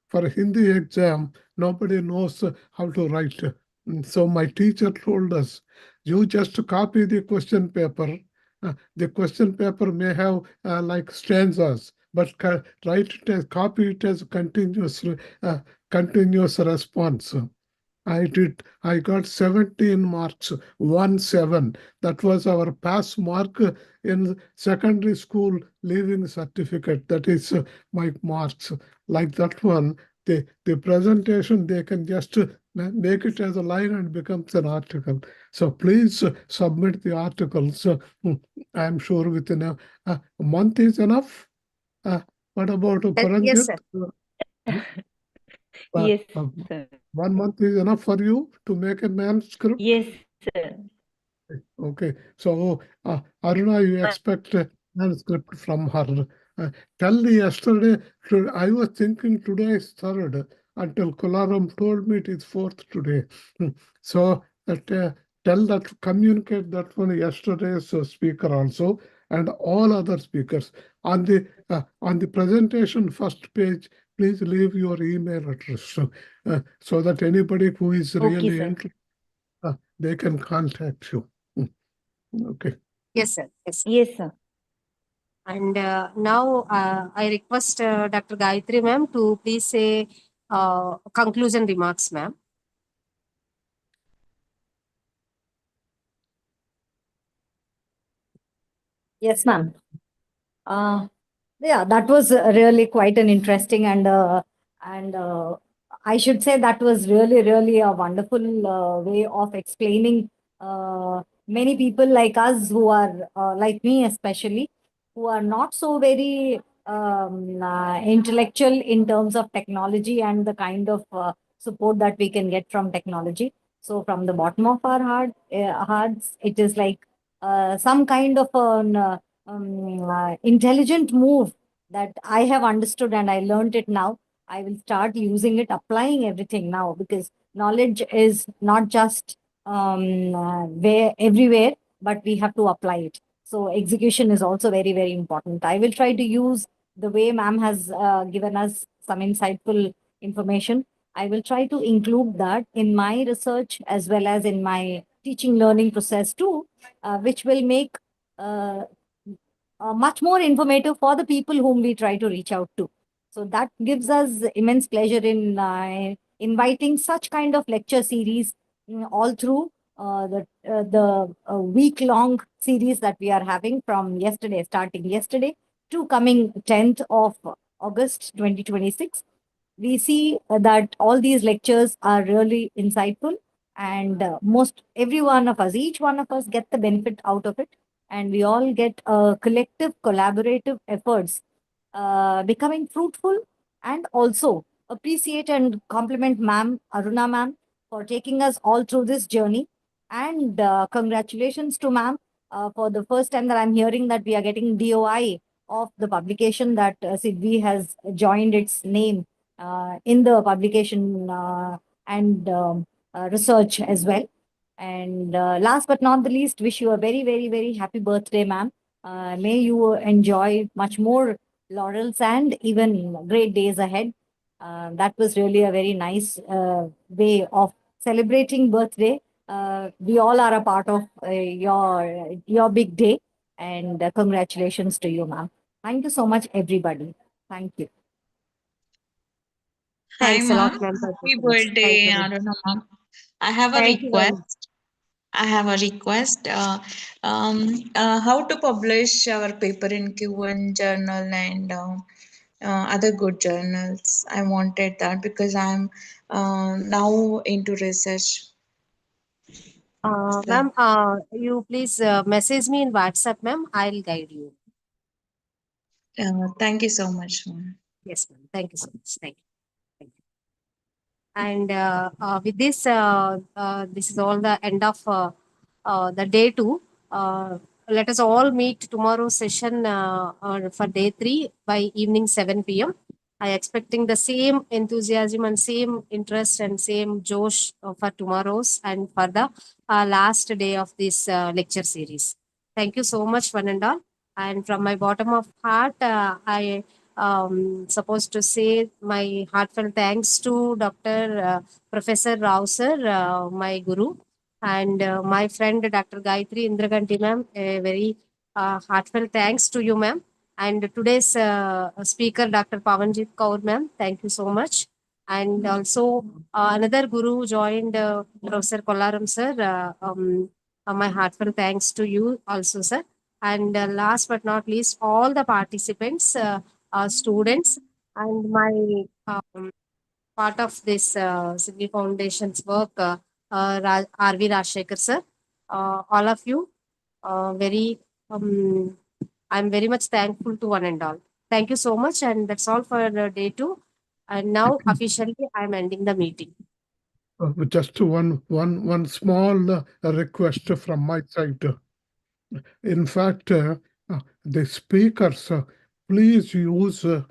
For Hindi exam, nobody knows how to write. So my teacher told us, you just copy the question paper. The question paper may have like stanzas, but write it as, copy it as continuous response. I did. I got 17 marks, 1-7. That was our pass mark in secondary school leaving certificate. That is my marks. Like that one, the presentation, they can just make it as a line and becomes an article. So please submit the articles. I'm sure within a month is enough. What about yes, Paranjit? sir. Yes, Uh, sir. 1 month is enough for you to make a manuscript? Yes, sir. Okay. So, Aruna, you expect a manuscript from her. Tell me yesterday, I was thinking today is third until Kolaram told me it is fourth today. So, tell that, communicate that one yesterday's speaker also and all other speakers. On the presentation first page, please leave your email address so that anybody who is Okay, really sir. interested, they can contact you. Okay. Yes, sir. Yes. Yes, sir. And now I request Dr. Gayatri ma'am to please say conclusion remarks, ma'am. Yes, ma'am. Yeah, that was really quite an interesting and I should say that was really a wonderful way of explaining many people like us who are like me especially, who are not so very intellectual in terms of technology and the kind of support that we can get from technology. So from the bottom of our hearts, it is like some kind of an intelligent move that I have understood and I learned it now. I will start using it, applying everything now, because knowledge is not just where everywhere, but we have to apply it. So execution is also very important. I will try to use the way ma'am has given us some insightful information. I will try to include that in my research as well as in my teaching learning process too, which will make uh, much more informative for the people whom we try to reach out to. So that gives us immense pleasure in inviting such kind of lecture series all through the week long series that we are having from yesterday, starting yesterday to coming 10th of August 2026. We see that all these lectures are really insightful, and most every one of us, each one of us, get the benefit out of it, and we all get collective collaborative efforts becoming fruitful. And also appreciate and compliment ma'am Aruna ma'am for taking us all through this journey. And congratulations to ma'am for the first time that I'm hearing that we are getting DOI of the publication, that Sidvi has joined its name in the publication and research as well. And last but not the least, wish you a very happy birthday, ma'am. May you enjoy much more laurels and even great days ahead. That was really a very nice way of celebrating birthday. We all are a part of your big day, and congratulations to you, ma'am. Thank you so much, everybody. Thank you. Hi, Thanks a lot, ma'am. ma'am. Thank you Happy so much. Thank birthday, you, ma'am. Aruna, ma'am. I have a Thank you very much. request. I have a request. How to publish our paper in Q1 journal and other good journals. I wanted that because I'm now into research. So, Ma'am, you please message me in WhatsApp, ma'am. I'll guide you. thank you so much, ma'am. Yes, ma'am. Thank you so much. Thank you. Thank you. And with this, this is all the end of the day two. Let us all meet tomorrow's session for day three by evening 7 p.m. I expecting the same enthusiasm and same interest and same josh for tomorrow's and for the last day of this lecture series. Thank you so much, one and all. And from my bottom of heart, I supposed to say my heartfelt thanks to Dr. Professor Rao sir, my guru, and my friend Dr. Gayatri Indraganti ma'am. A very heartfelt thanks to you, ma'am. And today's speaker, Dr. Pavanjit Kaur ma'am. Thank you so much. And also another guru joined, Professor Kollaram sir. My heartfelt thanks to you also, sir. And last but not least, all the participants. Students and my part of this Sidvi Foundation's work, R.V. Rajshekhar sir. All of you, very, I'm very much thankful to one and all. Thank you so much. And that's all for day two. And now officially I'm ending the meeting. Just one small request from my side. In fact, the speakers, please use the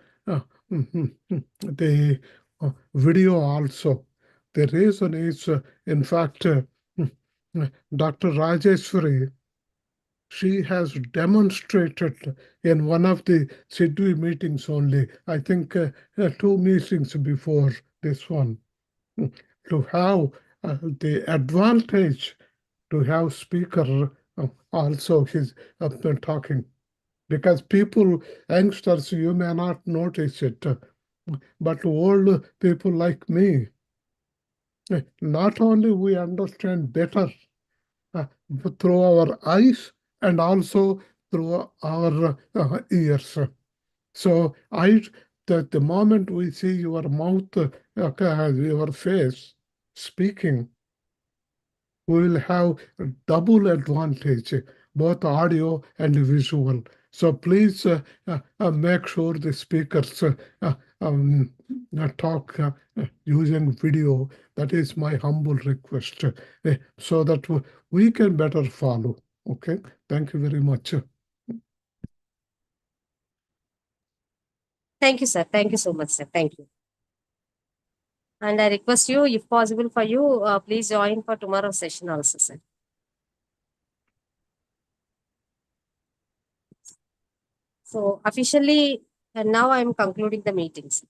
video also. The reason is, in fact, Dr. Rajeshwari, she has demonstrated in one of the Sidvi meetings only, I think 2 meetings before this one, to have the advantage to have speaker also his talking, because people, youngsters, you may not notice it, but old people like me, not only we understand better through our eyes and also through our ears. So the moment we see your mouth, your face speaking, we will have a double advantage, both audio and visual. So please make sure the speakers talk using video. That is my humble request, so that we can better follow. Okay, thank you very much. Thank you, sir. Thank you so much, sir. Thank you. And I request you, if possible for you, please join for tomorrow's session also, sir. So officially, and now I am concluding the meetings.